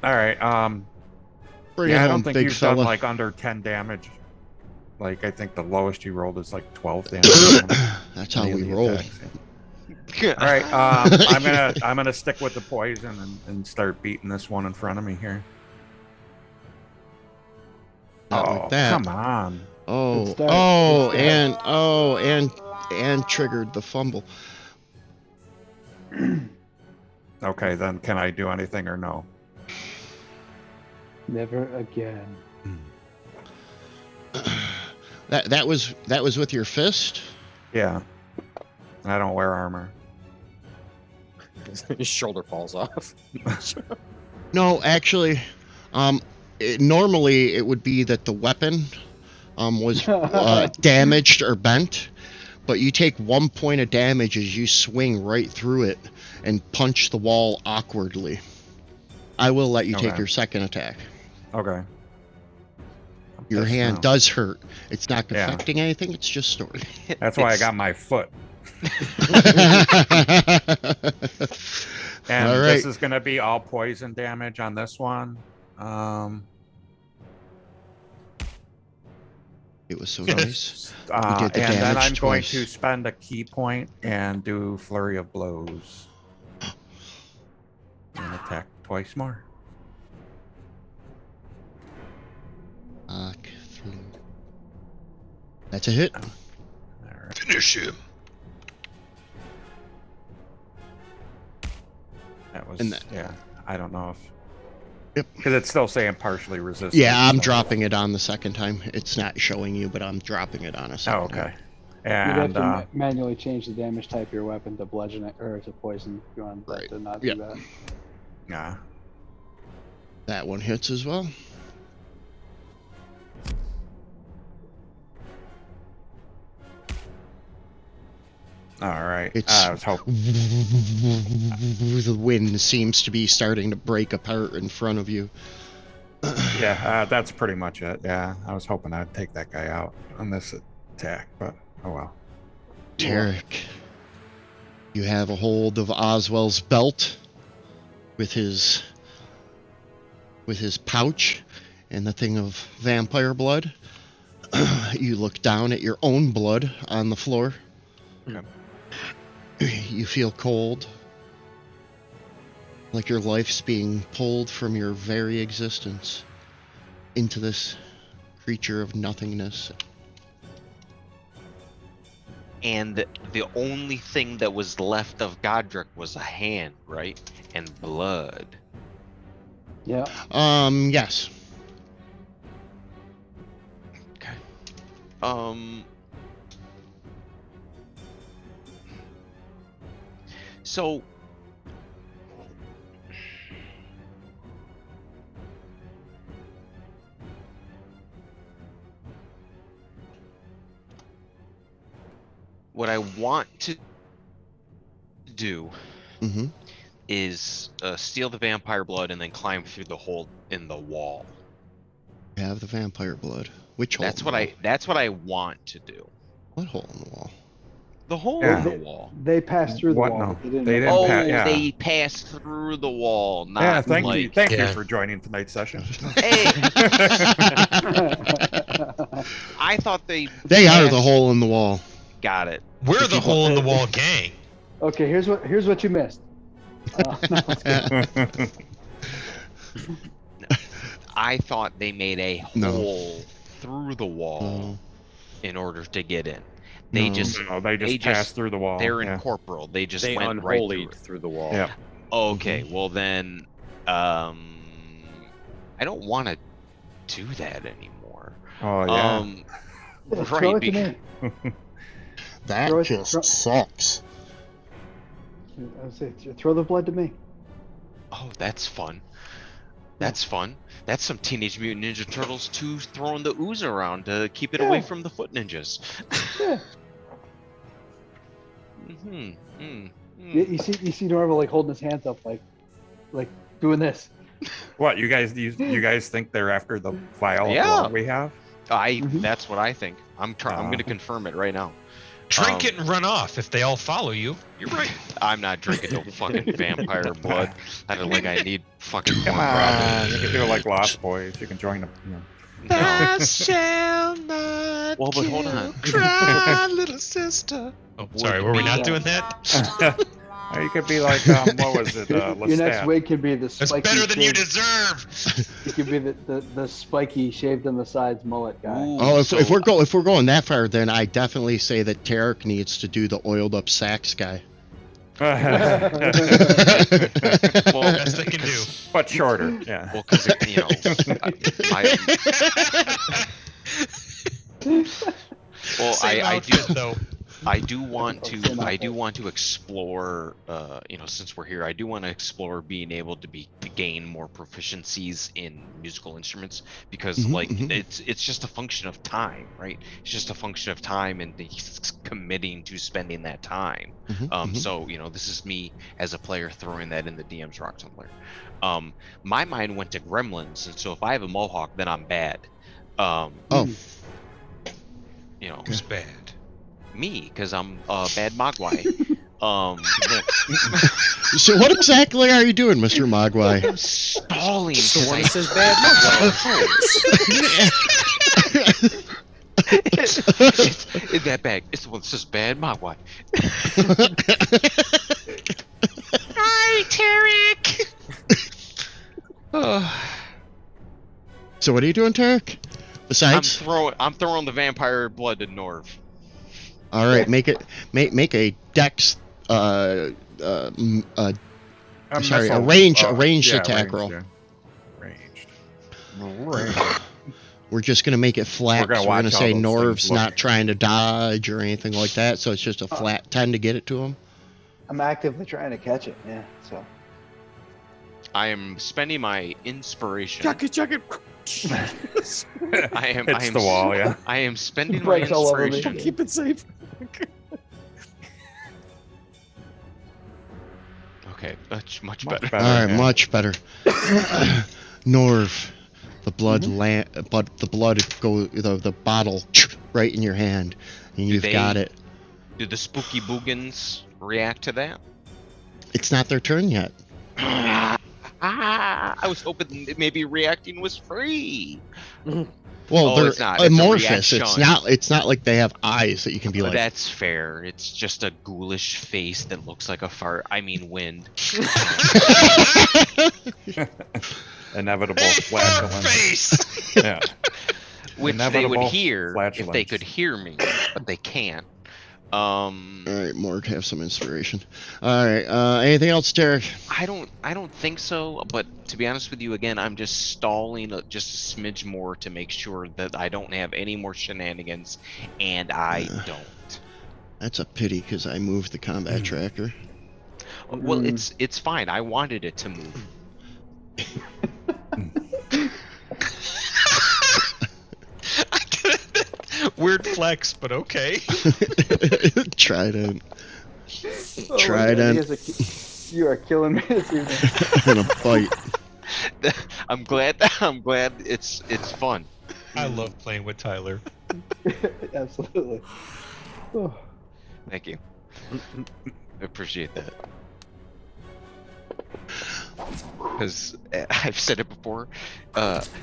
All right.
Bring
Yeah,
it
I
home,
don't think
big
you've
fella.
done like under 10 damage. Like I think the lowest you rolled is like 12 damage.
That's how
Any of
we
the
roll.
attacks, yeah. All right. I'm gonna stick with the poison and start beating this one in front of me here.
Not like that.
Come on.
Oh,
start.
oh,
Good start.
and triggered the fumble.
Okay, then can I do anything or no?
Never again.
That was with your fist.
Yeah. I don't wear armor.
His shoulder falls off.
No, actually, normally it would be that the weapon was damaged or bent, but you take 1 point of damage as you swing right through it and punch the wall awkwardly. I will let you take
Okay.
your second attack.
Okay.
Your
Pissed
hand
now.
does hurt. It's not
Yeah.
affecting anything. It's just story.
That's why I got my foot. And
All
this
right.
is gonna be all poison damage on this one.
It was so nice.
And
did the
then
damage
I'm going
twice.
to spend a key point and do flurry of blows. And attack twice more.
That's a hit.
All right.
Finish him.
That was
And that-
yeah. I don't know if
Yep.
because it's still saying partially resistant.
Yeah, I'm
so-
dropping it on the second time. It's not showing you, but I'm dropping it on a second
Oh, okay.
You'd have
And
to manually change the damage type of your weapon to bludgeon it or to poison if you want
Right.
to not
Yep.
do that.
yeah.
That one hits as well.
All right.
It's
I was hoping.
the wind seems to be starting to break apart in front of you.
Yeah, that's pretty much it. Yeah, I was hoping I'd take that guy out on this attack, but oh well.
Tarek, you have a hold of Oswell's belt with his pouch and the thing of vampire blood. You look down at your own blood on the floor.
Okay.
You feel cold, like your life's being pulled from your very existence into this creature of nothingness.
And the only thing that was left of Godric was a hand, right? And blood.
Yeah.
Yes.
Okay. So what I want to do
Mm-hmm.
is steal the vampire blood and then climb through the hole in the wall.
Have the vampire blood. Which hole?
That's what I want to do.
What hole in the wall?
The hole
Yeah.
in the wall.
They passed through the
What?
wall.
No,
but they didn't.
they
know
didn't
that.
Oh,
yeah.
they passed through the wall, not
Yeah, thank
like.
you. Thank you
Yeah.
for joining tonight's session.
Hey, I thought they.
They are the
passed-
hole in the wall.
Got it.
We're the hole in the wall gang.
Okay, here's what you missed. No, let's go.
I thought they made a
No.
hole through the wall
No.
in order to get in. They
No.
just
No, they just
They
passed
just-
through the wall.
they're
yeah.
incorporeal. They just
They
went right through
unholied
it.
through the wall.
Yeah.
Okay, well then, I don't want to do that anymore.
Oh yeah.
Throw
Right.
it to me.
That
Throw it-
just
throw-
sucks.
I would say, throw the blood to me.
Oh, that's fun. That's fun. That's some Teenage Mutant Ninja Turtles 2 throwing the ooze around to keep it away
Yeah.
from the foot ninjas.
Yeah. You see Norval like holding his hands up, like doing this.
What you guys think they're after the vial of
Yeah.
blood we have?
Mhm.
That's what I think. I'm going to confirm it right now.
Drink it and run off if they all follow you. You're right.
I'm not drinking no fucking vampire blood. I don't like I need fucking
Come
more
on, you can do it like Lost Boys. You can join them.
No.
I shall not
Well, but hold on.
cry, little sister. Oh, sorry. Were we not doing that?
Or you could be like, what was it?
Your next
Lestat.
wig can be the
That's
spiky.
better than you
shaved-
deserve.
It could be the spiky shaved on the sides mullet guy.
Ooh,
Oh,
so-
if we're going that far, then I definitely say that Tarek needs to do the oiled up sax guy.
Well,
Best they can do.
But shorter, yeah.
well, because you know,
Same
I do.
outfit, though.
I do want
Same
to. I
outfit.
do want to explore. Since we're here, I do want to explore being able to gain more proficiencies in musical instruments because,
Mhm, mhm.
it's just a function of time, right? It's just a function of time and he's committing to spending that time.
Mhm, mhm.
So this is me as a player throwing that in the DM's rock tumbler. My mind went to Gremlins, and so if I have a mohawk, then I'm bad.
Oh,
Who's bad?
Me, because I'm a bad Mogwai.
so what exactly are you doing, Mr. Mogwai?
I'm stalling.
So
'cause
what
I-
is this bad Mogwai?
in that bag. It's the one that says bad Mogwai. Hi, Tarek.
So what are you doing, Tarek? Besides,
I'm throwing the vampire blood to Norv.
all right, make a dex. Sorry, a range attack roll.
Ranged.
We're just gonna make it flat.
We're gonna
so we're gonna
watch how
say
those
Norv's
things look.
not trying to dodge or anything like that. So it's just a flat 10 to get it to him.
I'm actively trying to catch it. Yeah. So.
I am spending my inspiration.
Chuck it.
I am.
Hits the wall, yeah.
I am spending my
Breaks all over me.
inspiration.
Keep it safe.
Okay, much
Much
better.
better.
All right,
yeah.
much better. Norv, the blood but the blood the bottle right in your hand, and you've got it.
Do the spooky boogans react to that?
It's not their turn yet.
I was hoping that maybe reacting was free.
Well,
Oh,
they're
it's not. It's a
amorphous. It's
reaction.
not. It's not like they have eyes that you can be like.
That's fair. It's just a ghoulish face that looks like a fart. I mean, wind.
Inevitable
Hey, fart
flatulence.
face!
Yeah.
Which they would
Inevitable
hear if they
flatulence.
could hear me, but they can't.
All right, Morg, have some inspiration. All right, anything else, Derek?
I don't think so. But to be honest with you, again, I'm just stalling just a smidge more to make sure that I don't have any more shenanigans, and I don't.
That's a pity because I moved the combat tracker.
Well, it's fine. I wanted it to move.
Weird flex, but okay.
Trident.
Oh my
Trident.
God, you are killing me this evening.
And a bite.
I'm glad it's fun.
I love playing with Tyler.
Absolutely. Oh.
Thank you. I appreciate that. Because I've said it before,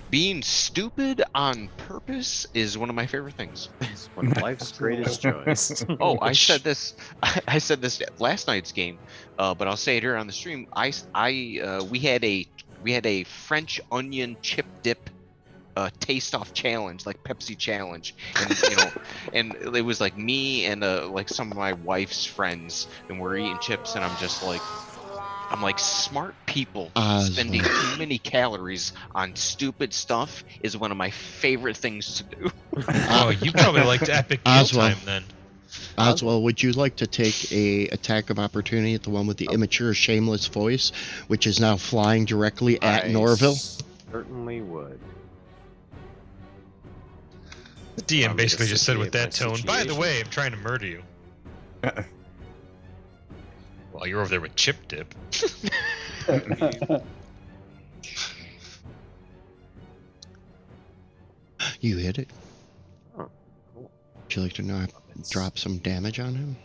being stupid on purpose is one of my favorite things.
It's one of life's greatest joys.
Oh, I said this. I said this at last night's game, but I'll say it here on the stream. We had a French onion chip dip taste off challenge, like Pepsi challenge, and and it was like me and like some of my wife's friends, and we're eating chips, and I'm like, smart people spending too many calories on stupid stuff is one of my favorite things to do.
Oh, you probably liked Epic Mealtime then.
Oswald, would you like to take a attack of opportunity at the one with the immature, shameless voice, which is now flying directly at Norville?
Certainly would.
The DM basically just said with that tone, by the way, I'm trying to murder you. Well, you're over there with chip dip.
You hit it.
Oh, cool.
Would you like to know I drop some damage on him?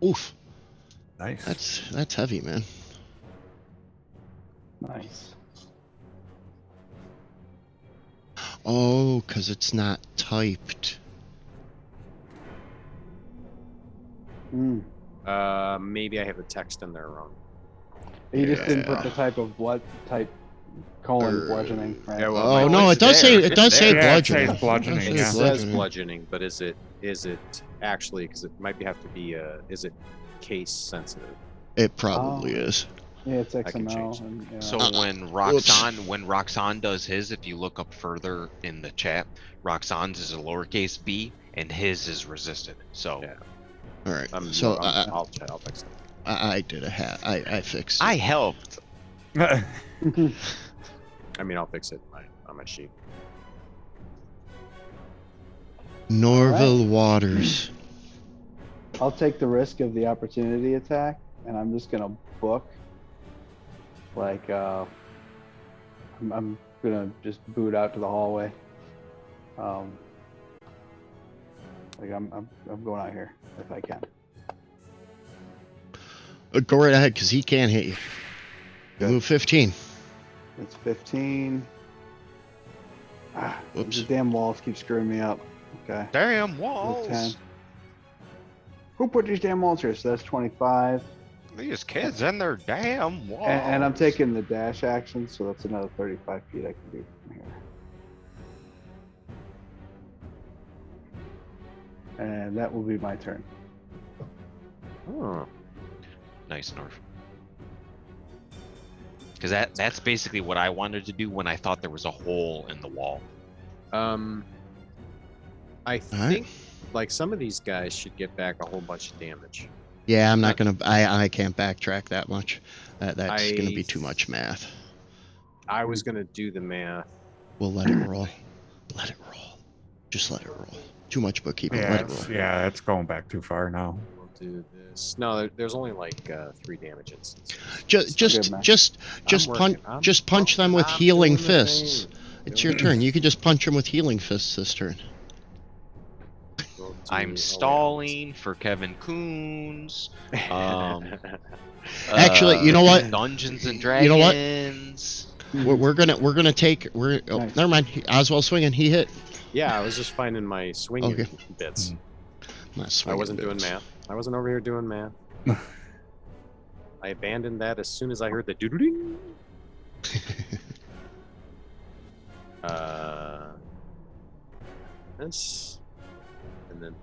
Oof.
Nice.
That's heavy, man.
Nice.
Oh, because it's not typed.
Maybe I have the text in there wrong.
You just didn't put the type of bludgeoning, right?
Yeah, well,
Oh no, it does say bludgeoning.
It says bludgeoning.
It says bludgeoning, but is it actually? Because it might have to be. Is it case sensitive?
It probably is.
Yeah, it's
I can
XML.
change
And, yeah.
So when Roxanne does his, if you look up further in the chat, Roxanne's is a lowercase b and his is resisted. So
yeah.
All right.
I'll fix it.
I did a hat. I fixed it.
I helped.
I mean, I'll fix it on my sheet.
Norville Waters.
I'll take the risk of the opportunity attack, and I'm just gonna book. Like, I'm gonna just boot out to the hallway. Like I'm going out here if I can.
Go right ahead, because he can't hit you.
Good.
Move 15.
It's 15.
Whoops.
The damn walls keep screwing me up. Okay.
Damn
Move
walls.
10. Who put these damn walls here? So that's 25.
These kids in their damn walls.
And I'm taking the dash action, so that's another 35 feet I can do from here. And that will be my turn.
Oh.
Nice, North. Because that's basically what I wanted to do when I thought there was a hole in the wall.
I think like some of these guys should get back a whole bunch of damage.
Yeah, I'm not gonna. I can't backtrack that much. That's gonna be too much math.
I was gonna do the math.
We'll let it roll. Let it roll. Just let it roll. Too much bookkeeping.
Yeah,
Let it roll.
yeah, it's going back too far now.
We'll do this. No, there's only like 3 damage instances.
Just punch them with healing fists. It's your turn. You can just punch them with healing fists this turn.
I'm stalling for Kevin Coons.
Actually, you know what?
Dungeons and Dragons.
You know what? We're gonna take.
Nice.
Never mind. Oswald swinging. He hit.
Yeah, I was just finding my swinging
Okay.
bits.
Not
I
swinging
wasn't doing
bits.
math. I wasn't over here doing math. I abandoned that as soon as I heard the doodling. This, and then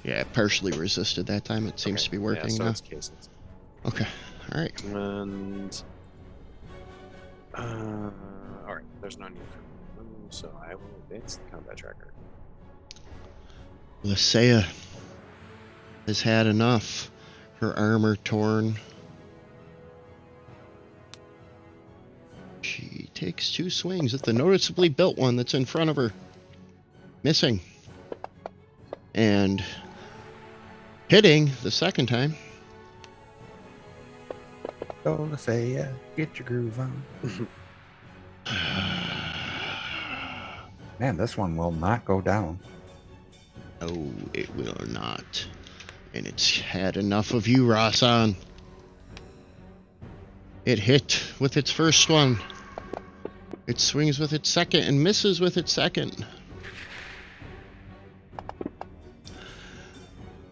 Yeah, partially resisted that time. It seems
Okay,
to be
yeah,
working
so
now.
it's cases.
Okay. All right.
And all right, there's no need for one, so I will advance the combat tracker.
Lysaea has had enough. Her armor torn. She takes 2 swings at the noticeably built one that's in front of her. Missing. And hitting the second time.
Go to say, yeah, get your groove on. Man, this one will not go down.
No, it will not. And it's had enough of you, Rasan. It hit with its first one. It swings with its second and misses with its second.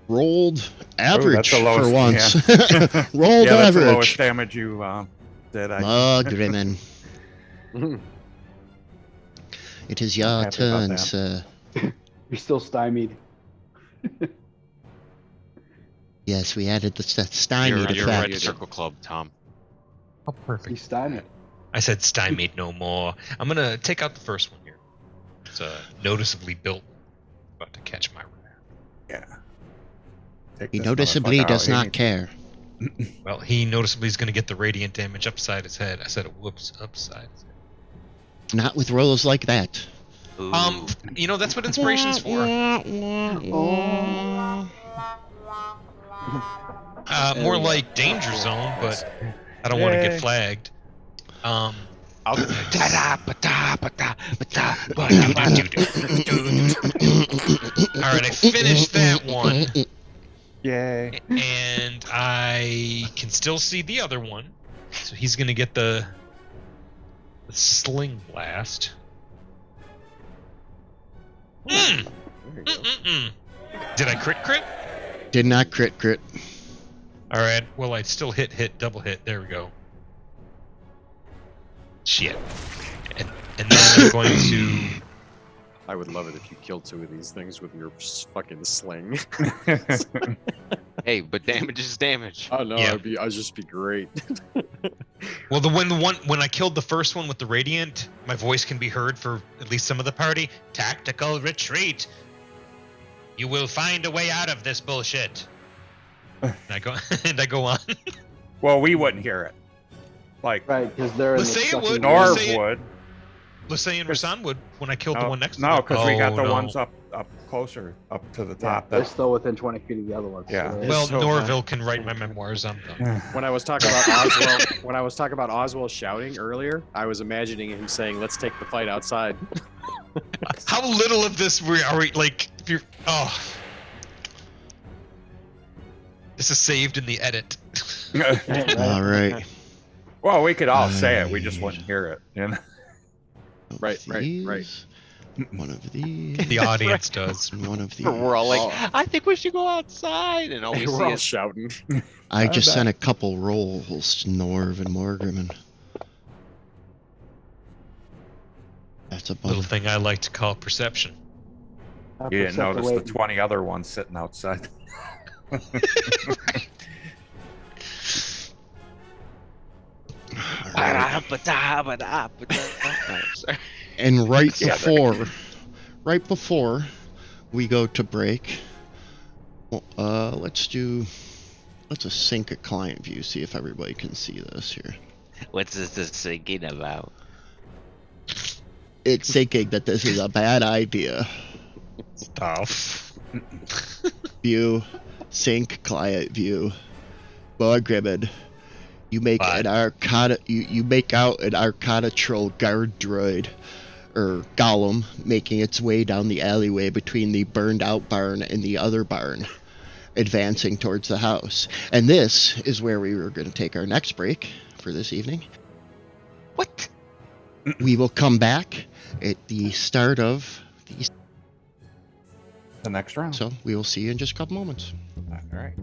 Rolled average
that's the lowest,
for once.
yeah.
Rolled
Yeah, that's the
average.
lowest damage you did.
Mugriman. It is your
happy about
turn,
that.
sir.
You're still stymied.
Yes, we added the stymied
You're Red
effect.
Circle Club, Tom.
Oh, perfect.
He's stymied.
I said stymied no more. I'm gonna take out the first one here. It's noticeably built. About to catch my wrath.
Yeah. Take
He
this
noticeably
motherfucker
does
out.
not care.
Well, he noticeably is gonna get the radiant damage upside his head. I said whoops, upside his head.
Not with rolls like that.
Ooh.
You know that's what inspiration's for. More like danger zone, but I don't want to get
Yay.
flagged.
I'll
All right, I finished that one,
Yay.
and I can still see the other one. So he's gonna get the sling blast.
There you go.
Did I crit?
Did not crit.
All right. Well, I still hit, double hit. There we go. Shit. And then I'm going to.
I would love it if you killed 2 of these things with your fucking sling.
Hey, but damage is damage.
Oh no,
Yeah.
I'd just be great.
Well, when I killed the first one with the radiant, my voice can be heard for at least some of the party. Tactical retreat. You will find a way out of this bullshit. And I go on.
Well, we wouldn't hear it. Like,
Right, because they're in the
Lysaea
sucking
would.
ground.
Norv would.
Lysaea and Rasan would when I killed the one next to
No,
them.
because we got the
no.
ones up closer, up to the
Yeah,
top.
they're still within 20 feet of the other ones.
Yeah.
So
Well,
So,
Norville can write my memoirs. I'm done.
When I was talking about Oswell shouting earlier, I was imagining him saying, "Let's take the fight outside."
How little of this are we like? If you're, this is saved in the edit.
All right.
Well, we could all say it. We just wouldn't hear it. You know?
Right.
One of these.
The audience does.
And one of these.
We're all like, I think we should go outside, and all we
We're
see
all
is
shouting.
I just sent a couple rolls to Norv and Morgriman. That's a
Little
bummer.
thing I like to call perception.
You didn't notice the
waiting.
20 other ones sitting outside.
And right before we go to break, let's sync a client view, see if everybody can see this here.
What's this thinking about?
It's thinking that this is a bad idea.
Stuff.
View, sync client view. Morgriman, you make
Bye.
an Arcana. You make out an Arcana troll guard droid, or golem, making its way down the alleyway between the burned out barn and the other barn, advancing towards the house. And this is where we were going to take our next break for this evening.
What?
We will come back at the start of
The next round.
so we will see you in just a couple moments.
All right.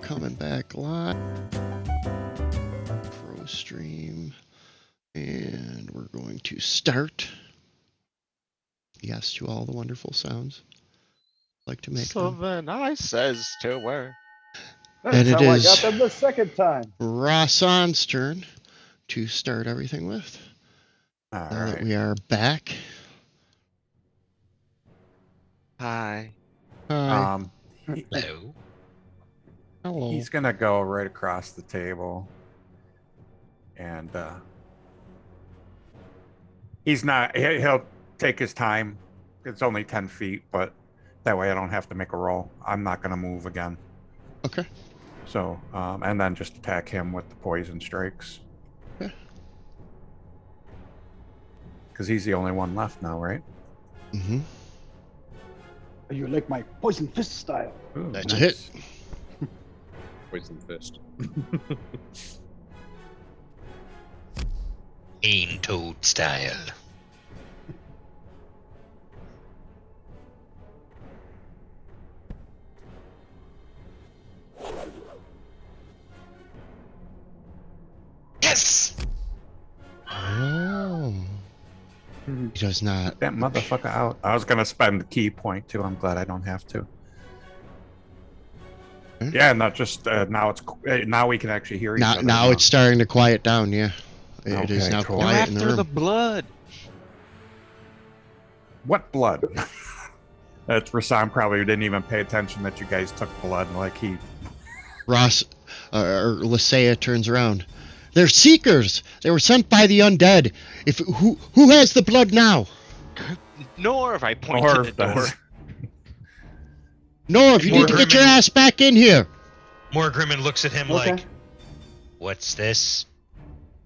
coming back live. Pro stream. And we're going to start. Yes to all the wonderful sounds. Like to make
So
them.
then I says to her.
That's
And it
how I
is-
got them the second time.
Rasan's turn to start everything with.
All
Now that
right.
we are back.
Hi.
Hi.
Hello.
Hello.
He's gonna go right across the table, and he's not. He'll take his time. It's only 10 feet, but that way I don't have to make a roll. I'm not gonna move again.
Okay.
So, and then just attack him with the poison strikes.
Okay.
Because he's the only one left now, right?
Mm-hmm.
You like my poison fist style.
Ooh,
That's a hit.
Poison fist.
Aim toad style. Yes!
Oh. He does not.
That motherfucker out. I was gonna spend the key point too. I'm glad I don't have to. Yeah, not just now. It's now we can actually hear each other.
Now it's starting to quiet down. Yeah, it is
Okay,
now
cool.
quiet in the
After
room.
the blood.
What blood? That's Rasan probably didn't even pay attention that you guys took blood. Like he.
Ross or Lysaea turns around. They're seekers. They were sent by the undead. If who has the blood now?
Norv, I point
Norv
to the door.
does.
Norv, you need to get your ass back in here.
Morgrimmon looks at him
Okay.
like,
What's this?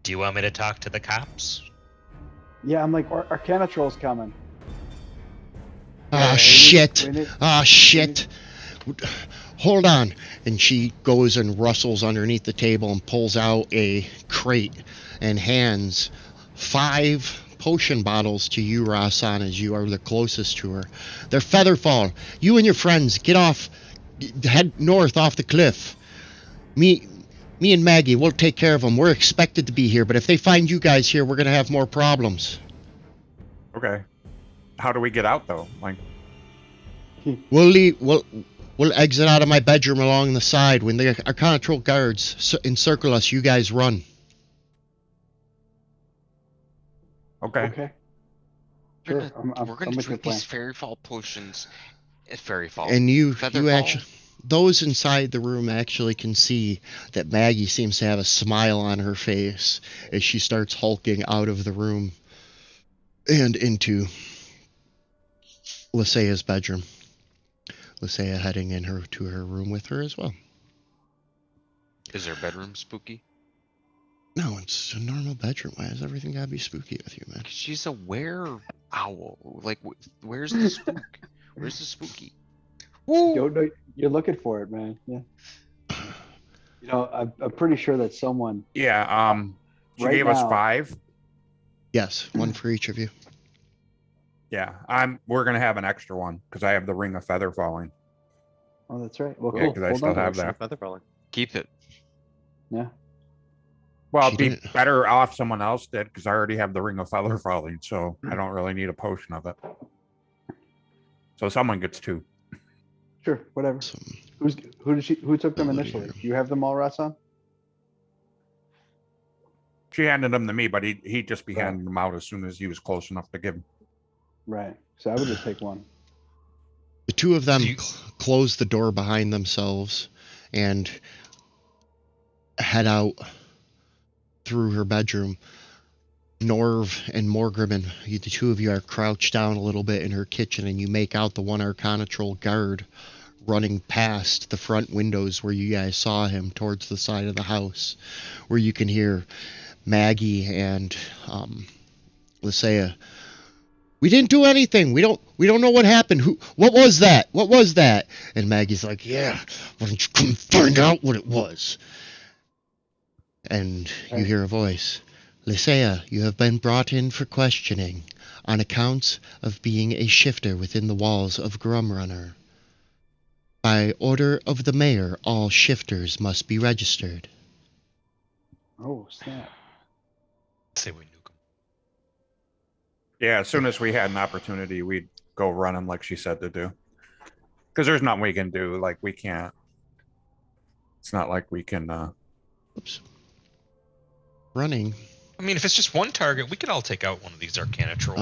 Do you want me to talk to the cops?
Yeah, I'm like, Arcana Troll's coming.
Ah,
we
shit.
need-
Ah, shit. Hold on. And she goes and rustles underneath the table and pulls out a crate and hands 5 potion bottles to you, Rasan, as you are the closest to her. They're Featherfall. You and your friends get off, head north off the cliff. Me and Maggie, we'll take care of them. We're expected to be here, but if they find you guys here, we're going to have more problems.
Okay. How do we get out though? Like.
We'll leave. We'll exit out of my bedroom along the side. When the Arcana Troll guards encircle us, you guys run.
Okay.
Okay. Sure.
We're
I'm
gonna
with your
drink
plan.
these fairy fall potions. Fairy fall.
And you
Featherfall?
actually, those inside the room actually can see that Maggie seems to have a smile on her face as she starts hulking out of the room and into Lysaea's bedroom. Lysaea heading to her room with her as well.
Is her bedroom spooky?
No, it's a normal bedroom. Why is everything gotta be spooky with you, man?
She's a were owl. Like, where's the spook? Where's the spooky?
Don't know. You're looking for it, man. Yeah. You know, I'm pretty sure that someone.
Yeah. She
Right
gave us
now-
5.
Yes, one for each of you.
Yeah. We're gonna have an extra one because I have the ring of feather falling.
Oh, that's right. Well,
Yeah,
cool.
'cause I
Hold
still
on.
have that.
Feather falling.
Keep it.
Yeah.
Well,
She
it'd be
didn't-
better off someone else did because I already have the ring of feather falling, so I don't really need a potion of it. So someone gets 2.
Sure. Whatever.
Some
Who took them
ability
initially?
here.
You have them all, Rasan?
She handed them to me, but he'd just be
Right.
handing them out as soon as he was close enough to give them.
Right. So I would just take one.
The two of them
You-
close the door behind themselves and head out through her bedroom. Norv and Morgrimmon, the two of you are crouched down a little bit in her kitchen, and you make out the one Arcana Troll guard running past the front windows where you guys saw him towards the side of the house, where you can hear Maggie and Lysaea. We didn't do anything. We don't know what happened. What was that? What was that? And Maggie's like, yeah, why don't you come find out what it was? And you hear a voice. Lysaea, you have been brought in for questioning on accounts of being a shifter within the walls of Grumrunner. By order of the mayor, all shifters must be registered.
Oh snap!
Say we nuke them.
Yeah, as soon as we had an opportunity, we'd go running like she said to do. Because there's nothing we can do. Like, we can't. It's not like we can.
Oops. Running.
I mean, if it's just one target, we could all take out one of these Arcana trolls.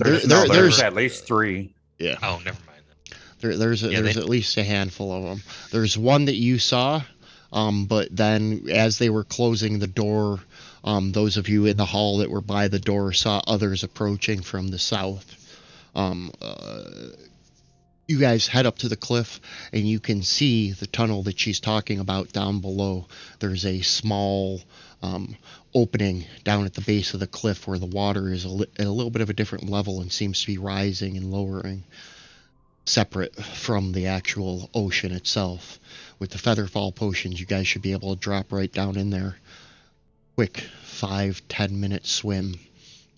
There's at least 3.
Yeah.
Oh, never mind then.
There's at least a handful of them. There's one that you saw, but then as they were closing the door, those of you in the hall that were by the door saw others approaching from the south. You guys head up to the cliff, and you can see the tunnel that she's talking about down below. There's a small opening down at the base of the cliff where the water is at a little bit of a different level and seems to be rising and lowering, separate from the actual ocean itself. With the Featherfall potions, you guys should be able to drop right down in there. Quick 5-10 minute swim,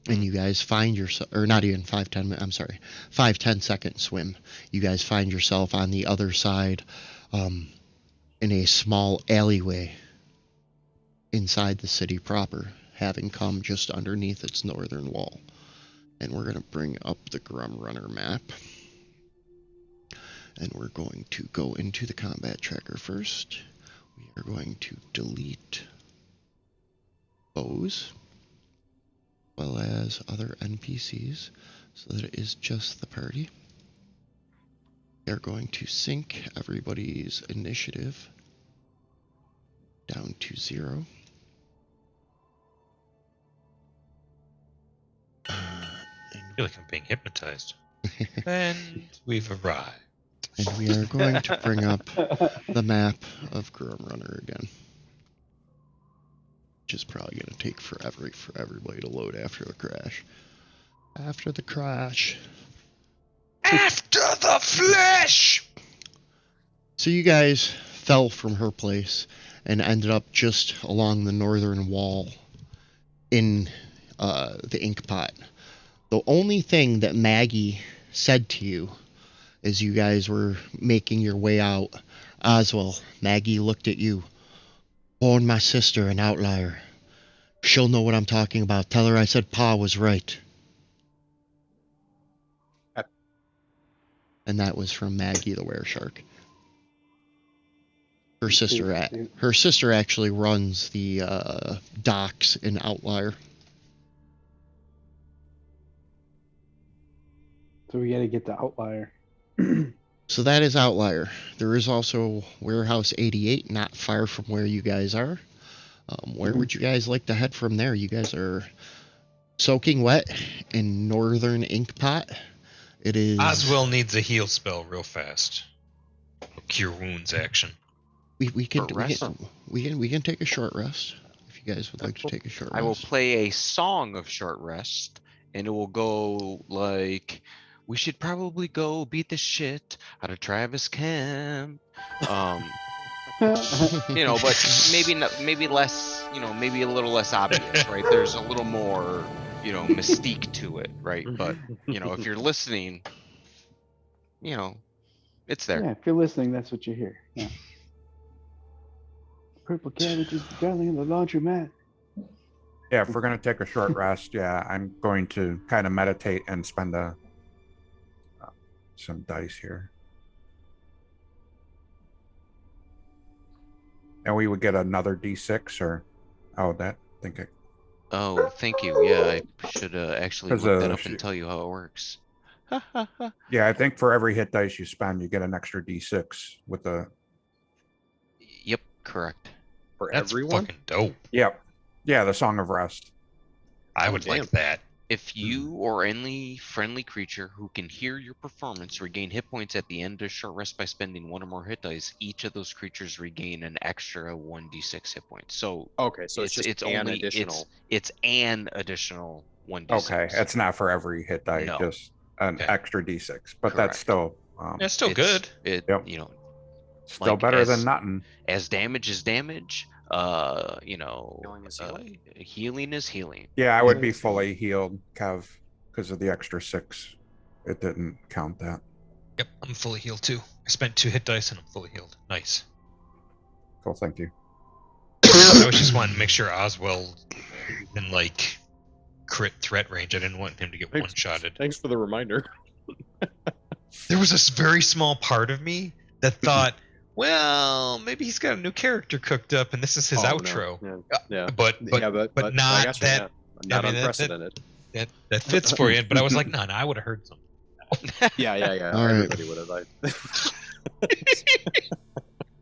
and you guys find yourself, or not even 5-10 minutes, I'm sorry, 5-10 second swim. You guys find yourself on the other side, in a small alleyway inside the city proper, having come just underneath its northern wall. And we're going to bring up the Grum Runner map. And we're going to go into the combat tracker first. We are going to delete foes, as well as other NPCs, so that it is just the party. We are going to sync everybody's initiative down to 0.
I feel like I'm being hypnotized. And we've arrived.
And we are going to bring up the map of Grum Runner again. Which is probably going to take forever for everybody to load after the crash. After the crash.
After the flesh!
So you guys fell from her place and ended up just along the northern wall in the ink pot. The only thing that Maggie said to you as you guys were making your way out, Oswald, Maggie looked at you. Warn my sister, an outlier. She'll know what I'm talking about. Tell her I said Pa was right. And that was from Maggie the Wereshark. Her sister actually runs the docks in Outlier.
So we got to get the outlier.
So that is Outlier. There is also Warehouse 88, not far from where you guys are. Where would you guys like to head from there? You guys are soaking wet in northern ink pot. It is.
Oswell needs a heal spell real fast. A cure wounds action.
We can take a short rest if you guys would like to take a short rest.
I will play a song of short rest, and it will go like, "We should probably go beat the shit out of Travis Kemp." But maybe less, maybe a little less obvious, right? There's a little more, mystique to it, right? But if you're listening, it's there.
Yeah, if you're listening, that's what you hear. Yeah. Purple cabbage is the darling of the laundromat.
Yeah, if we're going to take a short rest, I'm going to kind of meditate and spend some dice here. And we would get another D6 or... Oh, that... I think I...
Oh, thank you. Yeah, I should actually look that up and tell you how it works.
Yeah, I think for every hit dice you spend, you get an extra D6 with the...
Yep, correct.
For
That's
everyone?
fucking dope.
Yep. Yeah, the Song of Rest.
I would like that.
If you or any friendly creature who can hear your performance regain hit points at the end of short rest by spending 1 or more hit dice, each of those creatures regain an extra 1d6 hit points. So
okay, so it's an additional.
It's an additional 1d6.
Okay, it's not for every hit die,
No.
just an
Okay.
extra D6. But
Correct.
that's still...
That's still good.
It
Yep. Still
like
better
as-
than nothing.
as damage is damage.
Healing is healing.
Healing is healing.
Yeah, I would be fully healed, Kev, because of the extra 6. It didn't count that.
Yep, I'm fully healed too. I spent 2 hit dice and I'm fully healed. Nice.
Cool, thank you.
I was just wanting to make sure Oswald in like crit threat range. I didn't want him to get one-shotted.
Thanks for the reminder.
There was this very small part of me that thought, well, maybe he's got a new character cooked up and this is his outro.
No. Yeah.
But
I
not
got you,
that.
Not
I mean,
unprecedented.
That fits for you. But I was like, no, I would have heard something.
Yeah.
All right.
Everybody would have.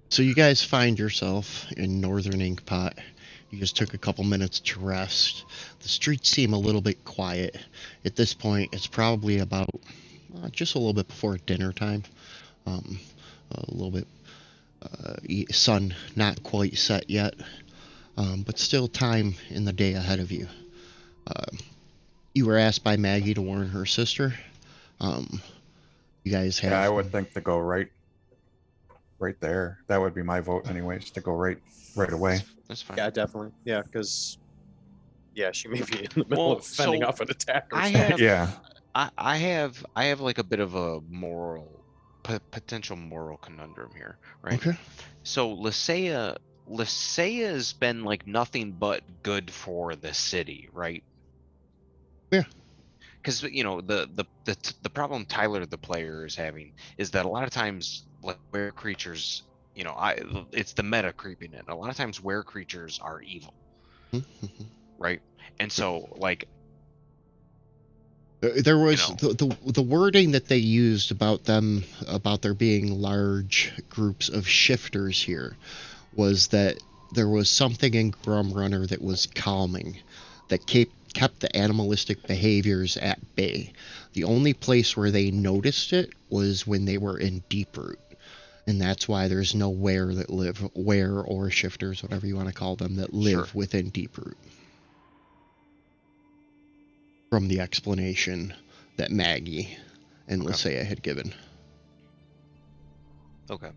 So you guys find yourself in Northern Inkpot. You just took a couple minutes to rest. The streets seem a little bit quiet. At this point, it's probably about just a little bit before dinner time. A little bit sun not quite set yet, but still time in the day ahead of you. You were asked by Maggie to warn her sister. You guys have.
Yeah, I would think to go right there. That would be my vote, anyways, to go right away.
That's fine.
Yeah, definitely. Yeah, because she may be in the middle of fending off an attack. Or
I
something.
have,
Yeah.
I have like a bit of a potential moral conundrum here, right?
Okay.
So Lysaea's been like nothing but good for the city, right?
Yeah.
Because the problem Tyler the player is having is that a lot of times like were creatures, it's the meta creeping in. A lot of times were creatures are evil, right? And so like
there was the wording that they used about there being large groups of shifters here was that there was something in Grumrunner that was calming, that kept the animalistic behaviors at bay. The only place where they noticed it was when they were in Deeproot. And that's why there's no were or shifters, whatever you want to call them, that live within Deeproot. From the explanation that Maggie and Lysaea had given.
Okay.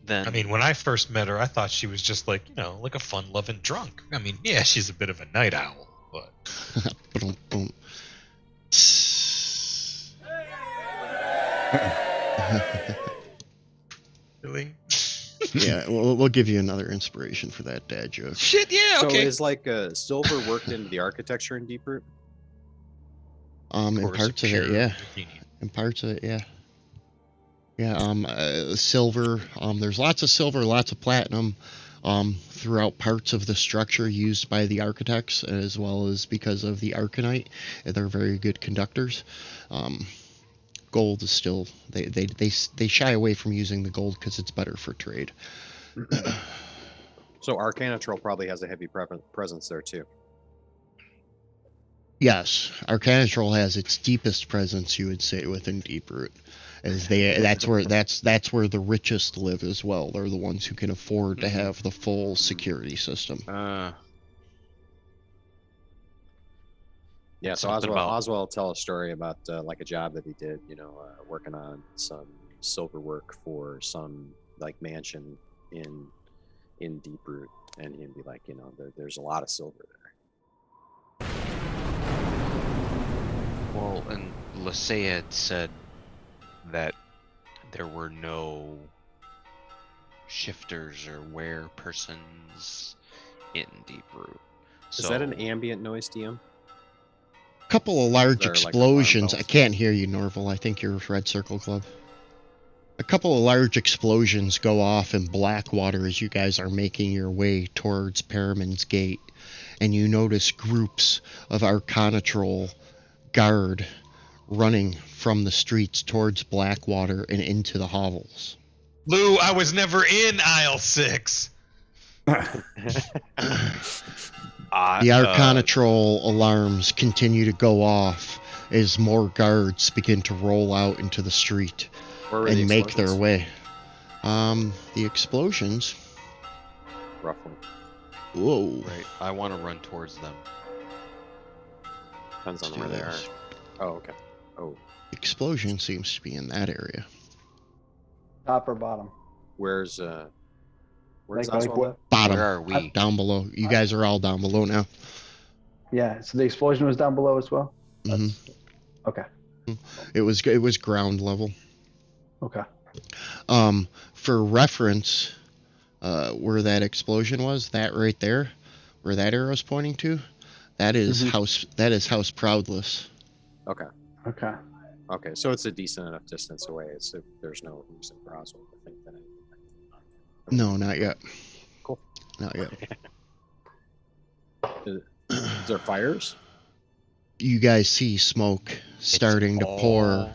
Then
I mean, when I first met her, I thought she was just like, like a fun-loving drunk. I mean, yeah, she's a bit of a night owl, but
Boom.
really?
Yeah, we'll give you another inspiration for that dad joke.
Shit, yeah, okay.
So is like silver worked into the architecture in Deeproot?
In parts of it, yeah. In parts of it, yeah. Yeah, silver. There's lots of silver, lots of platinum throughout parts of the structure used by the architects, as well as because of the Arcanite. They're very good conductors. Gold is still they shy away from using the gold because it's better for trade.
So Arcanatrol probably has a heavy presence there too.
Yes, Arcanatrol has its deepest presence, you would say, within Deeproot, as that's where the richest live as well. They're the ones who can afford to have the full security system.
Yeah, so Oswald tell a story about like a job that he did, working on some silver work for some like mansion in Deeproot, and he'd be like, there's a lot of silver there.
Well, and Lysaea had said that there were no shifters or were persons in Deeproot.
Is that an ambient noise, DM?
A couple of large
Like
explosions. I can't hear you, Norval. I think you're Red Circle Club. A couple of large explosions go off in Blackwater as you guys are making your way towards Paramon's Gate, and you notice groups of Arcanatrol guard running from the streets towards Blackwater and into the hovels.
Lou, I was never in aisle 6.
The Arcanatrol alarms continue to go off as more guards begin to roll out into the street and make their way. The explosions.
Roughly.
Whoa.
Right. I want to run towards them.
Depends on where they are. Oh, okay. Oh.
Explosion seems to be in that area.
Top or bottom?
Where's
Like
Oswald at?
Bottom.
Where are we?
Down below. You guys are all down below now.
Yeah, so the explosion was down below as well?
Mhm.
Okay.
It was ground level.
Okay.
For reference, where that explosion was, that right there, where that arrow's pointing to, that is
Mhm.
house. That is House Proudless.
Okay.
Okay.
Okay. So it's a decent enough distance away. There's no reason for Oswald to think that anything.
No, not yet.
Cool.
Not yet.
Is there fires?
You guys see smoke starting to pour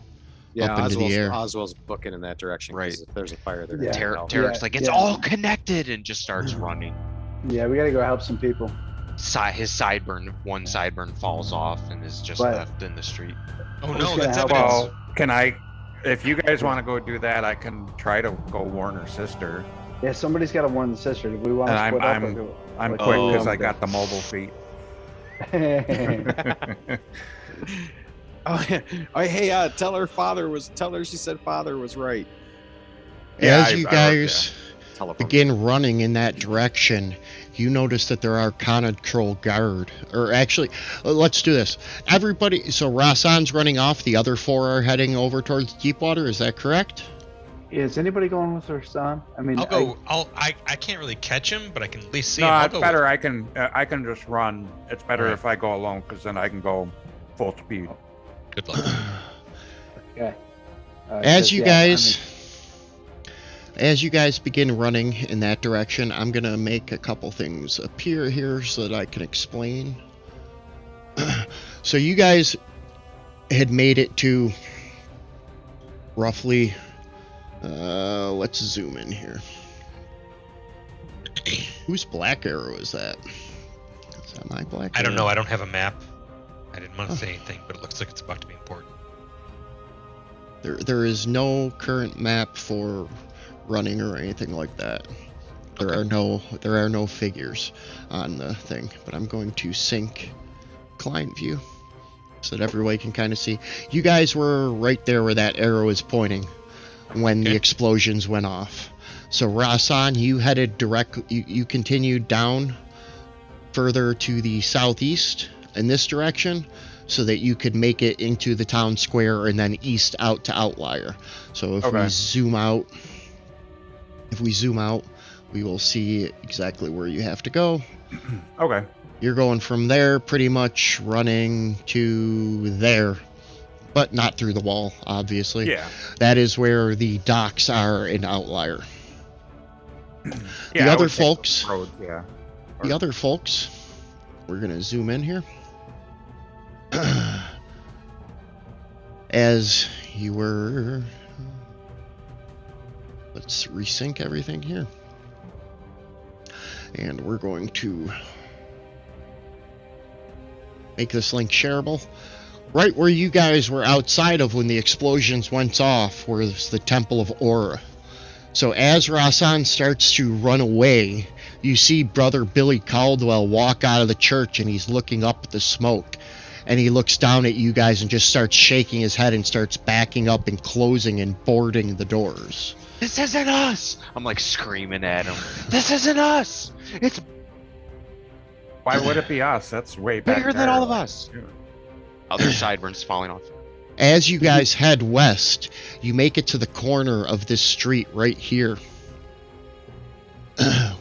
Yeah,
up into the air.
Oswald's booking in that direction.
Right.
If there's a fire, they're
Yeah.
gonna help.
Tarek's like, it's
Yeah.
all connected, and just starts running.
Yeah, we gotta go help some people.
His one sideburn falls off and is just
But-
left in the street.
Oh
Who's
no,
gonna
that's
help
evidence.
Well, can I? If you guys want to go do that, I can try to go warn her sister.
Yeah, somebody's got to warn the sister. Do we want to
And
split up?
I'm
Like,
quick
oh,
because I
okay.
got the mobile feet.
Oh, yeah. Oh, hey, tell her she said father was right.
Yeah,
As you guys
Tell her.
begin running in that direction, you notice that there are control guard. Or actually, let's do this. Everybody, so Rasan's running off. The other four are heading over towards Deepwater. Is that correct?
Is anybody going with her son? I mean,
I'll go. I can't really catch him, but I can at least see him.
No,
I'll
it's
go
better. I can just run. It's better
Right.
if I go alone because then I can go full speed.
Good luck.
Okay.
As you guys begin running in that direction, I'm gonna make a couple things appear here so that I can explain. So you guys had made it to roughly, let's zoom in here. Whose black arrow is that? Is that my black
I don't
arrow?
know. I don't have a map. I didn't want to say anything, but it looks like it's about to be important.
There is no current map for running or anything like that. There are no figures on the thing, but I'm going to sync client view so that everybody can kind of see. You guys were right there where that arrow is pointing when the
Okay.
explosions went off. So Rasan, you headed you continued down further to the southeast in this direction so that you could make it into the town square and then east out to Outlier. So if we
Okay.
zoom out, we will see exactly where you have to go.
Okay.
You're going from there pretty much running to there, but not through the wall, obviously.
Yeah.
That is where the docks are in Outlier.
Yeah.
The
I
other
would take
folks,
road, yeah.
the other folks, we're going to zoom in here. As you were, let's resync everything here. And we're going to make this link shareable. Right where you guys were outside of when the explosions went off was the Temple of Aura. So as Rasan starts to run away, you see Brother Billy Caldwell walk out of the church and he's looking up at the smoke. And he looks down at you guys and just starts shaking his head and starts backing up and closing and boarding the doors.
This isn't us! I'm like screaming at him. This isn't us! It's
Why would it be us? That's way back
bigger than
there.
all of us. Other sideburns falling off.
As you guys head west, you make it to the corner of this street right here.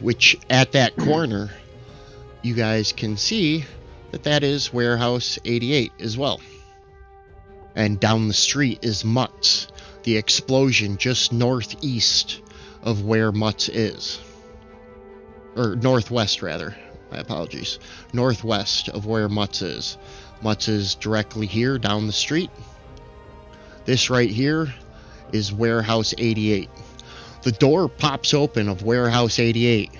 Which, at that corner, you guys can see that is Warehouse 88 as well. And down the street is Mutt's, the explosion just northeast of where Mutt's is. Or northwest, rather. My apologies. Northwest of where Mutt's is. Mutt's is directly here down the street. This right here is Warehouse 88. The door pops open of Warehouse 88,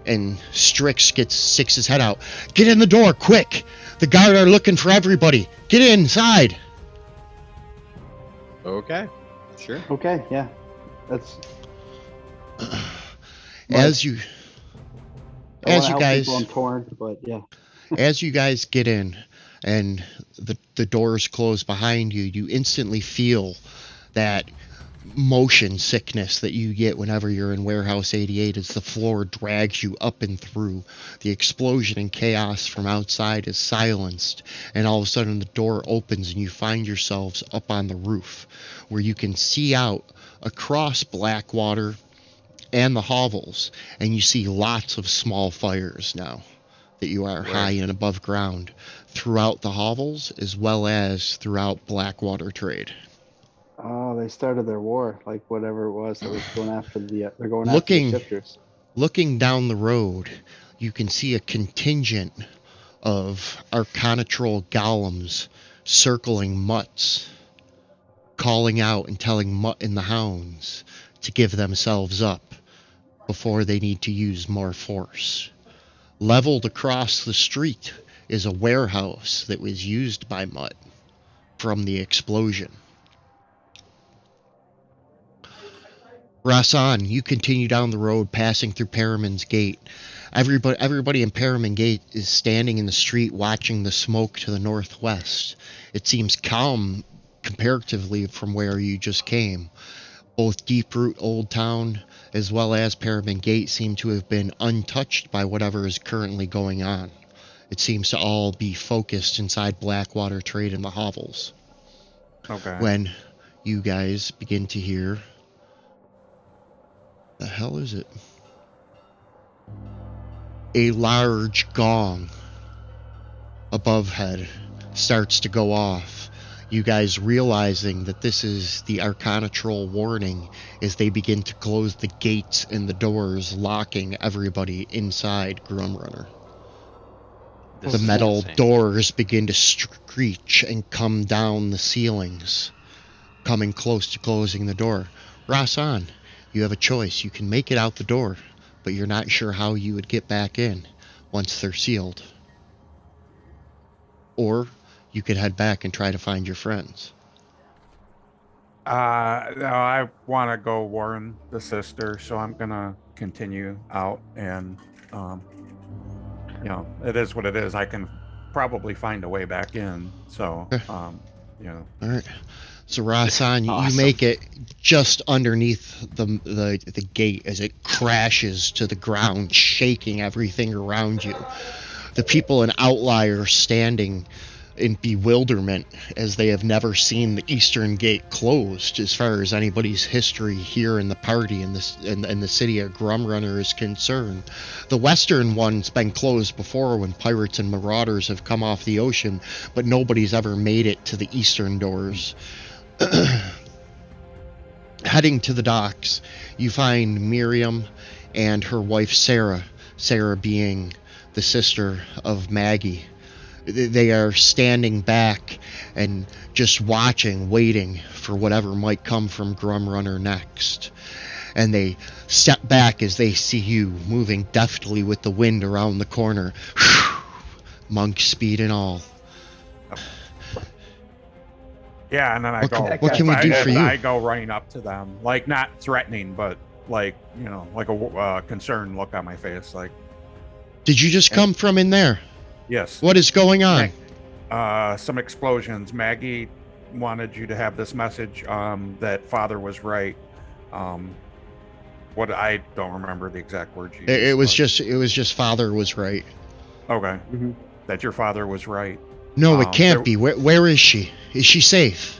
and Strix sticks his head out. Get in the door, quick! The guard are looking for everybody. Get inside.
Okay. Sure.
Okay, yeah. That's.
As you
I wanna help
guys
people, I'm torn, but yeah.
as you guys get in and the doors close behind you, you instantly feel that motion sickness that you get whenever you're in Warehouse 88 as the floor drags you up and through. The explosion and chaos from outside is silenced, and all of a sudden the door opens and you find yourselves up on the roof where you can see out across Blackwater and the hovels, and you see lots of small fires now that you are high and above ground throughout the hovels as well as throughout Blackwater Trade.
Oh, they started their war, like whatever it was that was going after they're going after the shifters.
Looking down the road, you can see a contingent of Arcana-Troll golems circling Mutts, calling out and telling Mutt and the Hounds to give themselves up before they need to use more force. Leveled across the street is a warehouse that was used by Mutt from the explosion. Rasan, you continue down the road, passing through Perriman's Gate. Everybody in Perriman Gate is standing in the street watching the smoke to the northwest. It seems calm comparatively from where you just came. Both Deeproot Old Town as well as Perriman Gate seem to have been untouched by whatever is currently going on. It seems to all be focused inside Blackwater Trade and the hovels.
Okay.
When you guys begin to hear... The hell is it? A large gong above head starts to go off. You guys realizing that this is the Arcana-Troll warning as they begin to close the gates and the doors, locking everybody inside Grumrunner. The metal doors begin to screech and come down the ceilings, coming close to closing the door. Rasan, you have a choice. You can make it out the door, but you're not sure how you would get back in once they're sealed. Or you could head back and try to find your friends.
No, I want to go warn the sister, so I'm gonna continue out, and it is what it is. I can probably find a way back in. So,
All right. So Rasan, you make it just underneath the gate as it crashes to the ground, shaking everything around you. The people in Outlier standing in bewilderment as they have never seen the eastern gate closed as far as anybody's history here in the party and the city of Grumrunner is concerned. The western one's been closed before when pirates and marauders have come off the ocean, but nobody's ever made it to the eastern doors. Heading to the docks, you find Miriam and her wife Sarah being the sister of Maggie. They are standing back and just watching, waiting for whatever might come from Grumrunner next. And they step back as they see you moving deftly with the wind around the corner. Monk speed and all.
Yeah, and then I go.
What can we do for you?
I go running up to them, like not threatening, but like like a concerned look on my face. Like,
did you just come from in there?
Yes.
What is going on?
Some explosions. Maggie wanted you to have this message that Father was right. What I don't remember the exact words you used.
It was just Father was right.
Okay. Mm-hmm. That your father was right.
No, it can't be. Where is she? Is she safe?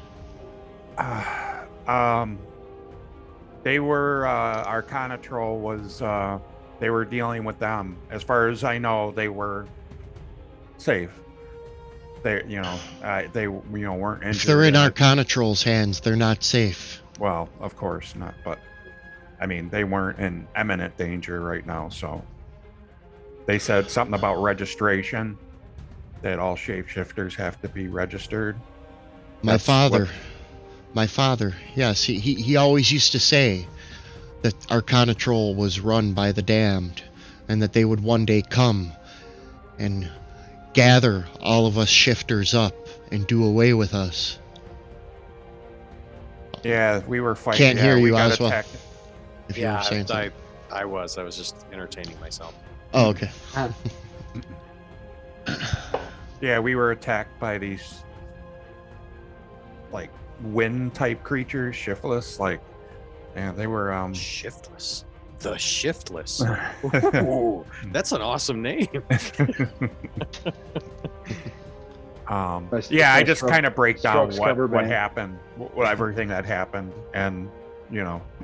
They were Arcana-Troll was they were dealing with them. As far as I know, they were safe. They weren't injured.
If they're in Arcana-Troll's hands, they're not safe.
Well, of course not, but I mean, they weren't in imminent danger right now, so they said something about registration, that all shapeshifters have to be registered.
My father, yes, he always used to say that Arcana-Troll was run by the damned, and that they would one day come and gather all of us shifters up and do away with us.
Yeah, we were fighting.
Can't hear you, Oswald. If you were saying something.
I was just entertaining myself.
Oh, okay.
Yeah, we were attacked by these like wind type creatures, shiftless. Like Yeah, they were
Shiftless. The Shiftless. Ooh, that's an awesome name.
Yeah, I just kind of break down
Strokes cover
what
band.
happened, everything that happened, and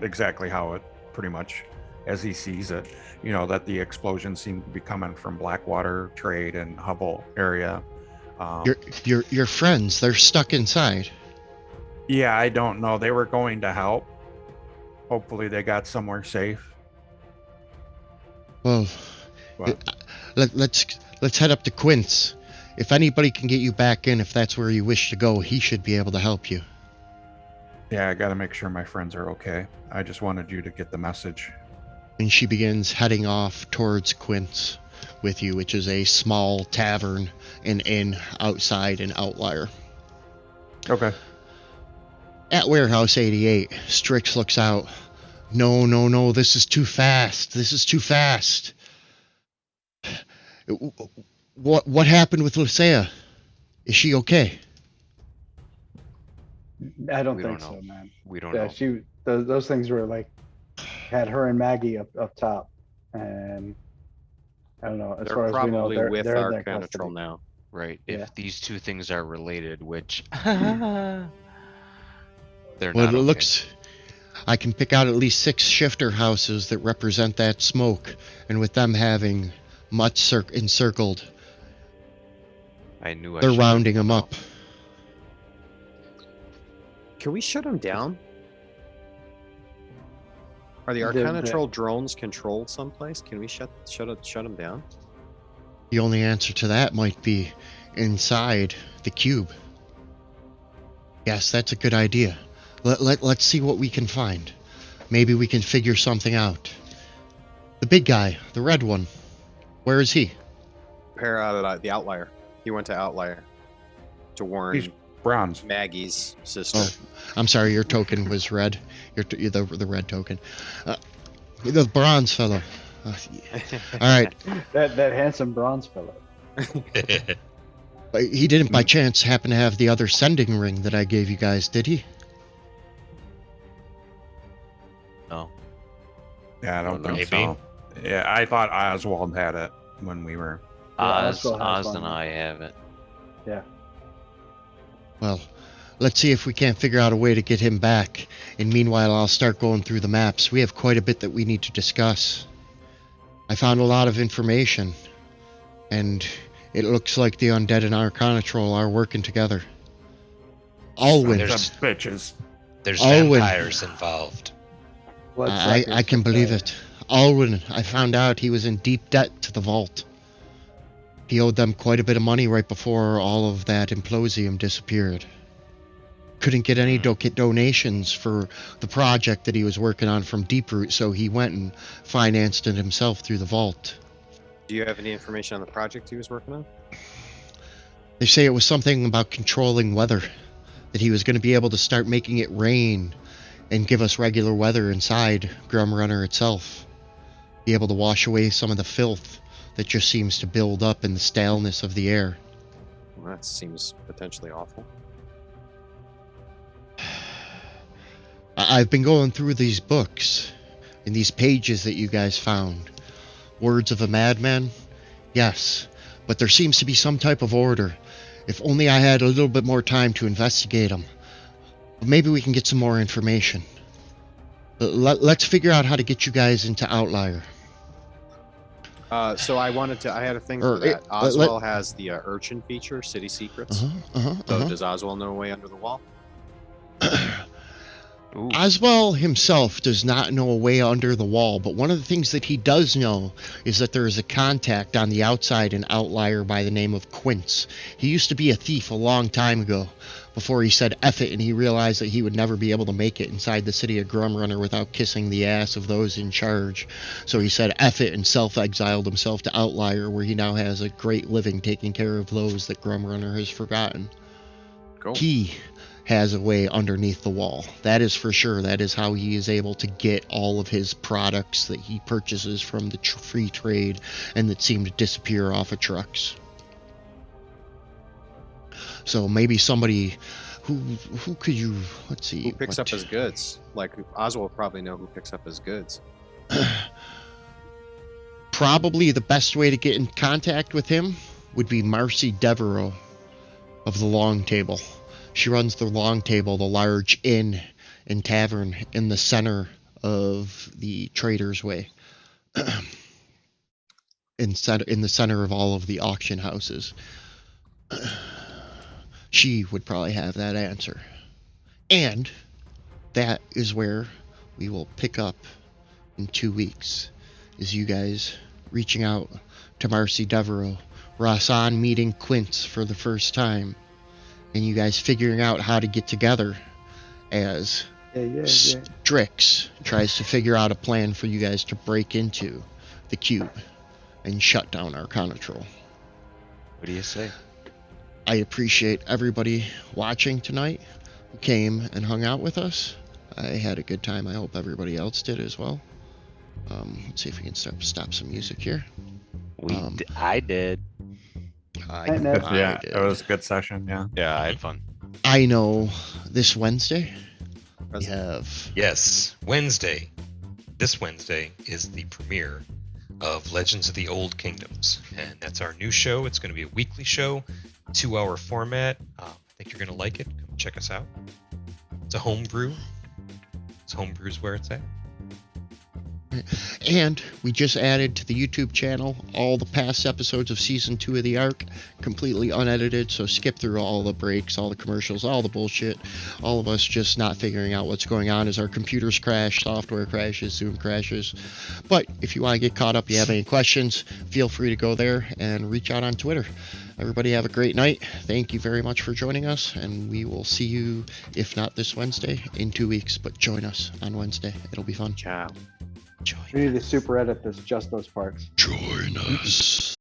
exactly how it pretty much as he sees it. That the explosion seemed to be coming from Blackwater Trade and Hubble area.
Your friends, they're stuck inside.
Yeah, I don't know. They were going to help. Hopefully, they got somewhere safe.
Well,
But
let's head up to Quince. If anybody can get you back in, if that's where you wish to go, he should be able to help you.
yeah, I got to make sure my friends are okay. I just wanted you to get the message.
And she begins heading off towards Quince with you, which is a small tavern and inn outside an outlier.
Okay.
At Warehouse 88, Strix looks out. No, this is too fast. This is too fast. What happened with Lucia? Is she okay?
I don't
We
think
don't know.
so, man.
We don't
Yeah,
know.
those things were like had her and Maggie up top, and I don't know. As
They're
far as we know,
probably with
they're in
our
their
control
custody.
now.
Right.
Yeah.
If these two things are related, which they're
Well,
not
it
okay.
looks. I can pick out at least 6 shifter houses that represent that smoke, and with them having much encircled,
I knew I
they're
should have
rounding them
known.
up.
Can we shut them down? Are the
The-
Arcana
the-
Troll drones controlled someplace? Can we shut them down?
The only answer to that might be inside the cube. Yes, that's a good idea. Let's see what we can find. Maybe we can figure something out. The big guy, the red one, where is he?
Pair out of the Outlier. He went to Outlier to warn
He's bronze.
Maggie's sister.
Oh, I'm sorry, your token was red. You're the red token. The bronze fellow. All right.
That handsome bronze fellow.
He didn't by chance happen to have the other sending ring that I gave you guys, did he?
No.
Yeah, I don't think
Maybe.
so. Yeah, I thought Oswald had it when we were.
Yeah,
Oz,
Oswald has
Oz
one.
and I have it.
Well, let's see if we can't figure out a way to get him back. And meanwhile, I'll start going through the maps. We have quite a bit that we need to discuss. I found a lot of information, and it looks like the Undead and Arcana Troll are working together. Alwyn,
There's-
Some bitches.
There's
Alwyn.
vampires involved.
I can believe it. Alwyn, I found out he was in deep debt to the Vault. He owed them quite a bit of money right before all of that implosium disappeared. Couldn't get any donations for the project that he was working on from Deeproot, so he went and financed it himself through the Vault.
Do you have any information on the project he was working on?
They say it was something about controlling weather, that he was going to be able to start making it rain and give us regular weather inside Grumrunner itself. Be able to wash away some of the filth that just seems to build up in the staleness of the air.
Well, that seems potentially awful.
I've been going through these books and these pages that you guys found. Words of a Madman? Yes, but there seems to be some type of order. If only I had a little bit more time to investigate them. Maybe we can get some more information. Let's figure out how to get you guys into Outlier.
So I had a thing
Or
for that.
it-
Oswald has the urchin feature, City Secrets. So does Oswald know a way under the wall?
Ooh.
Oswald himself does not know a way under the wall, but one of the things that he does know is that there is a contact on the outside, an outlier by the name of Quince. He used to be a thief a long time ago, before he said F it and he realized that he would never be able to make it inside the city of Grumrunner without kissing the ass of those in charge. So he said F it and self-exiled himself to Outlier, where he now has a great living taking care of those that Grumrunner has forgotten.
Cool.
He has a way underneath the wall. That is for sure. That is how he is able to get all of his products that he purchases from the free trade and that seem to disappear off of trucks. So maybe somebody who could you? Let's see.
Who picks
what-
up his goods? Like Oswald probably know who picks up his goods.
Probably the best way to get in contact with him would be Marcy Devereaux of the Long Table. She runs the Long Table, the large inn and tavern in the center of the Traders Way. in the center of all of the auction houses. She would probably have that answer. And that is where we will pick up in 2 weeks, is you guys reaching out to Marcy Devereaux, Rassan meeting Quince for the first time, and you guys figuring out how to get together as Strix tries to figure out a plan for you guys to break into the cube and shut down Arcanatrol.
What do you say?
I appreciate everybody watching tonight who came and hung out with us. I had a good time. I hope everybody else did as well. Let's see if we can stop some music here.
I did.
Yeah,
did.
it was a good session. Yeah.
Yeah, I had fun.
I know this Wednesday we
Present.
have
Yes, Wednesday. This Wednesday is the premiere of Legends of the Old Kingdoms, and that's our new show. It's going to be a weekly show, 2-hour format. I think you're going to like it. Come check us out. It's a homebrew. Homebrew's where it's at.
And we just added to the YouTube channel all the past episodes of Season 2 of the Ark, completely unedited, so skip through all the breaks, all the commercials, all the bullshit. All of us just not figuring out what's going on as our computers crash, software crashes, Zoom crashes. But if you want to get caught up, you have any questions, feel free to go there and reach out on Twitter. Everybody have a great night. Thank you very much for joining us, and we will see you, if not this Wednesday, in 2 weeks. But join us on Wednesday. It'll be fun.
Ciao.
Join
We need to super edit this, just those parts.
Join us.